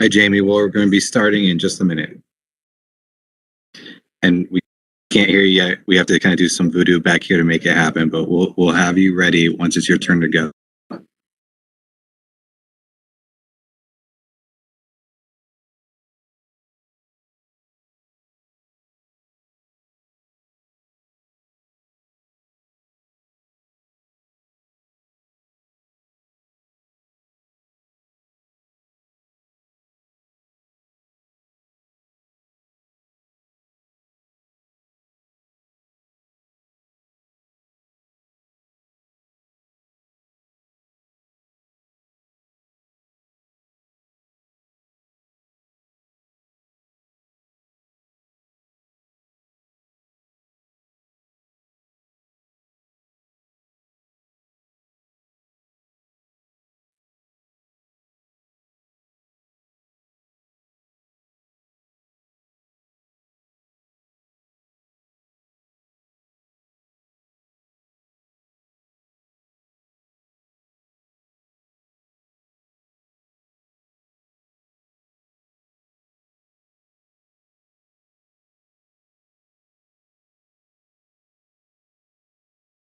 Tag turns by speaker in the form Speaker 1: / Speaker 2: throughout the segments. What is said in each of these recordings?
Speaker 1: Hi, Jamie. Well, we're going to be starting in just a minute. And we can't hear you yet. We have to kind of do some voodoo back here to make it happen, but we'll have you ready once it's your turn to go.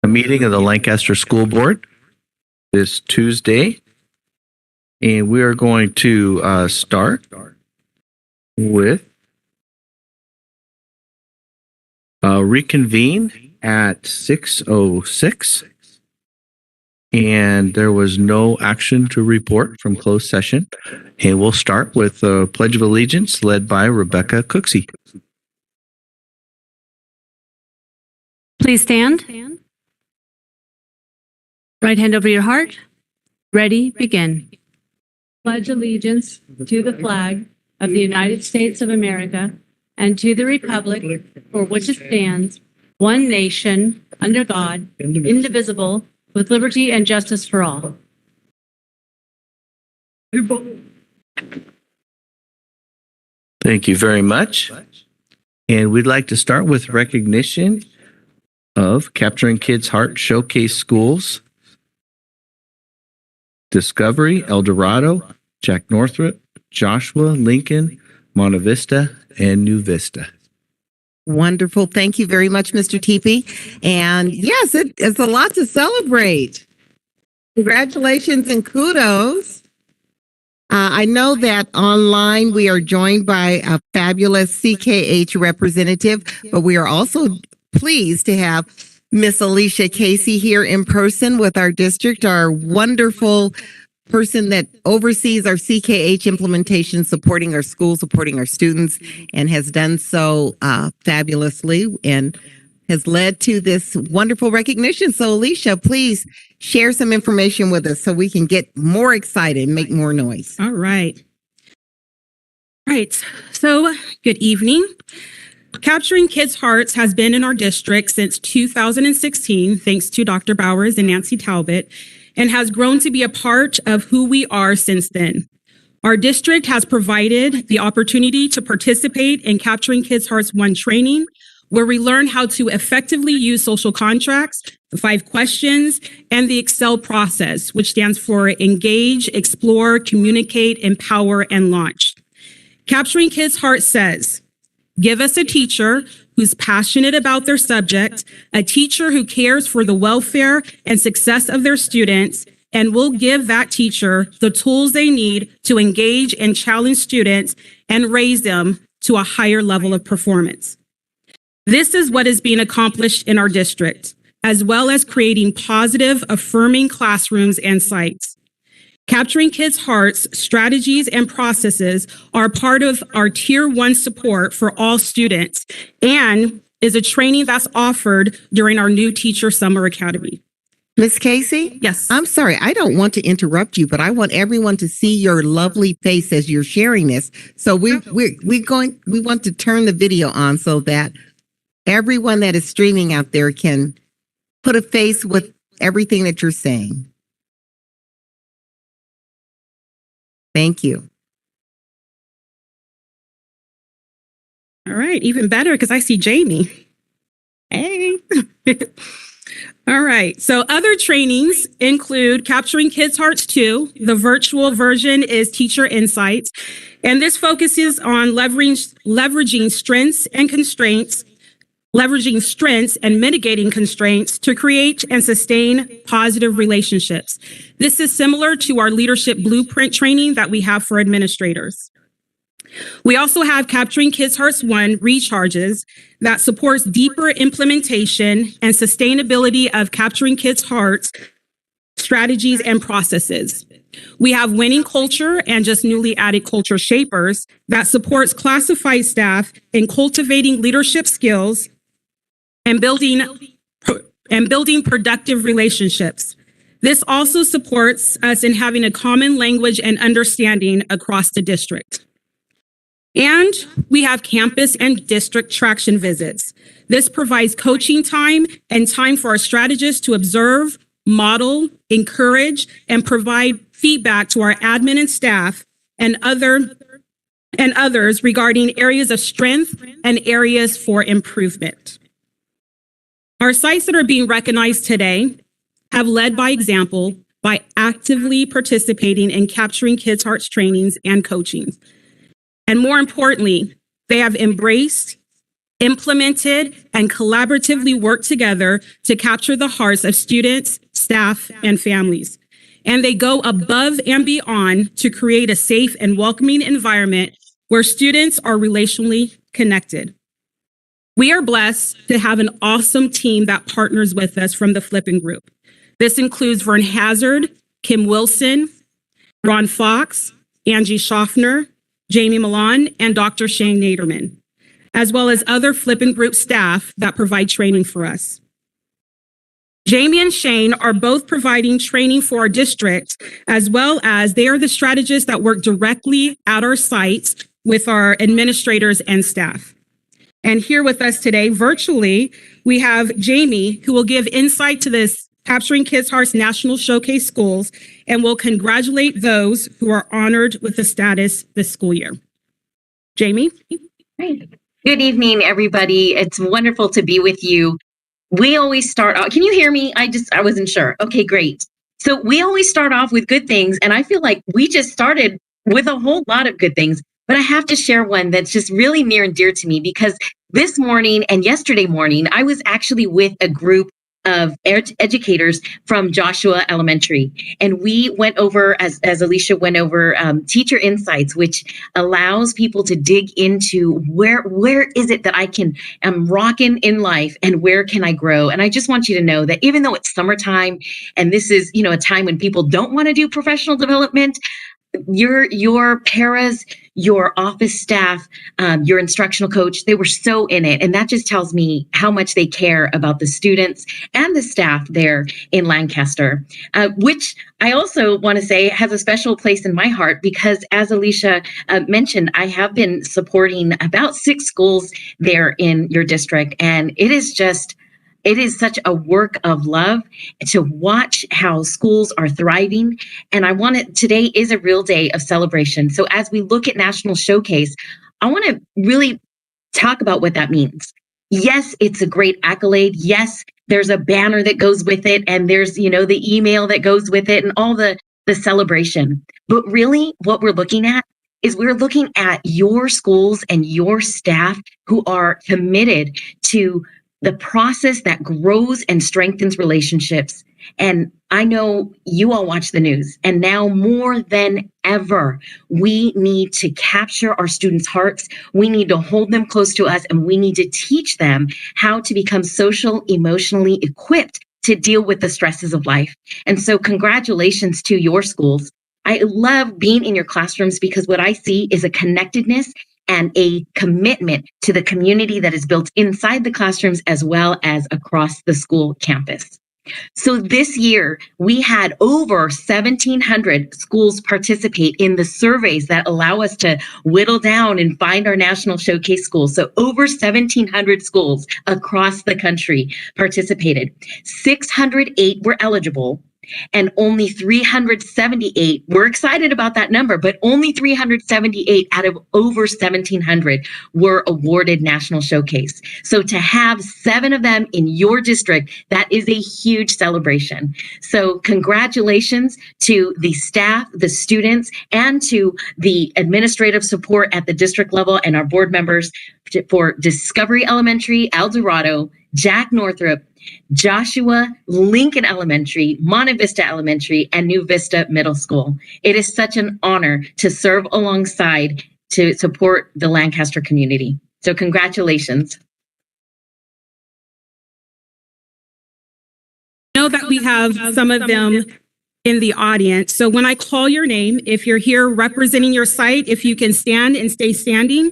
Speaker 2: A meeting of the Lancaster School Board this Tuesday, and we are going to start with reconvene at 6:06, and there was no action to report from closed session. And we'll start with the Pledge of Allegiance led by Rebecca Cooksey.
Speaker 3: Please stand. Right hand over your heart. Ready, begin. Pledge allegiance to the flag of the United States of America and to the republic for which it stands, one nation, under God, indivisible, with liberty and justice for all.
Speaker 2: Thank you very much. And we'd like to start with recognition of Capturing Kids' Heart Showcase Schools, Discovery, El Dorado, Jack Northrop, Joshua, Lincoln, Monte Vista, and New Vista.
Speaker 4: Wonderful. Thank you very much, Mr. Teepee. And yes, it's a lot to celebrate. Congratulations and kudos. I know that online we are joined by a fabulous CKH representative, but we are also pleased to have Miss Alicia Casey here in person with our district, our wonderful person that oversees our CKH implementation, supporting our schools, supporting our students, and has done so fabulously and has led to this wonderful recognition. So Alicia, please share some information with us so we can get more excited and make more noise.
Speaker 5: All right. So good evening. Capturing Kids' Hearts has been in our district since 2016, thanks to Dr. Bowers and Nancy Talbot, and has grown to be a part of who we are since then. Our district has provided the opportunity to participate in Capturing Kids' Hearts 1 training, where we learn how to effectively use social contracts, the 5 questions, and the Excel process, which stands for engage, explore, communicate, empower, and launch. Capturing Kids' Hearts says, give us a teacher who's passionate about their subject, a teacher who cares for the welfare and success of their students, and we'll give that teacher the tools they need to engage and challenge students and raise them to a higher level of performance. This is what is being accomplished in our district, as well as creating positive, affirming classrooms and sites. Capturing Kids' Hearts strategies and processes are part of our Tier 1 support for all students and is a training that's offered during our new Teacher Summer Academy.
Speaker 4: Miss Casey?
Speaker 5: Yes.
Speaker 4: I'm sorry, I don't want to interrupt you, but I want everyone to see your lovely face as you're sharing this. So we want to turn the video on so that everyone that is streaming out there can put a face with everything that you're saying. Thank you.
Speaker 5: All right, even better because I see Jamie. Hey. All right. So other trainings include Capturing Kids' Hearts 2. The virtual version is Teacher Insights. And this focuses on leveraging strengths and constraints, leveraging strengths and mitigating constraints to create and sustain positive relationships. This is similar to our leadership blueprint training that we have for administrators. We also have Capturing Kids' Hearts 1 Recharges that supports deeper implementation and sustainability of Capturing Kids' Hearts strategies and processes. We have Winning Culture and just newly added Culture Shapers that supports classified staff in cultivating leadership skills and building productive relationships. This also supports us in having a common language and understanding across the district. And we have campus and district traction visits. This provides coaching time and time for our strategists to observe, model, encourage, and provide feedback to our admin and staff and others regarding areas of strength and areas for improvement. Our sites that are being recognized today have led by example by actively participating in Capturing Kids' Hearts trainings and coaching. And more importantly, they have embraced, implemented, and collaboratively worked together to capture the hearts of students, staff, and families. And they go above and beyond to create a safe and welcoming environment where students are relationally connected. We are blessed to have an awesome team that partners with us from the Flippin' Group. This includes Vern Hazard, Kim Wilson, Ron Fox, Angie Schaffner, Jamie Milan, and Dr. Shane Naderman, as well as other Flippin' Group staff that provide training for us. Jamie and Shane are both providing training for our district, as well as they are the strategists that work directly at our sites with our administrators and staff. And here with us today, virtually, we have Jamie, who will give insight to this Capturing Kids' Hearts National Showcase Schools, and will congratulate those who are honored with the status this school year. Jamie?
Speaker 6: Great. Good evening, everybody. It's wonderful to be with you. We always start off, can you hear me? I wasn't sure. Okay, great. So we always start off with good things, and I feel like we just started with a whole lot of good things, but I have to share one that's just really near and dear to me, because this morning and yesterday morning, I was actually with a group of educators from Joshua Elementary. And we went over, as Alicia went over, Teacher Insights, which allows people to dig into where is it that I'm rocking in life, and where can I grow? And I just want you to know that even though it's summertime and this is, a time when people don't want to do professional development, your paras, your office staff, your instructional coach, they were so in it. And that just tells me how much they care about the students and the staff there in Lancaster, which I also want to say has a special place in my heart, because as Alicia mentioned, I have been supporting about 6 schools there in your district. And it is such a work of love to watch how schools are thriving. And today is a real day of celebration. So as we look at National Showcase, I want to really talk about what that means. Yes, it's a great accolade. Yes, there's a banner that goes with it, and there's, the email that goes with it, and all the celebration. But really what we're looking at is we're looking at your schools and your staff who are committed to the process that grows and strengthens relationships. And I know you all watch the news, and now more than ever, we need to capture our students' hearts. We need to hold them close to us, and we need to teach them how to become emotionally equipped to deal with the stresses of life. And so congratulations to your schools. I love being in your classrooms, because what I see is a connectedness and a commitment to the community that is built inside the classrooms as well as across the school campus. So this year, we had over 1,700 schools participate in the surveys that allow us to whittle down and find our National Showcase schools. So over 1,700 schools across the country participated. 608 were eligible, And only 378, we're excited about that number, but only 378 out of over 1,700 were awarded National Showcase. So to have 7 of them in your district, that is a huge celebration. So congratulations to the staff, the students, and to the administrative support at the district level and our board members for Discovery Elementary, El Dorado, Jack Northrop, Joshua, Lincoln Elementary, Monte Vista Elementary, and New Vista Middle School. It is such an honor to serve alongside to support the Lancaster community. So congratulations.
Speaker 5: I know that we have some of them in the audience. So when I call your name, if you're here representing your site, if you can stand and stay standing.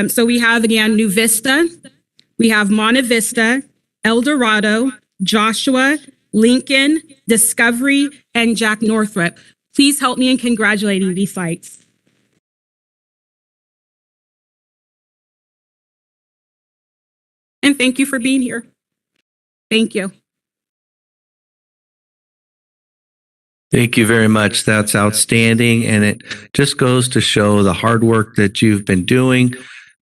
Speaker 5: So we have again, New Vista, we have Monte Vista, El Dorado, Joshua, Lincoln, Discovery, and Jack Northrop. Please help me in congratulating these sites. And thank you for being here. Thank you.
Speaker 2: Thank you very much. That's outstanding. And it just goes to show the hard work that you've been doing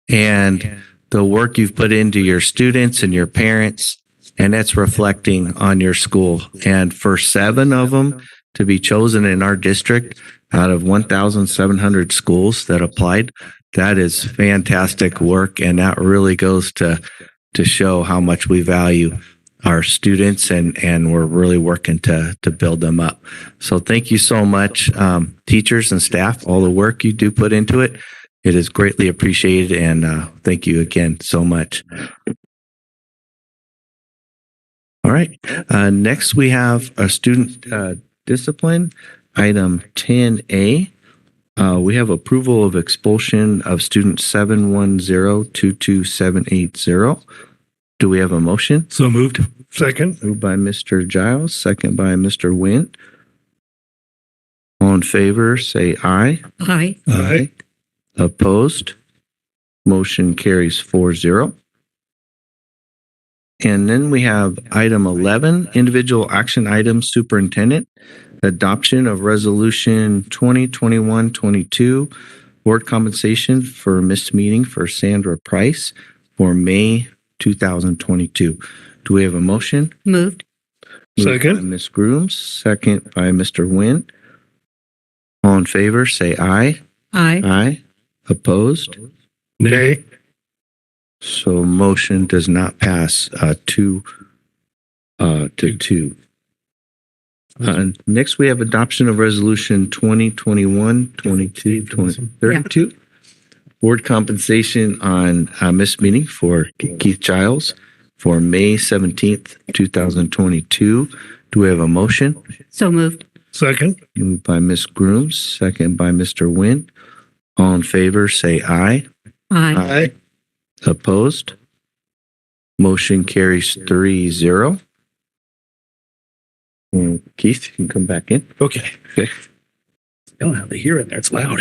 Speaker 2: and the work you've put into your students and your parents. And that's reflecting on your school. And for 7 of them to be chosen in our district out of 1,700 schools that applied, that is fantastic work. And that really goes to show how much we value our students and we're really working to build them up. So thank you so much, teachers and staff, all the work you do put into it. It is greatly appreciated. And thank you again so much. All right. Next, we have a student discipline, item 10A. We have approval of expulsion of student 710-22780. Do we have a motion?
Speaker 7: So moved. Second.
Speaker 2: Moved by Mr. Giles, second by Mr. Wynn. All in favor, say aye.
Speaker 4: Aye.
Speaker 7: Aye.
Speaker 2: Opposed? Motion carries 4-0. And then we have item 11, individual action items, superintendent, adoption of resolution 2021-22, board compensation for missed meeting for Sandra Price for May 2022. Do we have a motion?
Speaker 4: Moved.
Speaker 2: Moved
Speaker 7: Second.
Speaker 2: by Ms. Grooms, second by Mr. Wynn. All in favor, say aye.
Speaker 4: Aye.
Speaker 2: Aye. Opposed?
Speaker 7: Nay.
Speaker 2: So motion does not pass 2 to 2. Next, we have adoption of resolution 2021-22-32. Board compensation on missed meeting for Keith Giles for May 17th, 2022. Do we have a motion?
Speaker 4: So moved.
Speaker 7: Second.
Speaker 2: Moved by Ms. Grooms, second by Mr. Wynn. All in favor, say aye.
Speaker 4: Aye.
Speaker 7: Aye.
Speaker 2: Opposed? Motion carries 3-0. And Keith, you can come back in.
Speaker 7: Okay. I don't have to hear it there. It's loud.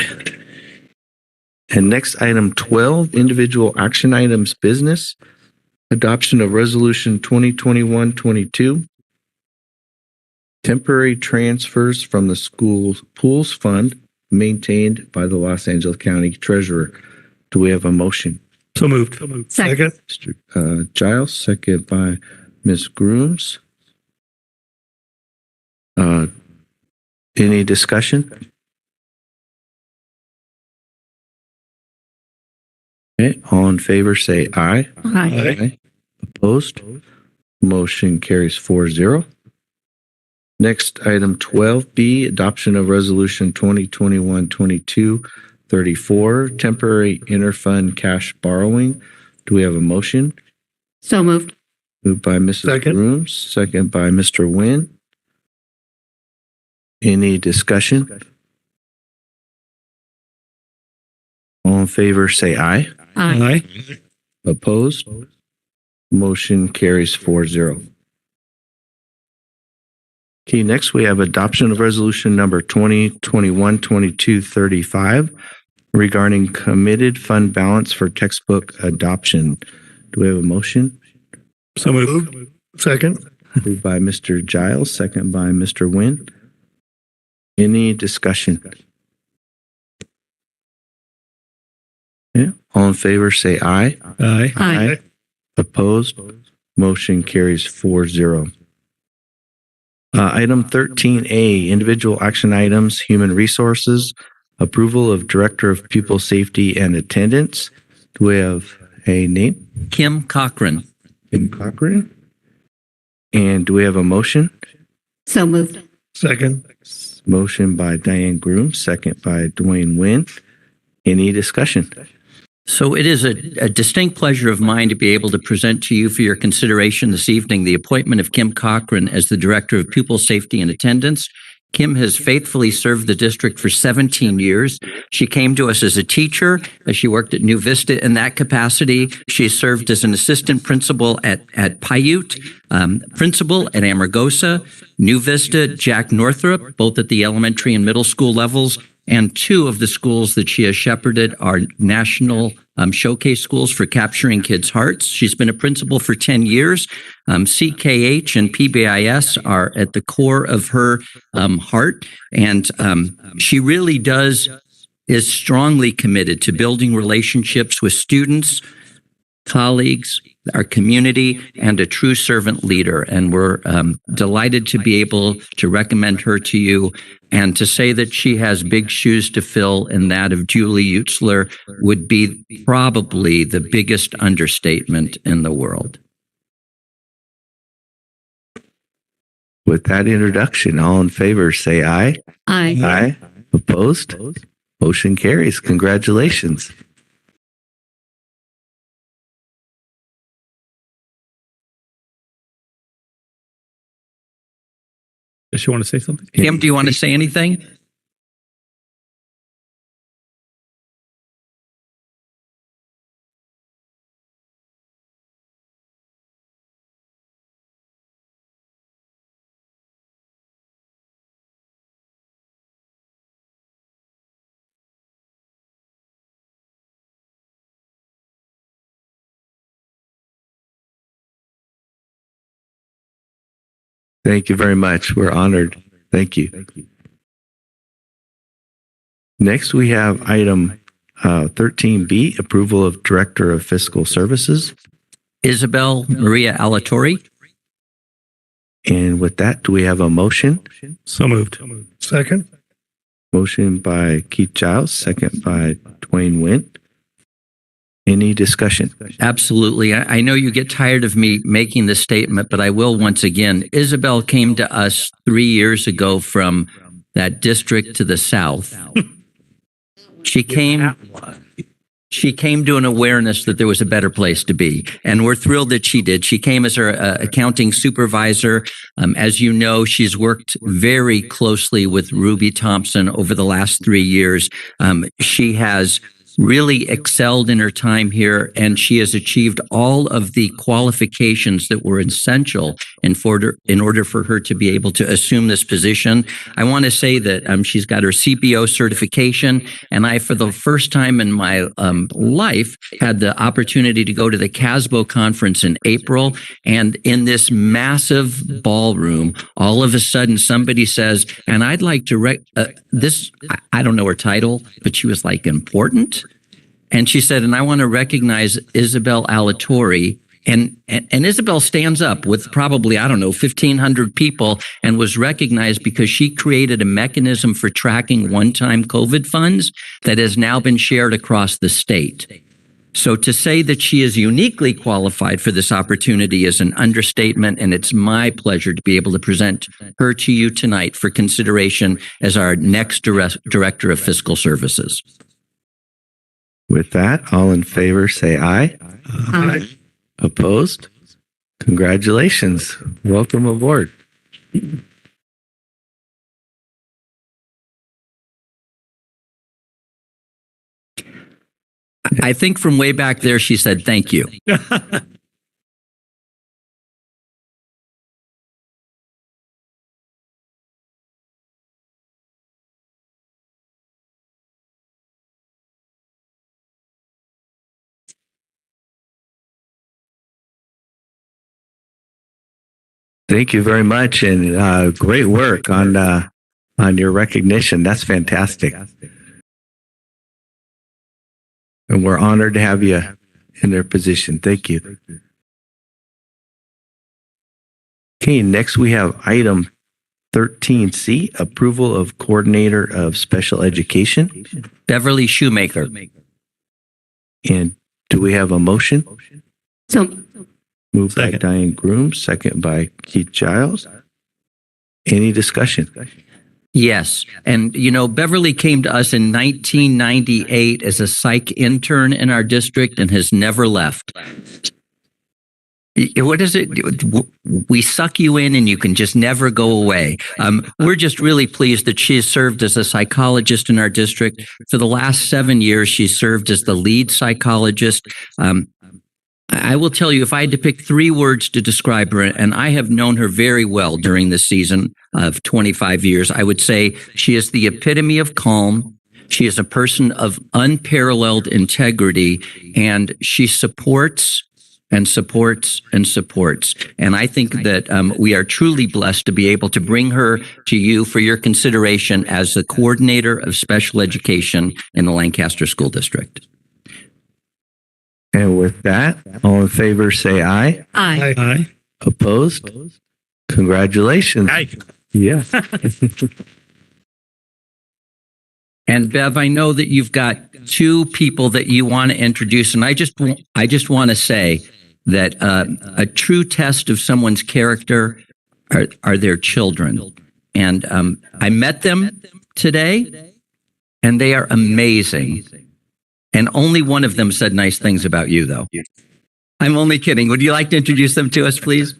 Speaker 2: And next, item 12, individual action items business. Adoption of resolution 2021-22. Temporary transfers from the school's pools fund maintained by the Los Angeles County Treasurer. Do we have a motion?
Speaker 7: So moved.
Speaker 4: Second.
Speaker 2: Mr. Giles, second by Ms. Grooms. Any discussion? Okay, all in favor say aye.
Speaker 4: Aye.
Speaker 7: Aye.
Speaker 2: Opposed? Motion carries 4-0. Next, item 12B, adoption of resolution 2021-22-34, temporary interfund cash borrowing. Do we have a motion?
Speaker 4: So moved.
Speaker 2: Moved by Mrs.
Speaker 7: Second.
Speaker 2: Grooms, second by Mr. Wynn. Any discussion? All in favor, say aye.
Speaker 4: Aye.
Speaker 7: Aye.
Speaker 2: Opposed? Motion carries 4-0. Okay, next we have adoption of resolution number 2021-22-35 regarding committed fund balance for textbook adoption. Do we have a motion?
Speaker 7: So moved. Second.
Speaker 2: Moved by Mr. Giles, second by Mr. Nguyen. Any discussion? Yeah. All in favor, say aye.
Speaker 7: Aye.
Speaker 2: Aye. Opposed? Motion carries 4-0. Item 13A, individual action items, human resources, approval of Director of Pupil Safety and Attendance. Do we have a name?
Speaker 8: Kim Cochran.
Speaker 2: Kim Cochran. And do we have a motion?
Speaker 3: So moved.
Speaker 7: Second.
Speaker 2: Motion by Diane Groom, second by Dwayne Nguyen. Any discussion?
Speaker 8: So it is a distinct pleasure of mine to be able to present to you for your consideration this evening the appointment of Kim Cochran as the Director of Pupil Safety and Attendance. Kim has faithfully served the district for 17 years. She came to us as a teacher, as she worked at New Vista in that capacity. She served as an assistant principal at Paiute, principal at Amargosa, New Vista, Jack Northrop, both at the elementary and middle school levels. And two of the schools that she has shepherded are national showcase schools for capturing kids' hearts. She's been a principal for 10 years. CKH and PBIS are at the core of her heart. And she really is strongly committed to building relationships with students, colleagues, our community, and a true servant leader. And we're delighted to be able to recommend her to you. And to say that she has big shoes to fill, and that of Julie Utzler would be probably the biggest understatement in the world.
Speaker 2: With that introduction, all in favor, say aye.
Speaker 3: Aye.
Speaker 2: Aye. Opposed? Motion carries. Congratulations.
Speaker 7: Does she want to say something?
Speaker 8: Kim, do you want to say anything?
Speaker 2: Thank you very much. We're honored. Thank you. Next, we have item 13B, approval of Director of Fiscal Services.
Speaker 8: Isabel Maria Alatorre.
Speaker 2: And with that, do we have a motion?
Speaker 7: So moved. Second.
Speaker 2: Motion by Keith Giles, second by Dwayne Nguyen. Any discussion?
Speaker 8: Absolutely. I know you get tired of me making this statement, but I will once again. Isabel came to us 3 years ago from that district to the south. She came to an awareness that there was a better place to be, and we're thrilled that she did. She came as her accounting supervisor. As you know, she's worked very closely with Ruby Thompson over the last 3 years. She has really excelled in her time here, and she has achieved all of the qualifications that were essential in order for her to be able to assume this position. I want to say that she's got her CPO certification, and I, for the first time in my life, had the opportunity to go to the CASBO conference in April, and in this massive ballroom, all of a sudden somebody says, and I'd like to, I don't know her title, but she was like, important. And she said, and I want to recognize Isabel Alatorre. And Isabel stands up with probably, 1,500 people, and was recognized because she created a mechanism for tracking one-time COVID funds that has now been shared across the state. So to say that she is uniquely qualified for this opportunity is an understatement, and it's my pleasure to be able to present her to you tonight for consideration as our next Director of Fiscal Services.
Speaker 2: With that, all in favor, say aye.
Speaker 3: Aye.
Speaker 2: Opposed? Congratulations. Welcome aboard.
Speaker 8: I think from way back there, she said, thank you.
Speaker 2: Thank you very much, and great work on your recognition. That's fantastic, and we're honored to have you in their position. Thank you. Okay, next we have item 13C, approval of coordinator of special education.
Speaker 8: Beverly Shoemaker.
Speaker 2: And do we have a motion?
Speaker 3: So
Speaker 2: Moved by
Speaker 7: Second.
Speaker 2: Diane Groom, second by Keith Giles. Any discussion?
Speaker 8: Yes. And, you know, Beverly came to us in 1998 as a psych intern in our district and has never left. What is it? We suck you in and you can just never go away. We're just really pleased that she has served as a psychologist in our district. For the last 7 years, she served as the lead psychologist. I will tell you, if I had to pick 3 words to describe her, and I have known her very well during this season of 25 years, I would say she is the epitome of calm. She is a person of unparalleled integrity, and she supports and supports and supports. And I think that we are truly blessed to be able to bring her to you for your consideration as the coordinator of special education in the Lancaster School District.
Speaker 2: And with that, all in favor, say aye.
Speaker 3: aye.
Speaker 7: Aye.
Speaker 2: Opposed? Congratulations.
Speaker 7: Aye.
Speaker 2: Yeah.
Speaker 8: And Bev, I know that you've got 2 people that you want to introduce, and I just want to say that a true test of someone's character are their children. And I met them today, and they are amazing. And only one of them said nice things about you, though. I'm only kidding. Would you like to introduce them to us, please?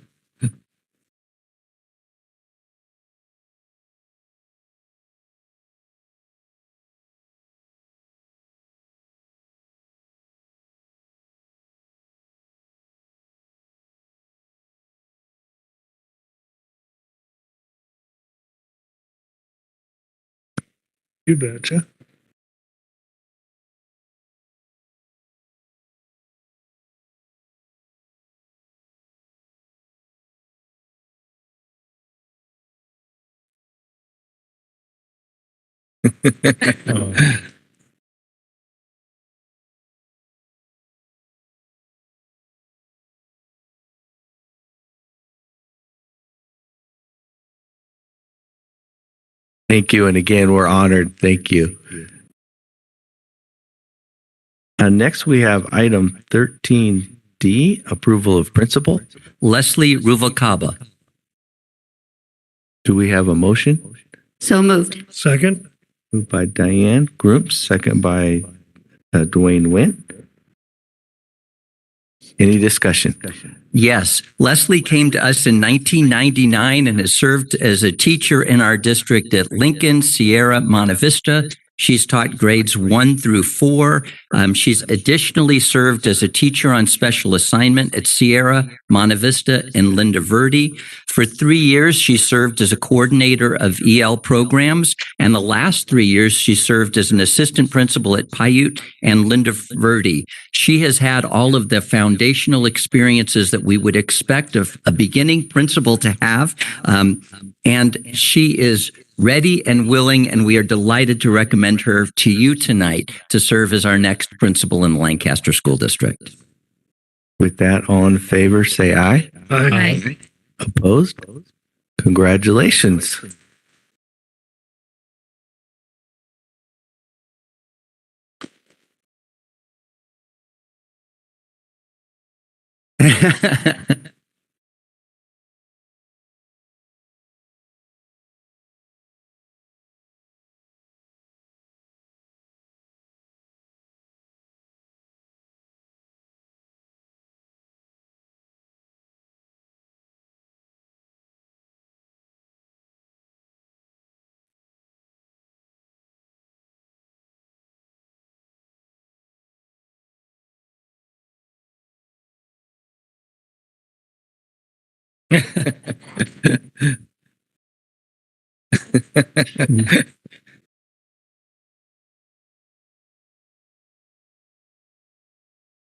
Speaker 7: You betcha.
Speaker 2: Thank you. And again, we're honored. Thank you. Next, we have item 13D, approval of principal.
Speaker 8: Leslie Rouvacaba.
Speaker 2: Do we have a motion?
Speaker 3: So moved.
Speaker 7: Second.
Speaker 2: Moved by Diane Group, second by Dwayne Wynn. Any discussion?
Speaker 8: Yes. Leslie came to us in 1999 and has served as a teacher in our district at Lincoln, Sierra, Monte Vista. She's taught grades 1 through 4. She's additionally served as a teacher on special assignment at Sierra, Monte Vista, and Linda Verde. For 3 years, she served as a coordinator of EL programs. And the last 3 years, she served as an assistant principal at Paiute and Linda Verde. She has had all of the foundational experiences that we would expect of a beginning principal to have. And she is ready and willing, and we are delighted to recommend her to you tonight to serve as our next principal in the Lancaster School District.
Speaker 2: With that, all in favor, say aye.
Speaker 7: Aye.
Speaker 2: Opposed? Congratulations.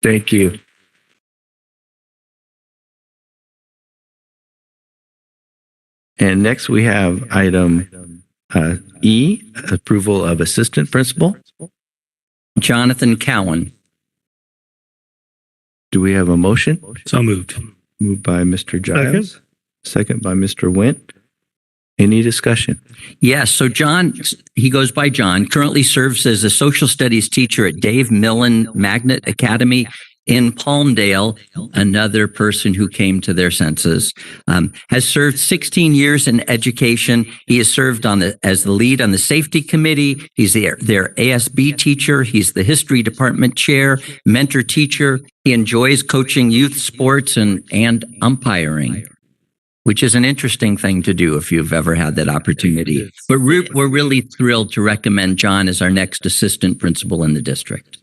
Speaker 2: Thank you. And next we have item E, approval of assistant principal.
Speaker 8: Jonathan Cowan.
Speaker 2: Do we have a motion?
Speaker 7: So moved.
Speaker 2: Moved by Mr. Giles. Second by Mr. Went. Any discussion?
Speaker 8: Yes. So John, he goes by John, currently serves as a social studies teacher at Dave Millen Magnet Academy in Palmdale, another person who came to their senses, has served 16 years in education. He has served as the lead on the safety committee. He's their ASB teacher. He's the history department chair, mentor teacher. He enjoys coaching youth sports and umpiring, which is an interesting thing to do if you've ever had that opportunity. But we're really thrilled to recommend John as our next assistant principal in the district.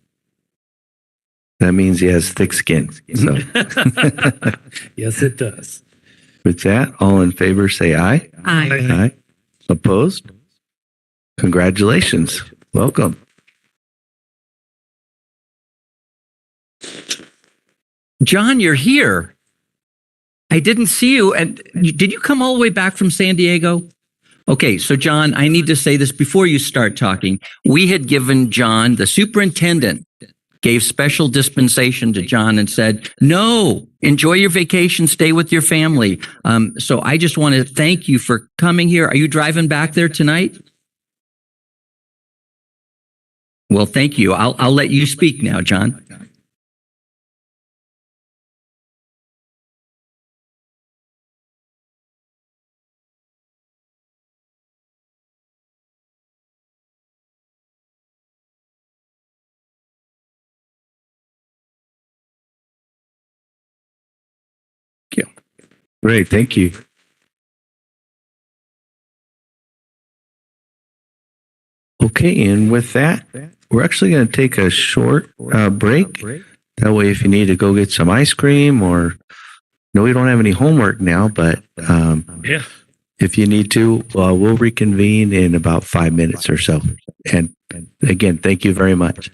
Speaker 2: That means he has thick skin. So
Speaker 7: Yes, it does.
Speaker 2: with that, all in favor say aye.
Speaker 4: Aye.
Speaker 2: Aye. Opposed? Congratulations. Welcome.
Speaker 8: John, you're here. I didn't see you. And did you come all the way back from San Diego? Okay, so John, I need to say this before you start talking. We had given John, the superintendent, gave special dispensation to John and said, no, enjoy your vacation, stay with your family. So I just want to thank you for coming here. Are you driving back there tonight? Well, thank you. I'll let you speak now, John.
Speaker 2: Great. Thank you. Okay. And with that, we're actually going to take a short break. That way, if you need to go get some ice cream or no, we don't have any homework now, but
Speaker 7: Yeah.
Speaker 2: if you need to, we'll reconvene in about 5 minutes or so. And again, thank you very much.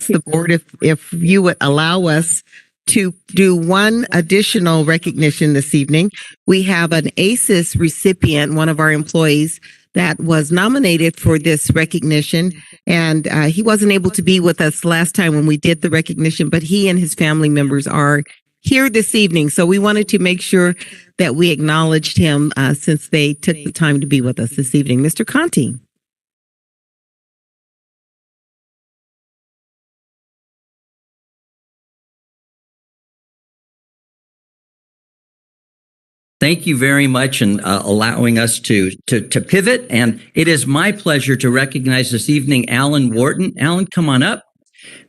Speaker 4: ask the board if you would allow us to do one additional recognition this evening. We have an ACES recipient, one of our employees that was nominated for this recognition. And he wasn't able to be with us last time when we did the recognition, but he and his family members are here this evening. So we wanted to make sure that we acknowledged him since they took the time to be with us this evening. Mr. Conti.
Speaker 8: Thank you very much and allowing us to pivot. And it is my pleasure to recognize this evening Alan Wharton. Alan, come on up.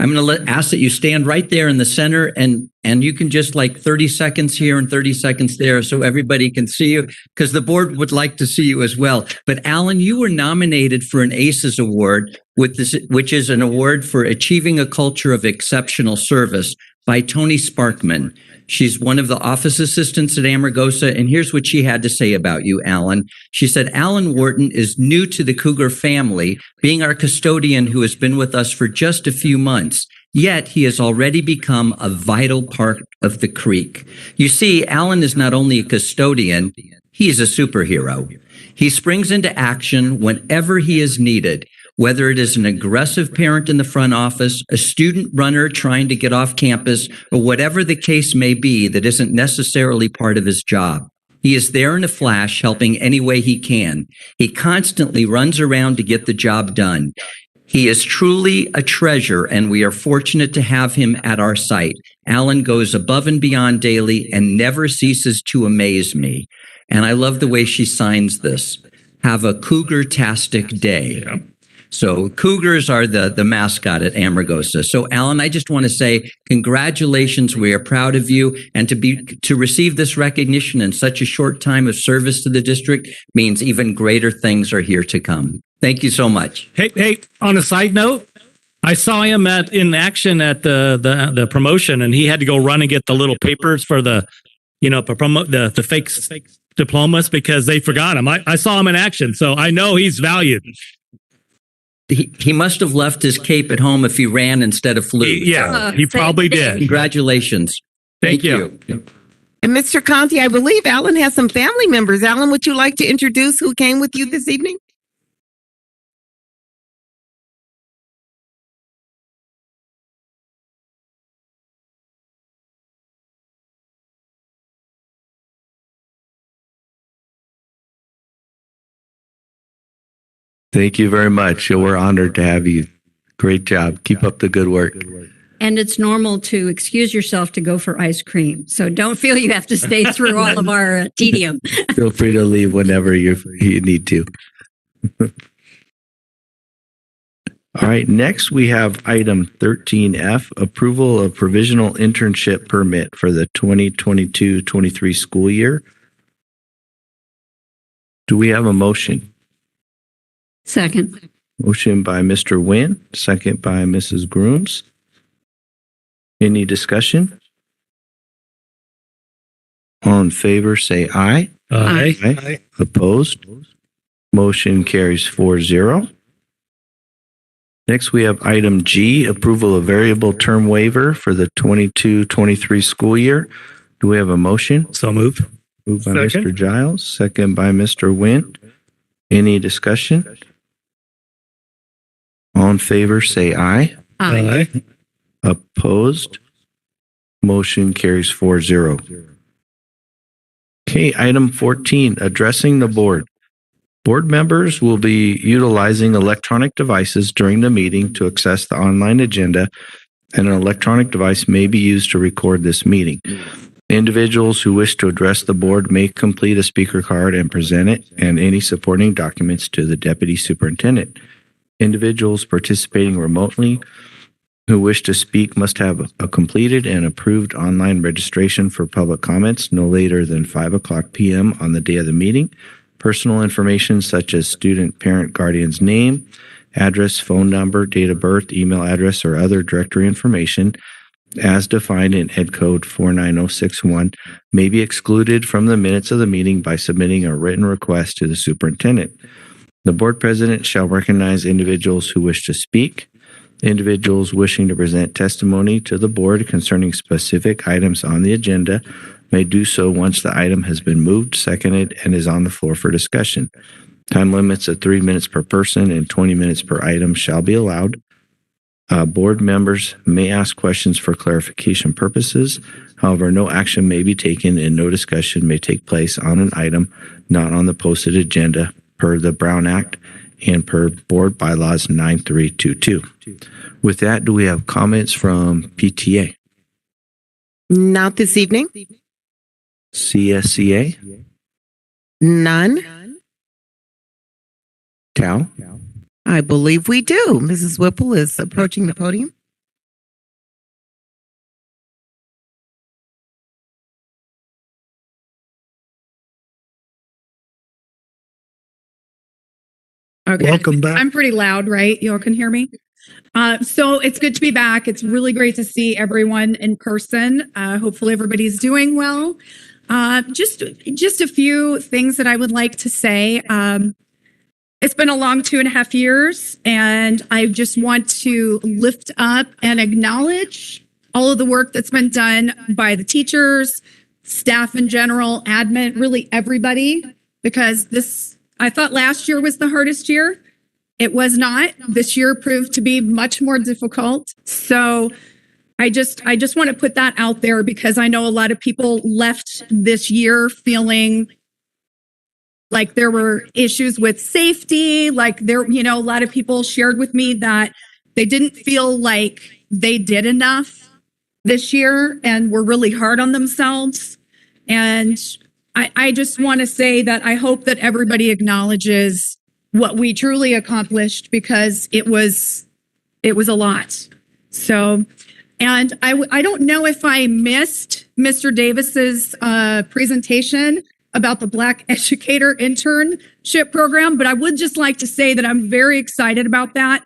Speaker 8: I'm going to ask that you stand right there in the center and you can just like 30 seconds here and 30 seconds there so everybody can see you because the board would like to see you as well. But Alan, you were nominated for an ACES award which is an award for achieving a culture of exceptional service by Tony Sparkman. She's one of the office assistants at Amargosa, and here's what she had to say about you, Alan. She said, Alan Wharton is new to the Cougar family, being our custodian who has been with us for just a few months. Yet he has already become a vital part of the creek. You see, Alan is not only a custodian, he is a superhero. He springs into action whenever he is needed. Whether it is an aggressive parent in the front office, a student runner trying to get off campus, or whatever the case may be that isn't necessarily part of his job. He is there in a flash, helping any way he can. He constantly runs around to get the job done. He is truly a treasure, and we are fortunate to have him at our site. Alan goes above and beyond daily and never ceases to amaze me. And I love the way she signs this. Have a Cougar-tastic day. Yeah. So Cougars are the mascot at Amargosa. So Alan, I just want to say congratulations. We are proud of you, and to receive this recognition in such a short time of service to the district means even greater things are here to come. Thank you so much.
Speaker 7: Hey, on a side note, I saw him in action at the promotion, and he had to go run and get the little papers for the fake diplomas because they forgot him. I saw him in action, so I know he's valued.
Speaker 8: He must have left his cape at home if he ran instead of flew.
Speaker 7: He probably did.
Speaker 8: Congratulations.
Speaker 7: Thank you.
Speaker 4: And Mr. Conti, I believe Alan has some family members. Alan, would you like to introduce who came with you this evening?
Speaker 2: Thank you very much. We're honored to have you. Great job. Keep up the good work.
Speaker 9: And it's normal to excuse yourself to go for ice cream. So don't feel you have to stay through all of our tedium.
Speaker 2: Feel free to leave whenever you need to. All right. Next, we have item 13F, approval of provisional internship permit for the 2022-23 school year. Do we have a motion?
Speaker 9: Second.
Speaker 2: Motion by Mr. Nguyen, second by Mrs. Grooms. Any discussion? All in favor, say aye.
Speaker 7: Aye.
Speaker 2: Opposed? Motion carries 4-0. Next, we have item G, approval of variable term waiver for the 22-23 school year. Do we have a motion?
Speaker 7: So moved.
Speaker 2: Moved by Mr. Giles, second by Mr. Nguyen. Any discussion? All in favor, say aye.
Speaker 7: Aye.
Speaker 2: Opposed? Motion carries 4-0. Okay, item 14, addressing the board. Board members will be utilizing electronic devices during the meeting to access the online agenda, and an electronic device may be used to record this meeting. Individuals who wish to address the board may complete a speaker card and present it and any supporting documents to the deputy superintendent. Individuals participating remotely who wish to speak must have a completed and approved online registration for public comments no later than 5:00 p.m. on the day of the meeting. Personal information such as student, parent, guardian's name, address, phone number, date of birth, email address, or other directory information as defined in Ed Code 49061 may be excluded from the minutes of the meeting by submitting a written request to the superintendent. The board president shall recognize individuals who wish to speak. Individuals wishing to present testimony to the board concerning specific items on the agenda may do so once the item has been moved, seconded, and is on the floor for discussion. Time limits of 3 minutes per person and 20 minutes per item shall be allowed. Board members may ask questions for clarification purposes. However, no action may be taken and no discussion may take place on an item not on the posted agenda per the Brown Act and per Board Bylaws 9322. With that, do we have comments from PTA?
Speaker 4: Not this evening.
Speaker 2: CSCA?
Speaker 4: None.
Speaker 2: Cal?
Speaker 4: I believe we do. Mrs. Whipple is approaching the podium.
Speaker 10: Okay.
Speaker 7: Welcome back.
Speaker 10: I'm pretty loud, right? Y'all can hear me? So it's good to be back. It's really great to see everyone in person. Hopefully everybody's doing well. Just a few things that I would like to say. It's been a long 2.5 years, and I just want to lift up and acknowledge all of the work that's been done by the teachers, staff in general, admin, really everybody, because I thought last year was the hardest year. It was not. This year proved to be much more difficult. So I just want to put that out there because I know a lot of people left this year feeling like there were issues with safety, like a lot of people shared with me that they didn't feel like they did enough this year and were really hard on themselves. And I just want to say that I hope that everybody acknowledges what we truly accomplished because it was a lot. So, and I don't know if I missed Mr. Davis's presentation about the Black Educator Internship Program, but I would just like to say that I'm very excited about that.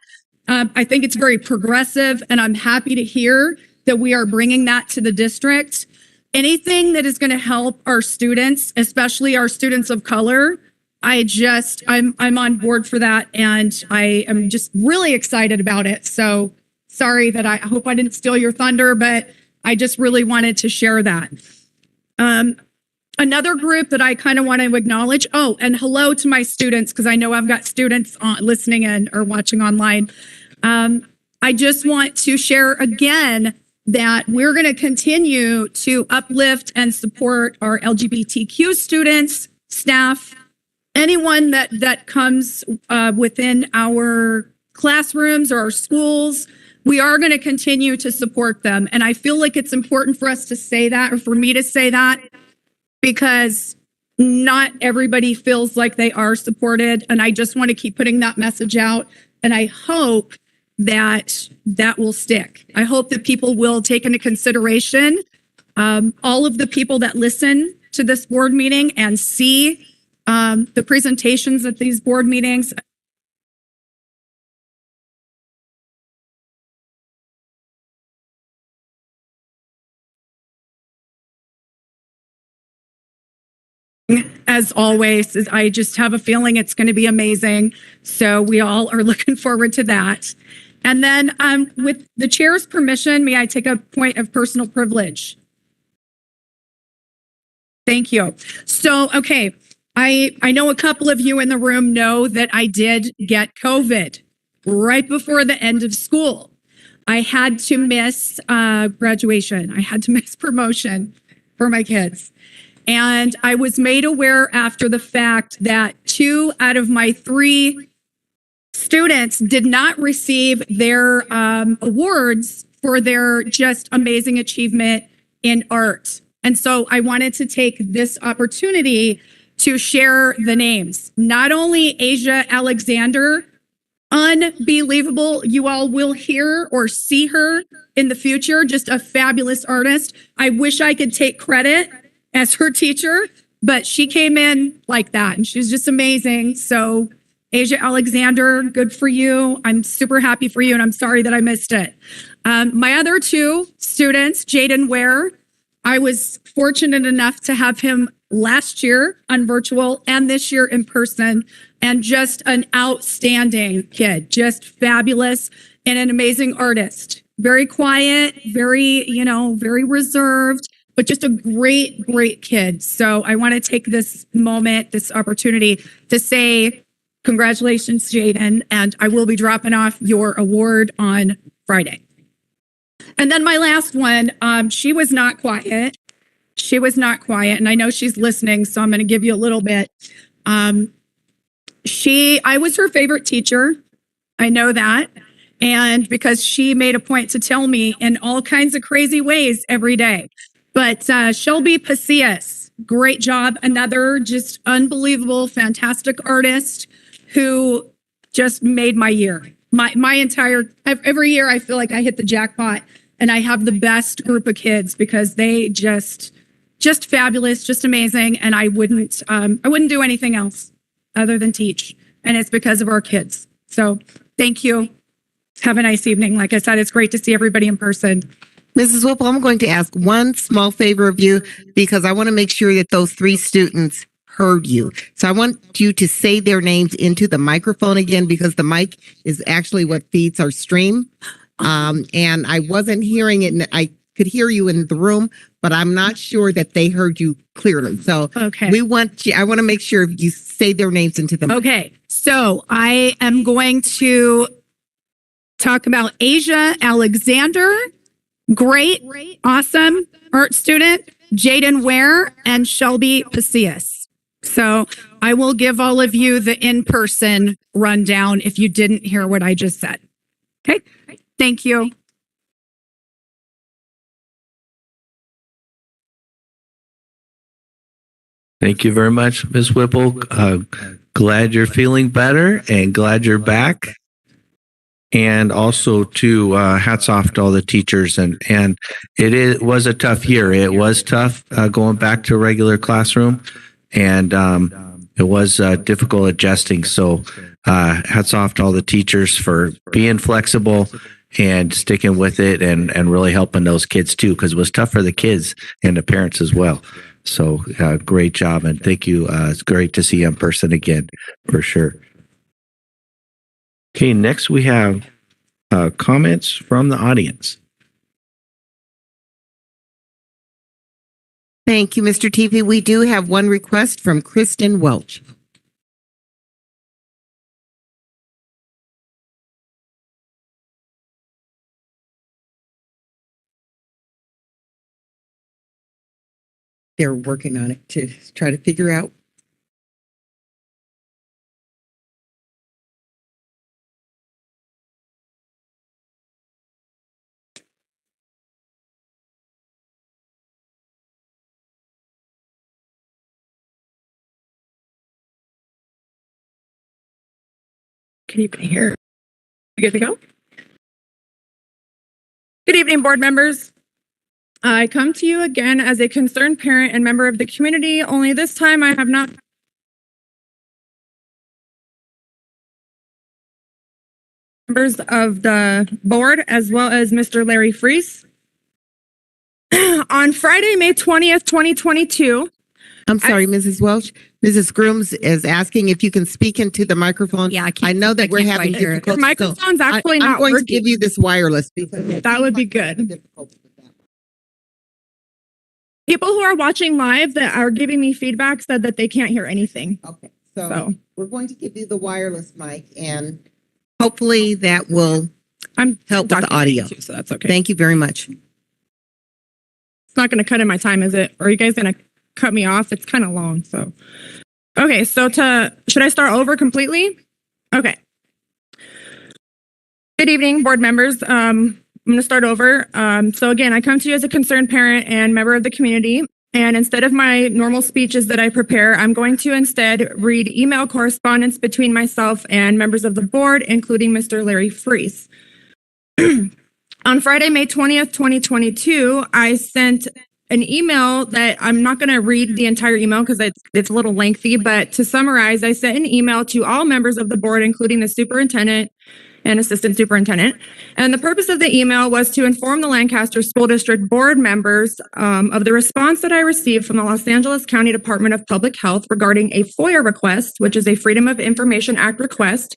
Speaker 10: I think it's very progressive, and I'm happy to hear that we are bringing that to the district. Anything that is going to help our students, especially our students of color, I'm on board for that, and I am just really excited about it. So sorry that I hope I didn't steal your thunder, but I just really wanted to share that. Another group that I kind of want to acknowledge. Oh, and hello to my students, because I know I've got students listening in or watching online. I just want to share again that we're going to continue to uplift and support our LGBTQ students, staff, anyone that comes within our classrooms or our schools. We are going to continue to support them. And I feel like it's important for us to say that, or for me to say that, because not everybody feels like they are supported. And I just want to keep putting that message out. And I hope that will stick. I hope that people will take into consideration all of the people that listen to this board meeting and see the presentations at these board meetings. As always, I just have a feeling it's going to be amazing. So we all are looking forward to that. And then with the chair's permission, may I take a point of personal privilege? Thank you. So, okay, I know a couple of you in the room know that I did get COVID right before the end of school. I had to miss graduation. I had to miss promotion for my kids. And I was made aware after the fact that 2 out of my 3 students did not receive their awards for their just amazing achievement in art. And so I wanted to take this opportunity to share the names. Not only Asia Alexander, unbelievable. You all will hear or see her in the future, just a fabulous artist. I wish I could take credit as her teacher, but she came in like that and she was just amazing. So Asia Alexander, good for you. I'm super happy for you and I'm sorry that I missed it. My other 2 students, Jaden Ware, I was fortunate enough to have him last year on virtual and this year in person, and just an outstanding kid, just fabulous and an amazing artist. Very quiet, very, very reserved, but just a great, great kid. So I want to take this moment, this opportunity to say congratulations, Jaden, and I will be dropping off your award on Friday. And then my last one, she was not quiet. She was not quiet, and I know she's listening, so I'm going to give you a little bit. I was her favorite teacher. I know that. And because she made a point to tell me in all kinds of crazy ways every day. But Shelby Pacias, great job. Another just unbelievable, fantastic artist who just made my year. My entire, every year I feel like I hit the jackpot and I have the best group of kids because they just fabulous, just amazing. And I wouldn't do anything else other than teach. And it's because of our kids. So thank you. Have a nice evening. Like I said, it's great to see everybody in person.
Speaker 4: Mrs. Whipple, I'm going to ask one small favor of you because I want to make sure that those 3 students heard you. So I want you to say their names into the microphone again because the mic is actually what feeds our stream. And I wasn't hearing it. And I could hear you in the room, but I'm not sure that they heard you clearly. So
Speaker 10: okay.
Speaker 4: I want to make sure you say their names into the mic.
Speaker 10: Okay. So I am going to talk about Asia Alexander. Great, awesome art student, Jaden Ware and Shelby Pacias. So I will give all of you the in-person rundown if you didn't hear what I just said. Okay, thank you.
Speaker 2: Thank you very much, Ms. Whipple. Glad you're feeling better and glad you're back. And also to hats off to all the teachers. And it was a tough year. It was tough going back to a regular classroom. And it was difficult adjusting. So hats off to all the teachers for being flexible and sticking with it and really helping those kids too, because it was tough for the kids and the parents as well. So great job. And thank you. It's great to see you in person again, for sure. Okay, next we have comments from the audience.
Speaker 4: Thank you, Mr. TP. We do have one request from Kristen Welch. They're working on it to try to figure out.
Speaker 10: Can you hear? You good to go? Good evening, board members. I come to you again as a concerned parent and member of the community. Only this time I have not members of the board as well as Mr. Larry Freese. On Friday, May 20th, 2022.
Speaker 4: I'm sorry, Mrs. Welch. Mrs. Grooms is asking if you can speak into the microphone.
Speaker 9: Yeah,
Speaker 4: I know that we're having difficulty.
Speaker 10: The microphone's actually
Speaker 4: I'm
Speaker 10: not
Speaker 4: going
Speaker 10: working.
Speaker 4: to give you this wireless because
Speaker 10: That would be good. People who are watching live that are giving me feedback said that they can't hear anything.
Speaker 4: Okay, so we're going to give you the wireless mic and hopefully that will help with the audio.
Speaker 10: Too, so that's okay.
Speaker 4: Thank you very much.
Speaker 10: It's not going to cut in my time, is it? Or are you guys going to cut me off? It's kind of long, so. Okay, so should I start over completely? Okay. Good evening, board members. I'm going to start over. So again, I come to you as a concerned parent and member of the community. And instead of my normal speeches that I prepare, I'm going to instead read email correspondence between myself and members of the board, including Mr. Larry Freese. On Friday, May 20th, 2022, I sent
Speaker 11: an email that I'm not going to read the entire email because it's a little lengthy, but to summarize, I sent an email to all members of the board, including the superintendent and assistant superintendent. And the purpose of the email was to inform the Lancaster School District board members of the response that I received from the Los Angeles County Department of Public Health regarding a FOIA request, which is a Freedom of Information Act request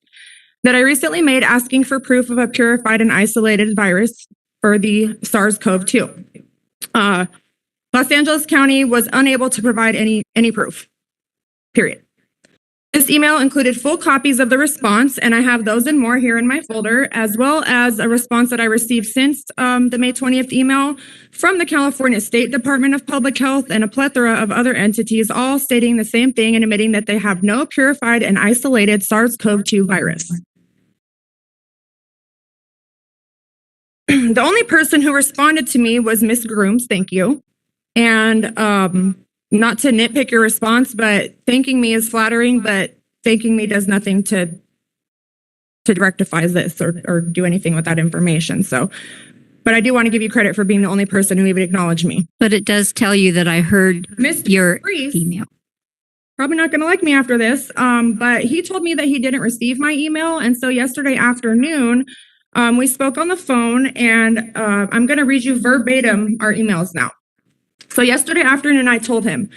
Speaker 11: that I recently made asking for proof of a purified and isolated virus for the SARS-CoV-2. Los Angeles County was unable to provide any proof, period. This email included full copies of the response, and I have those and more here in my folder, as well as a response that I received since the May 20th email from the California State Department of Public Health and a plethora of other entities, all stating the same thing and admitting that they have no purified and isolated SARS-CoV-2 virus. The only person who responded to me was Miss Grooms, thank you. And not to nitpick your response, but thanking me is flattering, but thanking me does nothing to rectify this or do anything with that information. So, but I do want to give you credit for being the only person who even acknowledged me.
Speaker 9: But it does tell you that I heard your
Speaker 11: Freese,
Speaker 9: email.
Speaker 11: probably not going to like me after this, but he told me that he didn't receive my email. And so yesterday afternoon, we spoke on the phone, and I'm going to read you verbatim our emails now. So yesterday afternoon, I told him,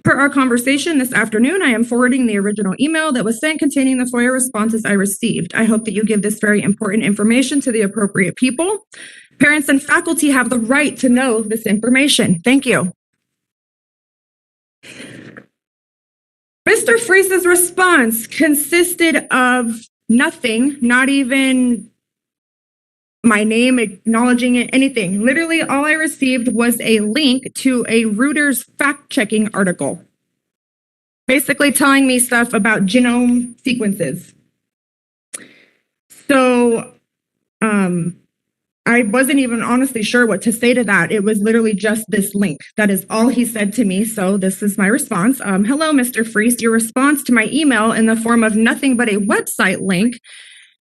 Speaker 11: per our conversation this afternoon, I am forwarding the original email that was sent containing the FOIA responses I received. I hope that you give this very important information to the appropriate people. Parents and faculty have the right to know this information. Thank you. Mr. Freese's response consisted of nothing, not even my name, acknowledging it, anything. Literally, all I received was a link to a Reuters fact-checking article, basically telling me stuff about genome sequences. So I wasn't even honestly sure what to say to that. It was literally just this link. That is all he said to me. So this is my response. Hello, Mr. Freese. Your response to my email in the form of nothing but a website link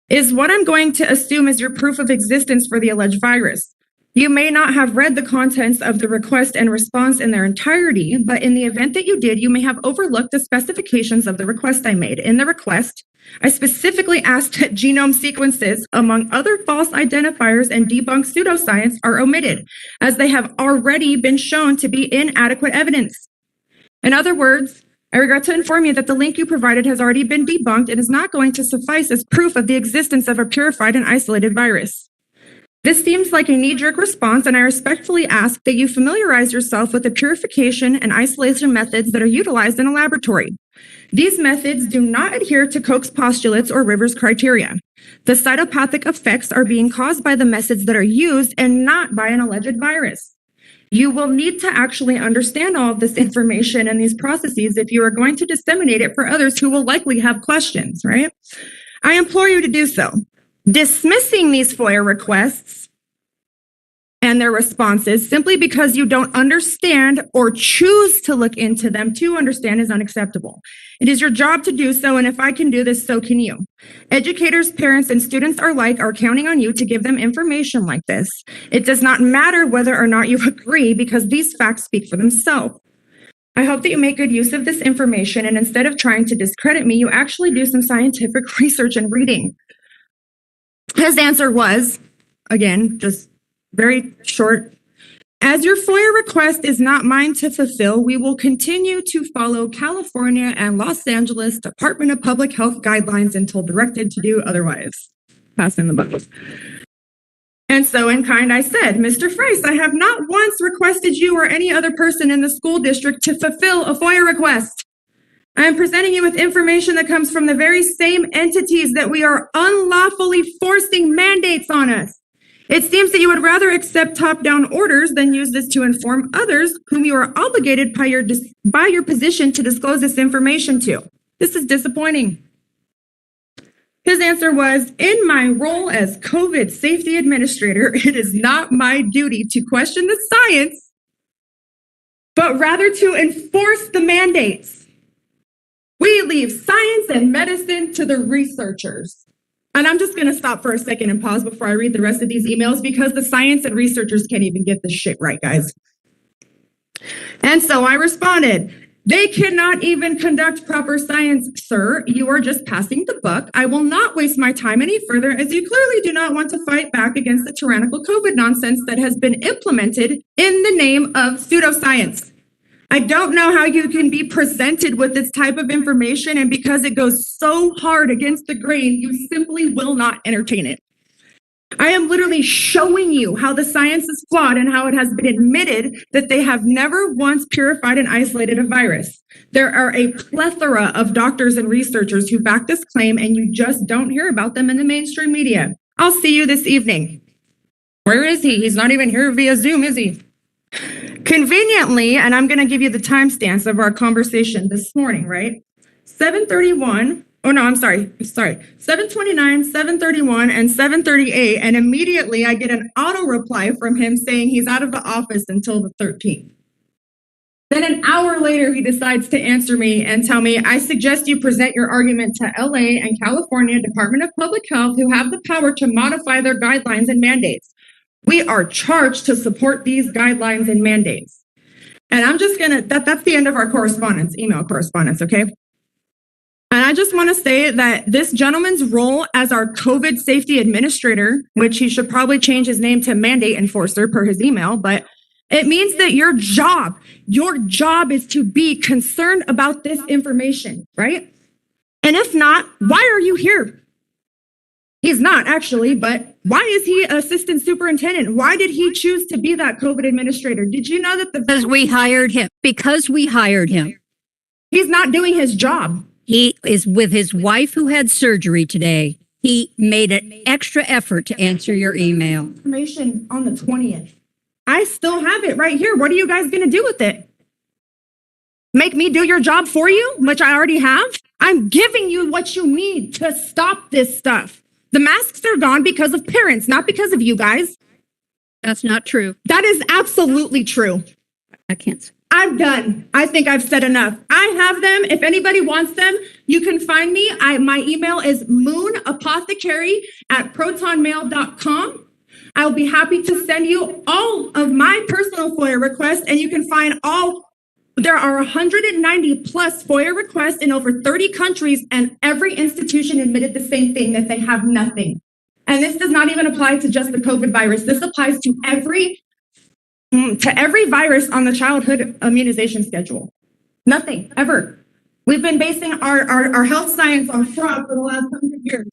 Speaker 11: is what I'm going to assume is your proof of existence for the alleged virus. You may not have read the contents of the request and response in their entirety, but in the event that you did, you may have overlooked the specifications of the request I made. In the request, I specifically asked that genome sequences, among other false identifiers and debunked pseudoscience, are omitted, as they have already been shown to be inadequate evidence. In other words, I regret to inform you that the link you provided has already been debunked and is not going to suffice as proof of the existence of a purified and isolated virus. This seems like a knee-jerk response, and I respectfully ask that you familiarize yourself with the purification and isolation methods that are utilized in a laboratory. These methods do not adhere to Koch's postulates or Rivers' criteria. The cytopathic effects are being caused by the methods that are used and not by an alleged virus. You will need to actually understand all of this information and these processes if you are going to disseminate it for others who will likely have questions, right? I implore you to do so. Dismissing these FOIA requests and their responses simply because you don't understand or choose to look into them to understand is unacceptable. It is your job to do so, and if I can do this, so can you. Educators, parents, and students alike are counting on you to give them information like this. It does not matter whether or not you agree, because these facts speak for themselves. I hope that you make good use of this information, and instead of trying to discredit me, you actually do some scientific research and reading. His answer was, again, just very short. As your FOIA request is not mine to fulfill, we will continue to follow California and Los Angeles Department of Public Health guidelines until directed to do otherwise. Passing the buck. And so in kind, I said, Mr. Freese, I have not once requested you or any other person in the school district to fulfill a FOIA request. I am presenting you with information that comes from the very same entities that we are unlawfully forcing mandates on us. It seems that you would rather accept top-down orders than use this to inform others whom you are obligated by your position to disclose this information to. This is disappointing. His answer was, in my role as COVID safety administrator, it is not my duty to question the science, but rather to enforce the mandates. We leave science and medicine to the researchers. And I'm just going to stop for a second and pause before I read the rest of these emails, because the science and researchers can't even get this shit right, guys. And so I responded, they cannot even conduct proper science, sir. You are just passing the buck. I will not waste my time any further as you clearly do not want to fight back against the tyrannical COVID nonsense that has been implemented in the name of pseudoscience. I don't know how you can be presented with this type of information, and because it goes so hard against the grain, you simply will not entertain it. I am literally showing you how the science is flawed and how it has been admitted that they have never once purified and isolated a virus. There are a plethora of doctors and researchers who back this claim, and you just don't hear about them in the mainstream media. I'll see you this evening. Where is he? He's not even here via Zoom, is he? Conveniently, and I'm going to give you the timestamps of our conversation this morning, right? 7:31. Oh, no, I'm sorry. 7:29, 7:31, and 7:38. And immediately I get an auto reply from him saying he's out of the office until the 13th. Then an hour later, he decides to answer me and tell me, I suggest you present your argument to LA and California Department of Public Health, who have the power to modify their guidelines and mandates. We are charged to support these guidelines and mandates. And I'm just gonna, that's the end of our correspondence, email correspondence, okay? And I just want to say that this gentleman's role as our COVID safety administrator, which he should probably change his name to mandate enforcer per his email, but it means that your job is to be concerned about this information, right? And if not, why are you here? He's not actually, but why is he assistant superintendent? Why did he choose to be that COVID administrator? Did you know that
Speaker 9: Because we hired him.
Speaker 11: He's not doing his job.
Speaker 9: He is with his wife who had surgery today. He made an extra effort to answer your email.
Speaker 11: Information on the 20th. I still have it right here. What are you guys going to do with it? Make me do your job for you, which I already have? I'm giving you what you need to stop this stuff. The masks are gone because of parents, not because of you guys.
Speaker 9: That's not true.
Speaker 11: That is absolutely true.
Speaker 9: I can't say.
Speaker 11: I'm done. I think I've said enough. I have them. If anybody wants them, you can find me. My email is moonapothecary@protonmail.com. I'll be happy to send you all of my personal FOIA requests, and you can find there are 190 plus FOIA requests in over 30 countries, and every institution admitted the same thing, that they have nothing. And this does not even apply to just the COVID virus. This applies to every virus on the childhood immunization schedule. Nothing, ever. We've been basing our health science on fraud for the last 100 years.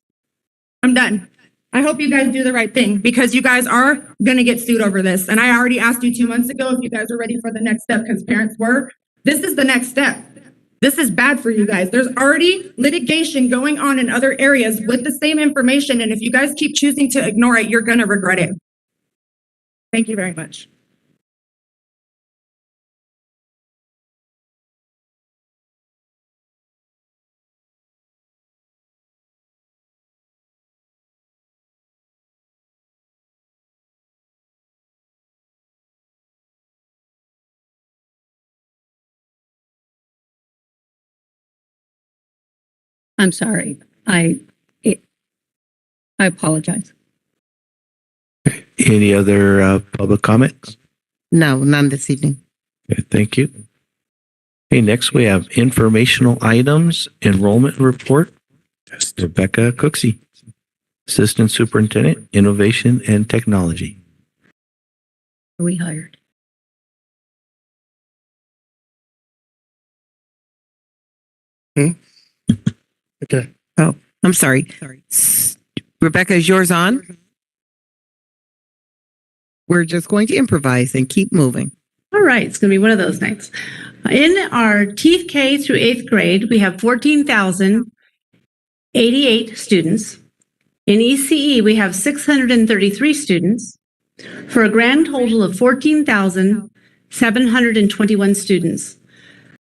Speaker 11: I'm done. I hope you guys do the right thing, because you guys are going to get sued over this. And I already asked you 2 months ago if you guys are ready for the next step, because parents were. This is the next step. This is bad for you guys. There's already litigation going on in other areas with the same information. And if you guys keep choosing to ignore it, you're going to regret it. Thank you very much.
Speaker 9: I'm sorry. I apologize.
Speaker 2: Any other public comments?
Speaker 4: No, none this evening.
Speaker 2: Okay, thank you. Okay, next we have informational items, enrollment report. That's Rebecca Cooksey, Assistant Superintendent, Innovation and Technology.
Speaker 9: We hired.
Speaker 4: Okay. Oh, I'm sorry. Rebecca, is yours on? We're just going to improvise and keep moving.
Speaker 3: All right, it's going to be one of those nights. In our Teeth K through 8th grade, we have 14,088 students. In ECE, we have 633 students for a grand total of 14,721 students.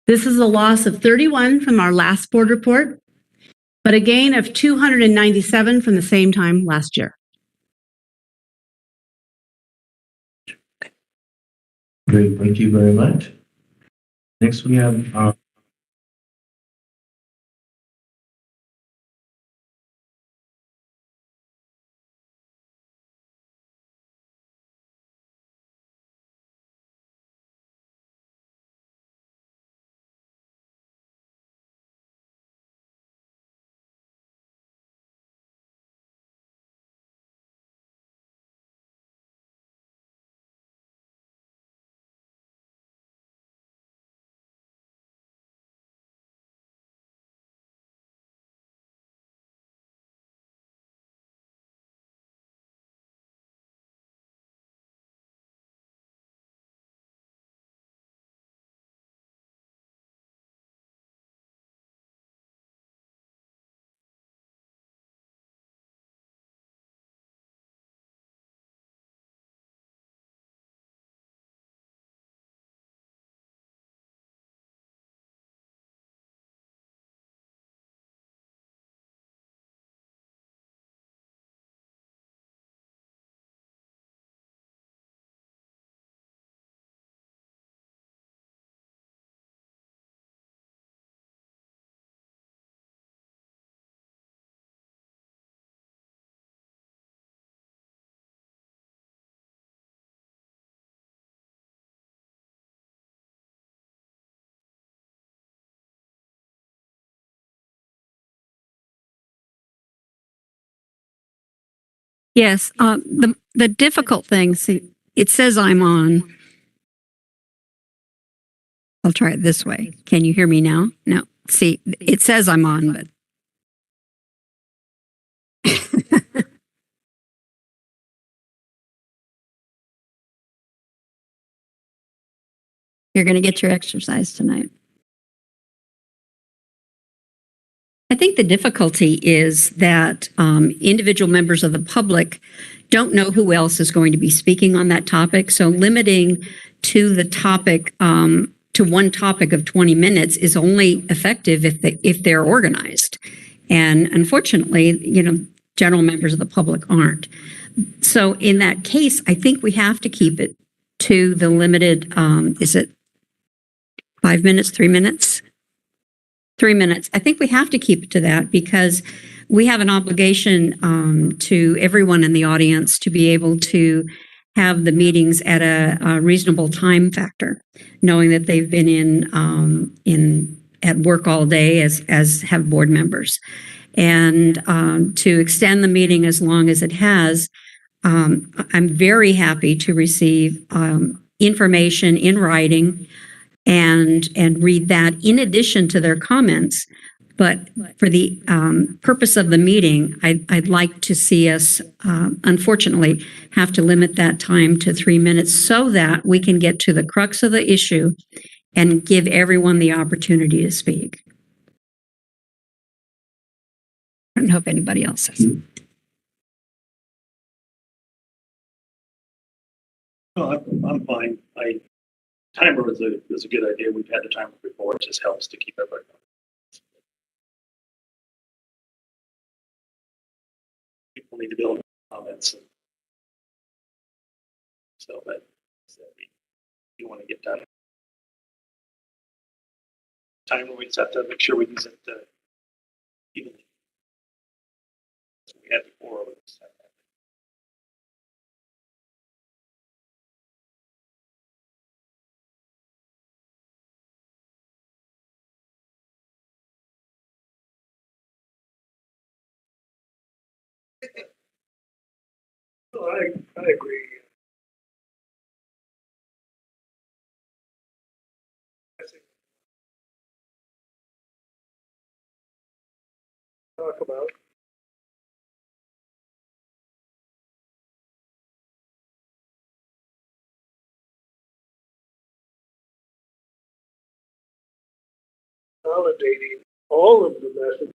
Speaker 3: This is a loss of 31 from our last board report, but a gain of 297 from the same time last year.
Speaker 2: Great, thank you very much. Next we have
Speaker 9: Yes, the difficult thing, see, it says I'm on. I'll try it this way. Can you hear me now? No. See, it says I'm on, but. You're going to get your exercise tonight. I think the difficulty is that individual members of the public don't know who else is going to be speaking on that topic. So limiting to the topic, to one topic of 20 minutes is only effective if they're organized. And unfortunately, general members of the public aren't. So in that case, I think we have to keep it to the limited, is it 5 minutes, 3 minutes? 3 minutes. I think we have to keep it to that because we have an obligation to everyone in the audience to be able to have the meetings at a reasonable time factor, knowing that they've been at work all day as have board members. And to extend the meeting as long as it has, I'm very happy to receive information in writing and read that in addition to their comments. But for the purpose of the meeting, I'd like to see us, unfortunately, have to limit that time to 3 minutes so that we can get to the crux of the issue and give everyone the opportunity to speak. I don't know if anybody else has.
Speaker 12: No, I'm fine. Timer is a good idea. We've had the timer before. It just helps to keep everybody. People need to build comments. So we want to get done. Timer, we just have to make sure we use it evenly. That's what we had before. I agree. Talk about validating all of the methods.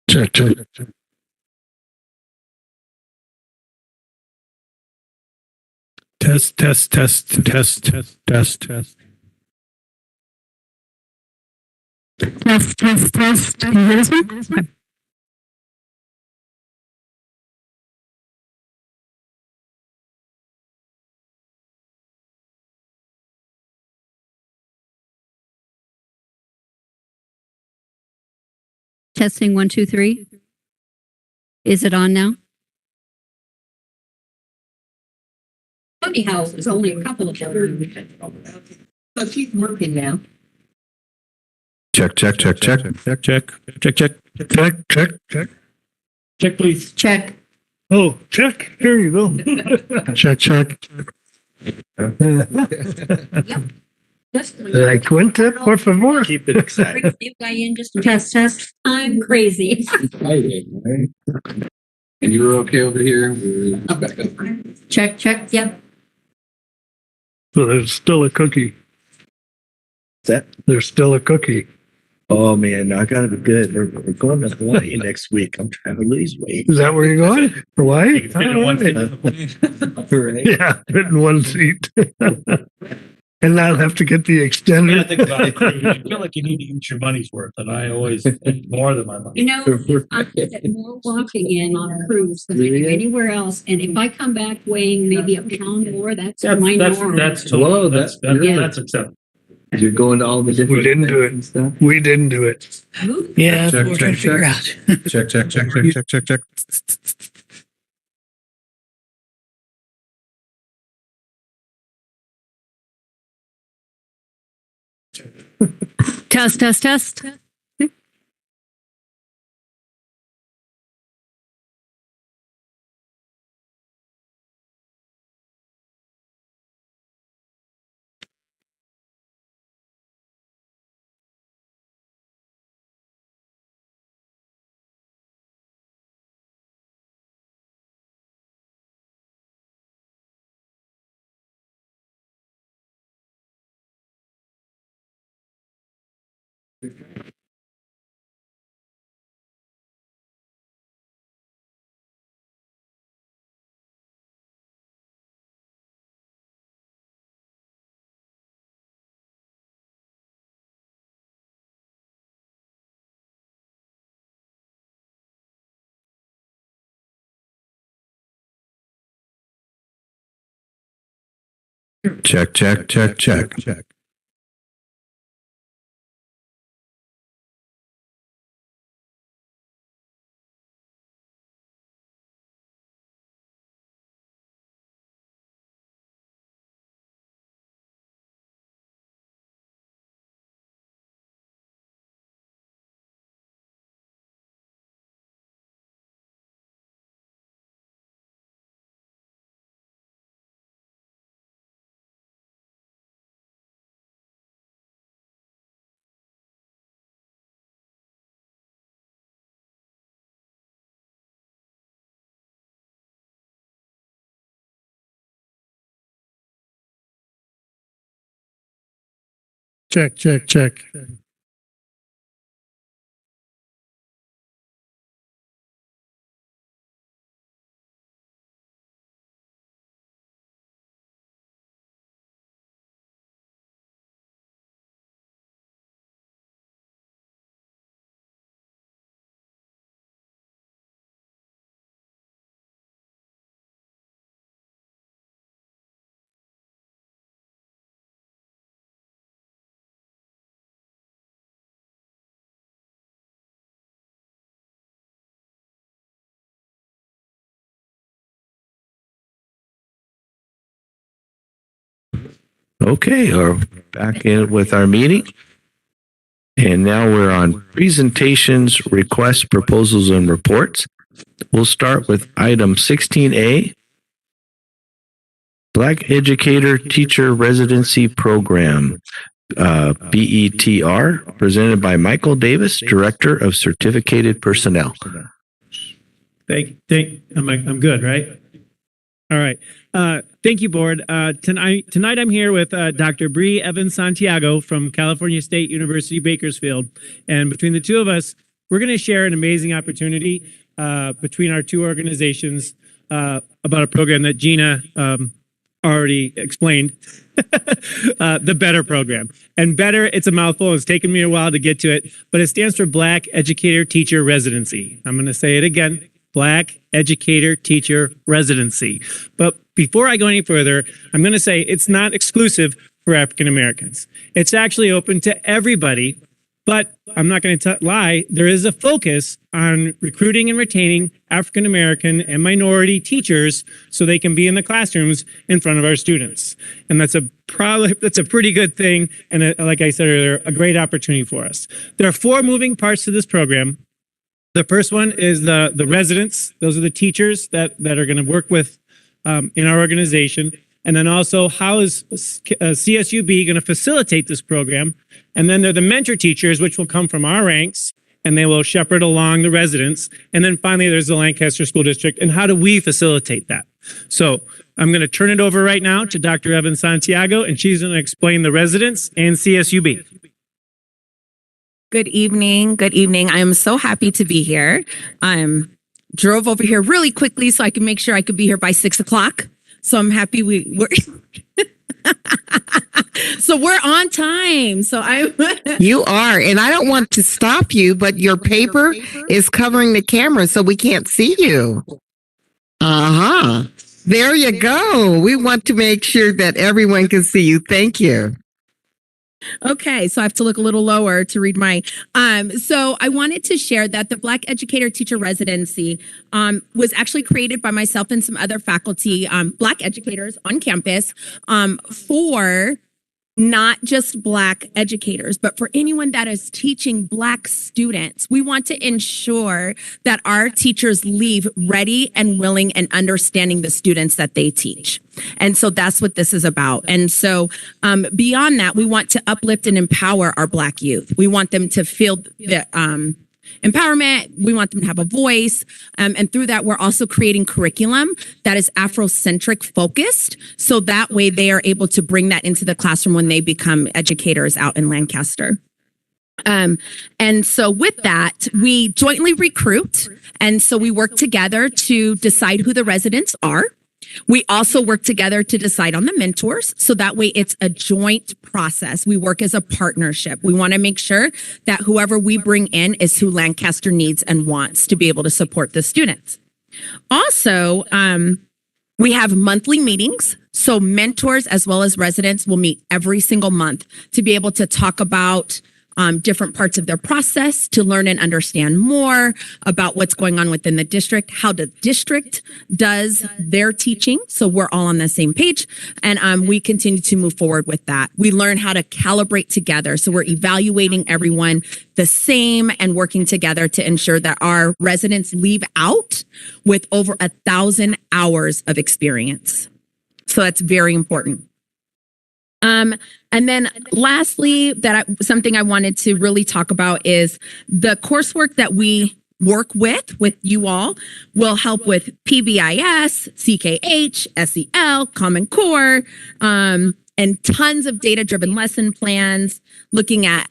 Speaker 7: Check, check. Test, test, test, test, test, test, test.
Speaker 3: Test, test, test. Can you hear this one? Okay. Testing 1, 2, 3. Is it on now? Funny how there's only a couple of them. So keep working now.
Speaker 2: Check, check, check, check.
Speaker 7: Check, check, check, check, check, check, check. Check, please.
Speaker 3: Check.
Speaker 7: Oh, check. Here you go. Check, check.
Speaker 3: La
Speaker 7: cuenta, por favor. Keep it exciting.
Speaker 3: Test, test. I'm crazy.
Speaker 13: And you were okay over here?
Speaker 3: Check, check. Yep.
Speaker 7: So there's still a cookie. There's still a cookie.
Speaker 2: Oh man, I gotta be good. We're going to Hawaii next week. I'm trying to lose weight.
Speaker 7: Is that where you're going? Hawaii?
Speaker 2: Right.
Speaker 7: Yeah, fit in one seat. And not have to get the extender.
Speaker 12: I think about it. I feel like you need to eat your money's worth, and I always eat more than my money.
Speaker 3: You know, I get more walking in on a cruise than I do anywhere else. And if I come back weighing maybe a pound more, that's my norm.
Speaker 12: That's totally, that's acceptable.
Speaker 2: You're going to all the different.
Speaker 7: We didn't do it. We didn't do it. Yeah,
Speaker 2: Check,
Speaker 7: we're
Speaker 2: check,
Speaker 7: trying to figure out.
Speaker 2: Check, check, check, check, check, check, check.
Speaker 3: Test, test, test.
Speaker 2: Check, check, check, check, check.
Speaker 7: Check, check, check.
Speaker 2: Okay, we're back in with our meeting. And now we're on presentations, requests, proposals, and reports. We'll start with item 16A, Black Educator Teacher Residency Program, BETR, presented by Michael Davis, Director of Certificated Personnel.
Speaker 14: I'm good, right? All right. Thank you, board. Tonight I'm here with Dr. Bree Evans Santiago from California State University, Bakersfield. And between the two of us, we're going to share an amazing opportunity between our two organizations about a program that Gina already explained, the Better program. And Better, it's a mouthful. It's taken me a while to get to it, but it stands for Black Educator Teacher Residency. I'm going to say it again, Black Educator Teacher Residency. But before I go any further, I'm going to say it's not exclusive for African Americans. It's actually open to everybody, but I'm not going to lie, there is a focus on recruiting and retaining African American and minority teachers so they can be in the classrooms in front of our students. And that's a pretty good thing. And like I said earlier, a great opportunity for us. There are 4 moving parts to this program. The first one is the residents. Those are the teachers that are going to work with in our organization. And then also, how is CSUB going to facilitate this program? And then there are the mentor teachers, which will come from our ranks, and they will shepherd along the residents. And then finally, there's the Lancaster School District. And how do we facilitate that? So I'm going to turn it over right now to Dr. Evan Santiago, and she's going to explain the residents and CSUB.
Speaker 15: Good evening. Good evening. I am so happy to be here. Drove over here really quickly so I can make sure I could be here by 6 o'clock. So I'm happy we're so we're on time. So
Speaker 4: You are, and I don't want to stop you, but your paper is covering the camera so we can't see you. There you go. We want to make sure that everyone can see you. Thank you.
Speaker 15: Okay, so I have to look a little lower to read my, so I wanted to share that the Black Educator Teacher Residency was actually created by myself and some other faculty, Black educators on campus, for not just Black educators, but for anyone that is teaching Black students. We want to ensure that our teachers leave ready and willing and understanding the students that they teach. And so that's what this is about. And so beyond that, we want to uplift and empower our Black youth. We want them to feel the empowerment. We want them to have a voice. And through that, we're also creating curriculum that is Afrocentric focused. So that way they are able to bring that into the classroom when they become educators out in Lancaster. And so with that, we jointly recruit. And so we work together to decide who the residents are. We also work together to decide on the mentors. So that way it's a joint process. We work as a partnership. We want to make sure that whoever we bring in is who Lancaster needs and wants to be able to support the students. Also, we have monthly meetings. So mentors as well as residents will meet every single month to be able to talk about different parts of their process, to learn and understand more about what's going on within the district, how the district does their teaching. So we're all on the same page, and we continue to move forward with that. We learn how to calibrate together. So we're evaluating everyone the same and working together to ensure that our residents leave out with over 1,000 hours of experience. So that's very important. And then lastly, something I wanted to really talk about is the coursework that we work with you all will help with PBIS, CKH, SEL, Common Core, and tons of data-driven lesson plans, looking at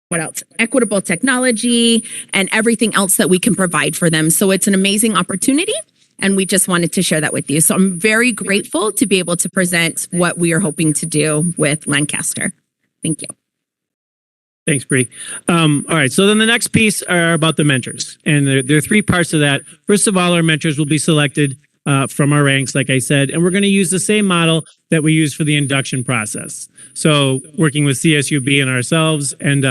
Speaker 15: what else? Equitable technology and everything else that we can provide for them. So it's an amazing opportunity. And we just wanted to share that with you. So I'm very grateful to be able to present what we are hoping to do with Lancaster. Thank you.
Speaker 14: Thanks, Bree. All right, so then the next piece are about the mentors. And there are 3 parts to that. First of all, our mentors will be selected from our ranks, like I said, and we're going to use the same model that we use for the induction process. So working with CSUB and ourselves and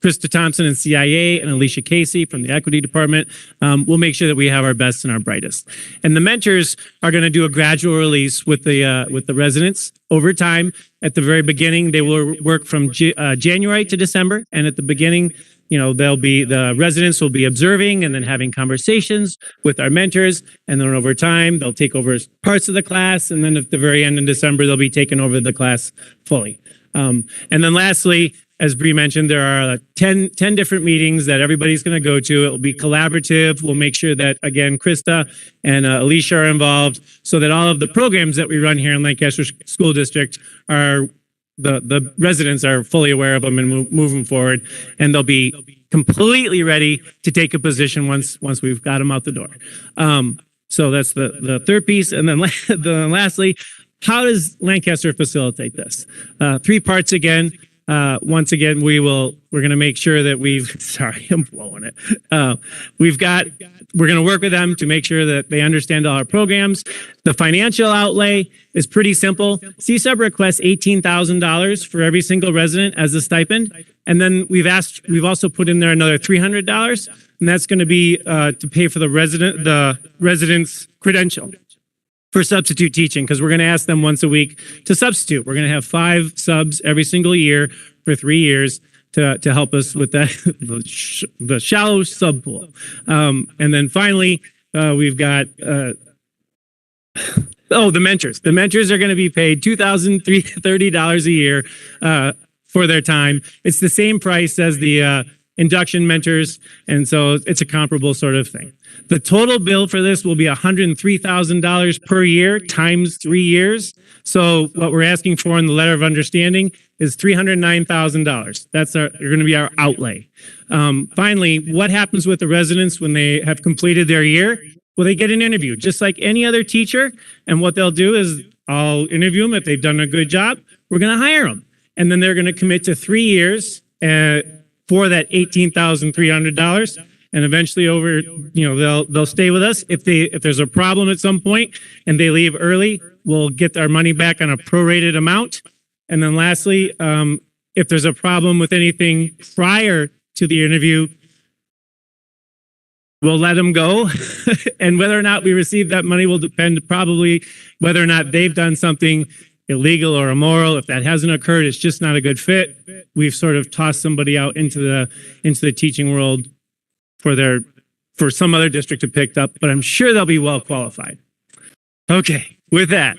Speaker 14: Krista Thompson and CIA and Alicia Casey from the equity department, we'll make sure that we have our best and our brightest. And the mentors are going to do a gradual release with the residents over time. At the very beginning, they will work from January to December. And at the beginning, the residents will be observing and then having conversations with our mentors. And then over time, they'll take over parts of the class. And then at the very end in December, they'll be taking over the class fully. And then lastly, as Bree mentioned, there are 10 different meetings that everybody's going to go to. It will be collaborative. We'll make sure that, again, Krista and Alicia are involved so that all of the programs that we run here in Lancaster School District are the residents are fully aware of them and moving forward, and they'll be completely ready to take a position once we've got them out the door. So that's the third piece. And then lastly, how does Lancaster facilitate this? 3 parts again. Once again, we're going to make sure that sorry, I'm blowing it. We're going to work with them to make sure that they understand all our programs. The financial outlay is pretty simple. CSUB requests $18,000 for every single resident as a stipend. And then we've also put in there another $300, and that's going to be to pay for the resident's credential for substitute teaching, because we're going to ask them once a week to substitute. We're going to have 5 subs every single year for 3 years to help us with that, the shallow sub pool. And then finally, we've got, the mentors. The mentors are going to be paid $2,030 a year for their time. It's the same price as the induction mentors, and so it's a comparable sort of thing. The total bill for this will be $103,000 per year times 3 years. So what we're asking for in the letter of understanding is $309,000. That's going to be our outlay. Finally, what happens with the residents when they have completed their year? Well, they get an interview just like any other teacher, and what they'll do is I'll interview them. If they've done a good job, we're going to hire them, and then they're going to commit to 3 years for that $18,300. And eventually they'll stay with us. If there's a problem at some point and they leave early, we'll get our money back on a prorated amount. And then lastly, if there's a problem with anything prior to the interview, we'll let them go. And whether or not we receive that money will depend probably whether or not they've done something illegal or immoral. If that hasn't occurred, it's just not a good fit. We've sort of tossed somebody out into the teaching world for some other district to pick up, but I'm sure they'll be well qualified. Okay, with that,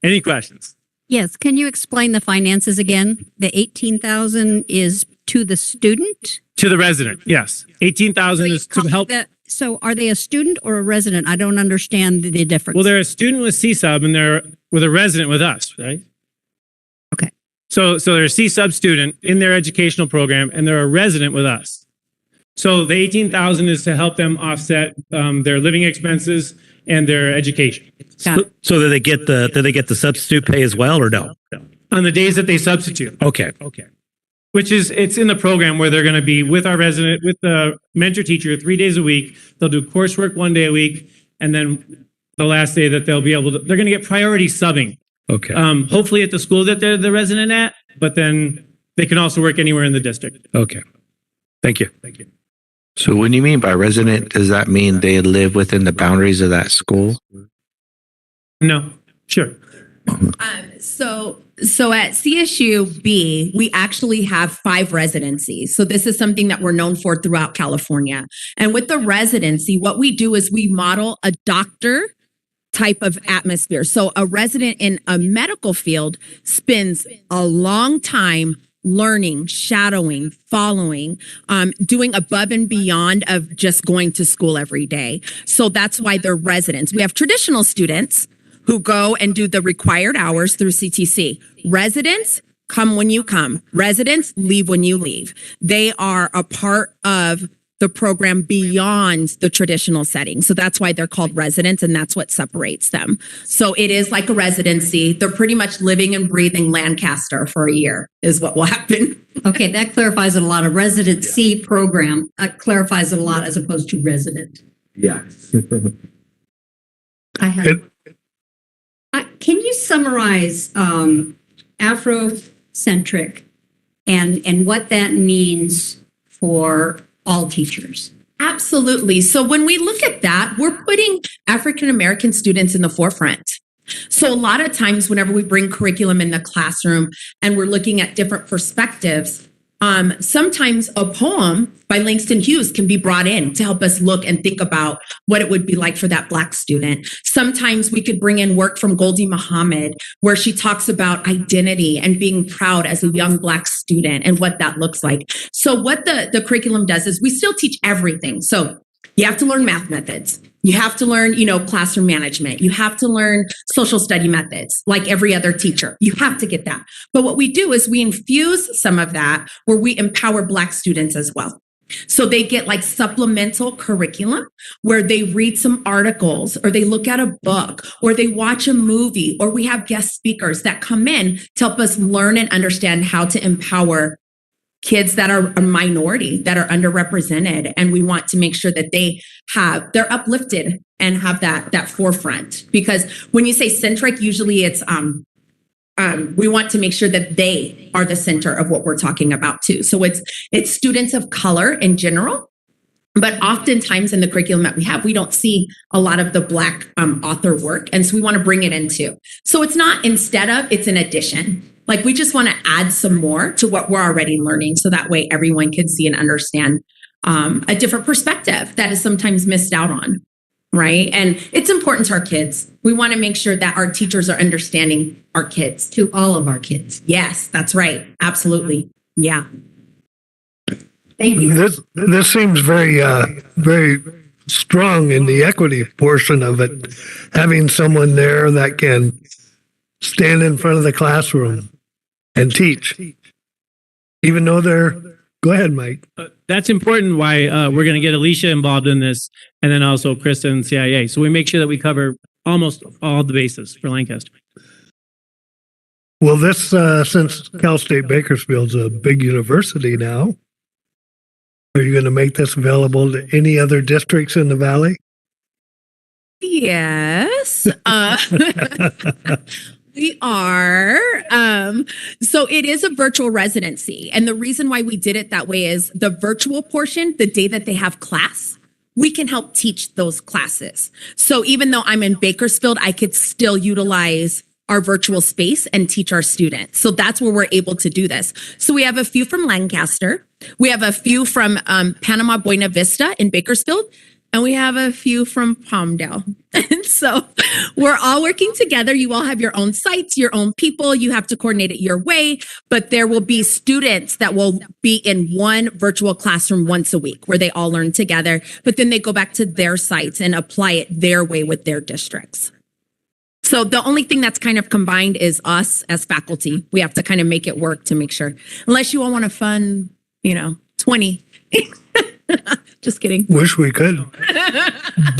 Speaker 14: any questions?
Speaker 9: Yes. Can you explain the finances again? The 18,000 is to the student?
Speaker 14: To the resident, yes. 18,000 is to help.
Speaker 9: So are they a student or a resident? I don't understand the difference.
Speaker 14: Well, they're a student with CSUB and they're with a resident with us, right?
Speaker 9: Okay.
Speaker 14: So they're a CSUB student in their educational program and they're a resident with us. So the 18,000 is to help them offset their living expenses and their education.
Speaker 7: So do they get the substitute pay as well, or no?
Speaker 14: On the days that they substitute.
Speaker 7: Okay.
Speaker 14: It's in the program where they're going to be with our resident, with the mentor teacher 3 days a week. They'll do coursework 1 day a week. And then the last day that they're going to get priority subbing.
Speaker 7: Okay.
Speaker 14: Hopefully at the school that they're the resident at, but then they can also work anywhere in the district.
Speaker 7: Okay. Thank you.
Speaker 2: So when you mean by resident, does that mean they live within the boundaries of that school?
Speaker 14: No, sure.
Speaker 15: So at CSU B, we actually have 5 residencies. So this is something that we're known for throughout California. And with the residency, what we do is we model a doctor type of atmosphere. So a resident in a medical field spends a long time learning, shadowing, following, doing above and beyond of just going to school every day. So that's why they're residents. We have traditional students who go and do the required hours through CTC. Residents come when you come. Residents leave when you leave. They are a part of the program beyond the traditional setting. So that's why they're called residents, and that's what separates them. So it is like a residency. They're pretty much living and breathing Lancaster for a year is what will happen.
Speaker 9: Okay, that clarifies it a lot. A residency program clarifies it a lot as opposed to resident.
Speaker 13: Yeah.
Speaker 9: Can you summarize Afrocentric and what that means for all teachers?
Speaker 15: Absolutely. So when we look at that, we're putting African American students in the forefront. So a lot of times whenever we bring curriculum in the classroom and we're looking at different perspectives, sometimes a poem by Langston Hughes can be brought in to help us look and think about what it would be like for that Black student. Sometimes we could bring in work from Goldie Muhammad, where she talks about identity and being proud as a young Black student and what that looks like. So what the curriculum does is we still teach everything. So you have to learn math methods. You have to learn, classroom management. You have to learn social study methods like every other teacher. You have to get that. But what we do is we infuse some of that where we empower Black students as well. So they get like supplemental curriculum where they read some articles or they look at a book or they watch a movie, or we have guest speakers that come in to help us learn and understand how to empower kids that are a minority, that are underrepresented. And we want to make sure that they're uplifted and have that forefront. Because when you say centric, usually it's we want to make sure that they are the center of what we're talking about too. So it's students of color in general, but oftentimes in the curriculum that we don't see a lot of the Black author work. And so we want to bring it into. So it's not instead of, it's an addition. Like we just want to add some more to what we're already learning. So that way everyone can see and understand a different perspective that is sometimes missed out on. Right. And it's important to our kids. We want to make sure that our teachers are understanding our kids.
Speaker 9: To all of our kids.
Speaker 15: Yes, that's right. Absolutely. Yeah. Thank you.
Speaker 16: This seems very, very strong in the equity portion of it. Having someone there that can stand in front of the classroom and teach, even though go ahead, Mike.
Speaker 14: That's important why we're going to get Alicia involved in this, and then also Krista and CIA. So we make sure that we cover almost all the bases for Lancaster.
Speaker 16: Well, this, since Cal State Bakersfield's a big university now, are you going to make this available to any other districts in the Valley?
Speaker 15: Yes. We are. So it is a virtual residency. And the reason why we did it that way is the virtual portion, the day that they have class, we can help teach those classes. So even though I'm in Bakersfield, I could still utilize our virtual space and teach our students. So that's where we're able to do this. So we have a few from Lancaster. We have a few from Panama Buena Vista in Bakersfield. And we have a few from Palmdale. And so we're all working together. You all have your own sites, your own people. You have to coordinate it your way. But there will be students that will be in one virtual classroom once a week where they all learn together. But then they go back to their sites and apply it their way with their districts. So the only thing that's kind of combined is us as faculty. We have to kind of make it work to make sure. Unless you all want to fund, 20. Just kidding.
Speaker 16: Wish we could.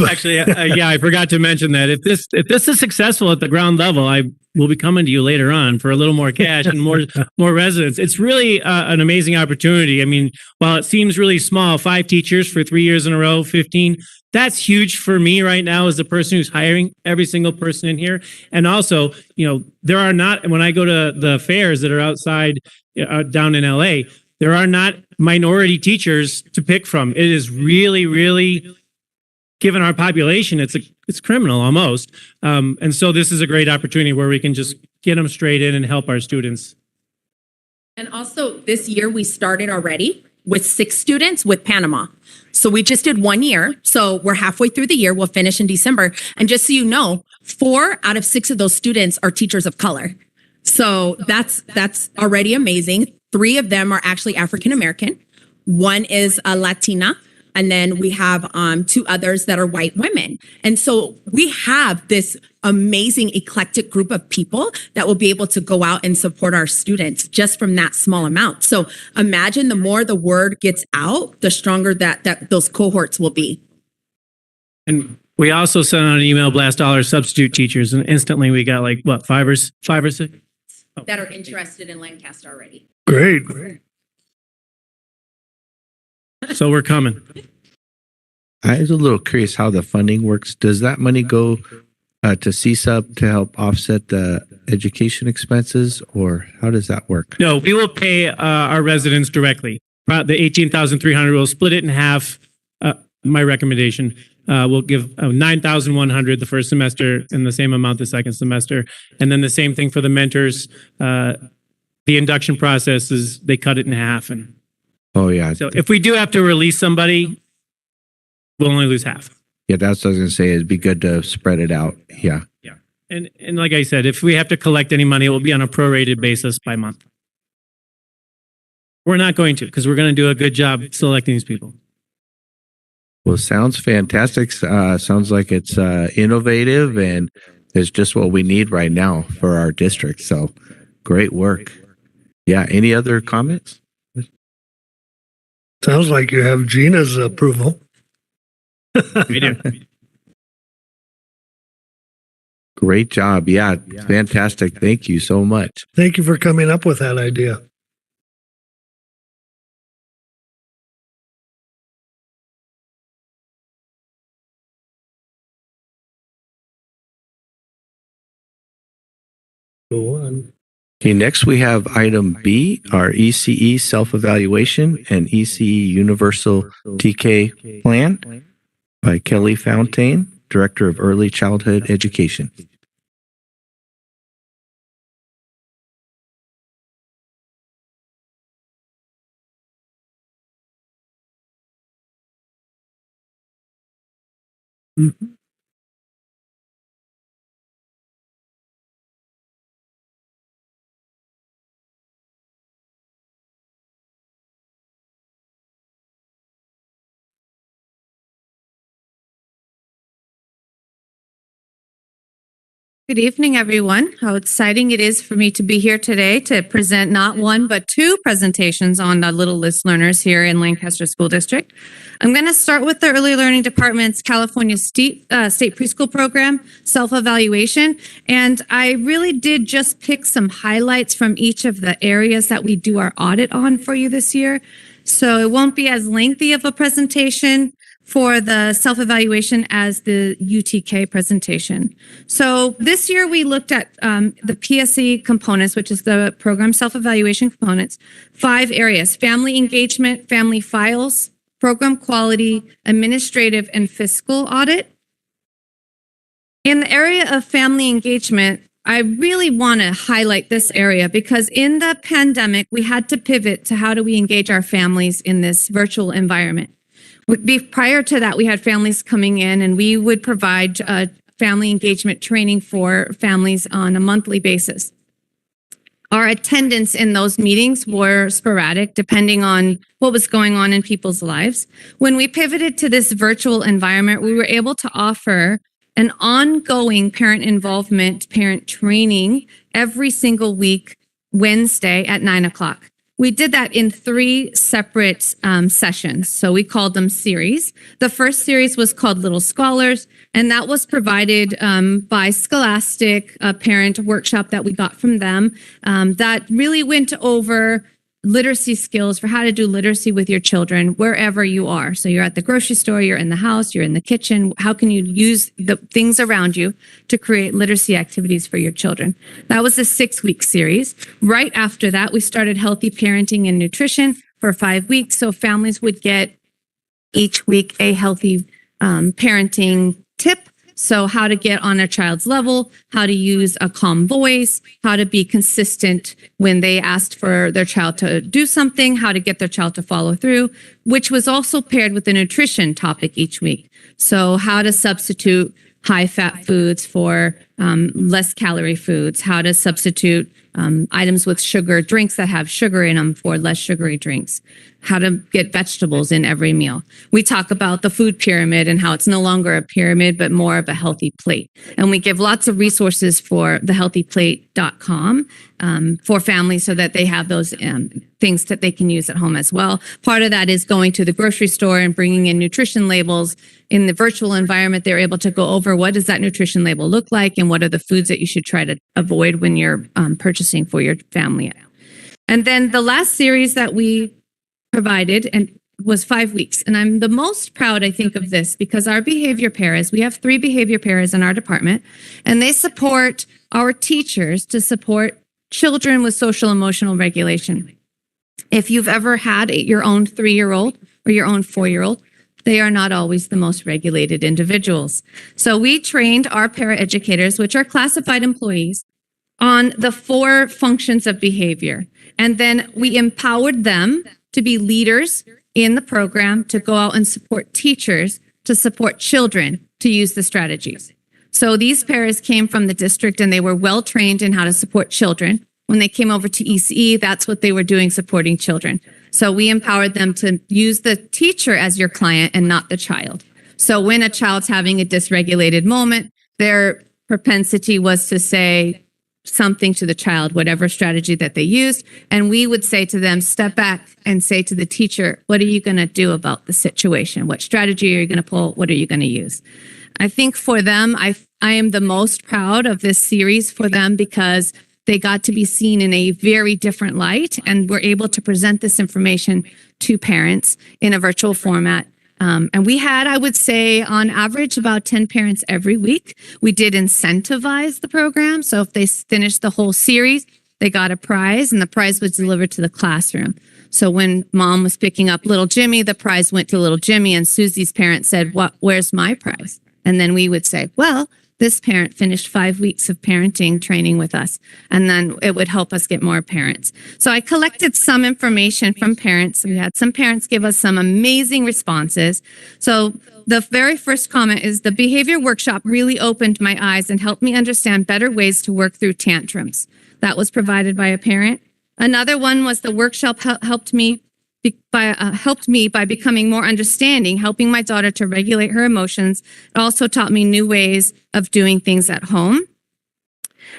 Speaker 14: Actually, I forgot to mention that if this is successful at the ground level, I will be coming to you later on for a little more cash and more residents. It's really an amazing opportunity. I mean, while it seems really small, 5 teachers for 3 years in a row, 15. That's huge for me right now as the person who's hiring every single person in here. And also, there are not, when I go to the fairs that are outside down in LA, there are not minority teachers to pick from. It is really, really, given our population, it's criminal almost. And so this is a great opportunity where we can just get them straight in and help our students.
Speaker 15: And also this year we started already with 6 students with Panama. So we just did 1 year. So we're halfway through the year. We'll finish in December. And just so you know, 4 out of 6 of those students are teachers of color. So that's already amazing. 3 of them are actually African American. 1 is a Latina. And then we have 2 others that are white women. And so we have this amazing eclectic group of people that will be able to go out and support our students just from that small amount. So imagine the more the word gets out, the stronger that those cohorts will be.
Speaker 14: And we also sent out an email blast all our substitute teachers, and instantly we got 5 or 6
Speaker 15: that are interested in Lancaster already.
Speaker 16: Great.
Speaker 14: So we're coming.
Speaker 2: I was a little curious how the funding works. Does that money go to CSUB to help offset the education expenses, or how does that work?
Speaker 14: No, we will pay our residents directly. The $18,300, we'll split it in half. My recommendation, we'll give $9,100 the first semester and the same amount the second semester. And then the same thing for the mentors. The induction process is they cut it in half. And
Speaker 2: oh, yeah.
Speaker 14: So if we do have to release somebody, we'll only lose half.
Speaker 2: Yeah, that's what I was going to say. It'd be good to spread it out. Yeah.
Speaker 14: Yeah. And like I said, if we have to collect any money, it will be on a prorated basis by month. We're not going to, because we're going to do a good job selecting these people.
Speaker 2: Well, sounds fantastic. Sounds like it's innovative and it's just what we need right now for our district. So great work. Yeah. Any other comments?
Speaker 16: Sounds like you have Gina's approval.
Speaker 14: We do.
Speaker 2: Great job. Yeah. Fantastic. Thank you so much.
Speaker 16: Thank you for coming up with that idea. Go on.
Speaker 2: Okay, next we have item B, our ECE self-evaluation and ECE universal TK plan by Kelly Fountain, Director of Early Childhood Education.
Speaker 17: Good evening, everyone. How exciting it is for me to be here today to present not one, but two presentations on the Little List learners here in Lancaster School District. I'm going to start with the Early Learning Department's California State Preschool Program self-evaluation. And I really did just pick some highlights from each of the areas that we do our audit on for you this year. So it won't be as lengthy of a presentation for the self-evaluation as the UTK presentation. So this year we looked at the PSE components, which is the program self-evaluation components, 5 areas: family engagement, family files, program quality, administrative, and fiscal audit. In the area of family engagement, I really want to highlight this area because in the pandemic, we had to pivot to how do we engage our families in this virtual environment. Prior to that, we had families coming in and we would provide family engagement training for families on a monthly basis. Our attendance in those meetings were sporadic depending on what was going on in people's lives. When we pivoted to this virtual environment, we were able to offer an ongoing parent involvement, parent training every single week, Wednesday at 9 o'clock. We did that in 3 separate sessions. So we called them series. The first series was called Little Scholars, and that was provided by Scholastic, a parent workshop that we got from them that really went over literacy skills for how to do literacy with your children wherever you are. So you're at the grocery store, you're in the house, you're in the kitchen. How can you use the things around you to create literacy activities for your children? That was a 6-week series. Right after that, we started healthy parenting and nutrition for 5 weeks. So families would get each week a healthy parenting tip. So how to get on a child's level, how to use a calm voice, how to be consistent when they asked for their child to do something, how to get their child to follow through, which was also paired with a nutrition topic each week. So how to substitute high-fat foods for less calorie foods, how to substitute items with sugar, drinks that have sugar in them for less sugary drinks, how to get vegetables in every meal. We talk about the food pyramid and how it's no longer a pyramid, but more of a healthy plate. And we give lots of resources for thehealthyplate.com for families so that they have those things that they can use at home as well. Part of that is going to the grocery store and bringing in nutrition labels. In the virtual environment, they're able to go over what does that nutrition label look like and what are the foods that you should try to avoid when you're purchasing for your family. And then the last series that we provided and was 5 weeks. And I'm the most proud, I think, of this because our behavior paras, we have 3 behavior paras in our department, and they support our teachers to support children with social emotional regulation. If you've ever had your own 3-year-old or your own 4-year-old, they are not always the most regulated individuals. So we trained our paraeducators, which are classified employees, on the 4 functions of behavior. And then we empowered them to be leaders in the program, to go out and support teachers, to support children to use the strategies. So these paras came from the district and they were well trained in how to support children. When they came over to ECE, that's what they were doing, supporting children. So we empowered them to use the teacher as your client and not the child. So when a child's having a dysregulated moment, their propensity was to say something to the child, whatever strategy that they used. And we would say to them, step back and say to the teacher, what are you going to do about the situation? What strategy are you going to pull? What are you going to use? I think for them, I am the most proud of this series for them because they got to be seen in a very different light and were able to present this information to parents in a virtual format. And we had, I would say, on average, about 10 parents every week. We did incentivize the program. So if they finished the whole series, they got a prize, and the prize was delivered to the classroom. So when mom was picking up little Jimmy, the prize went to little Jimmy, and Susie's parent said, where's my prize? And then we would say, well, this parent finished 5 weeks of parenting training with us, and then it would help us get more parents. So I collected some information from parents. We had some parents give us some amazing responses. So the very first comment is the behavior workshop really opened my eyes and helped me understand better ways to work through tantrums. That was provided by a parent. Another one was the workshop helped me by becoming more understanding, helping my daughter to regulate her emotions. It also taught me new ways of doing things at home.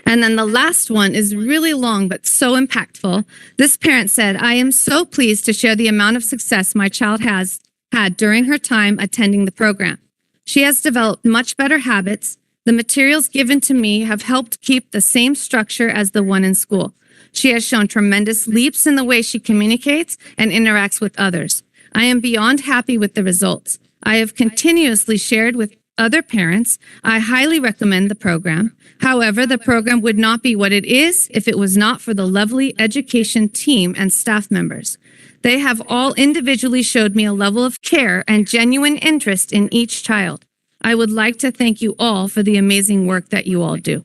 Speaker 17: And then the last one is really long, but so impactful. This parent said, I am so pleased to share the amount of success my child has had during her time attending the program. She has developed much better habits. The materials given to me have helped keep the same structure as the one in school. She has shown tremendous leaps in the way she communicates and interacts with others. I am beyond happy with the results. I have continuously shared with other parents. I highly recommend the program. However, the program would not be what it is if it was not for the lovely education team and staff members. They have all individually showed me a level of care and genuine interest in each child. I would like to thank you all for the amazing work that you all do.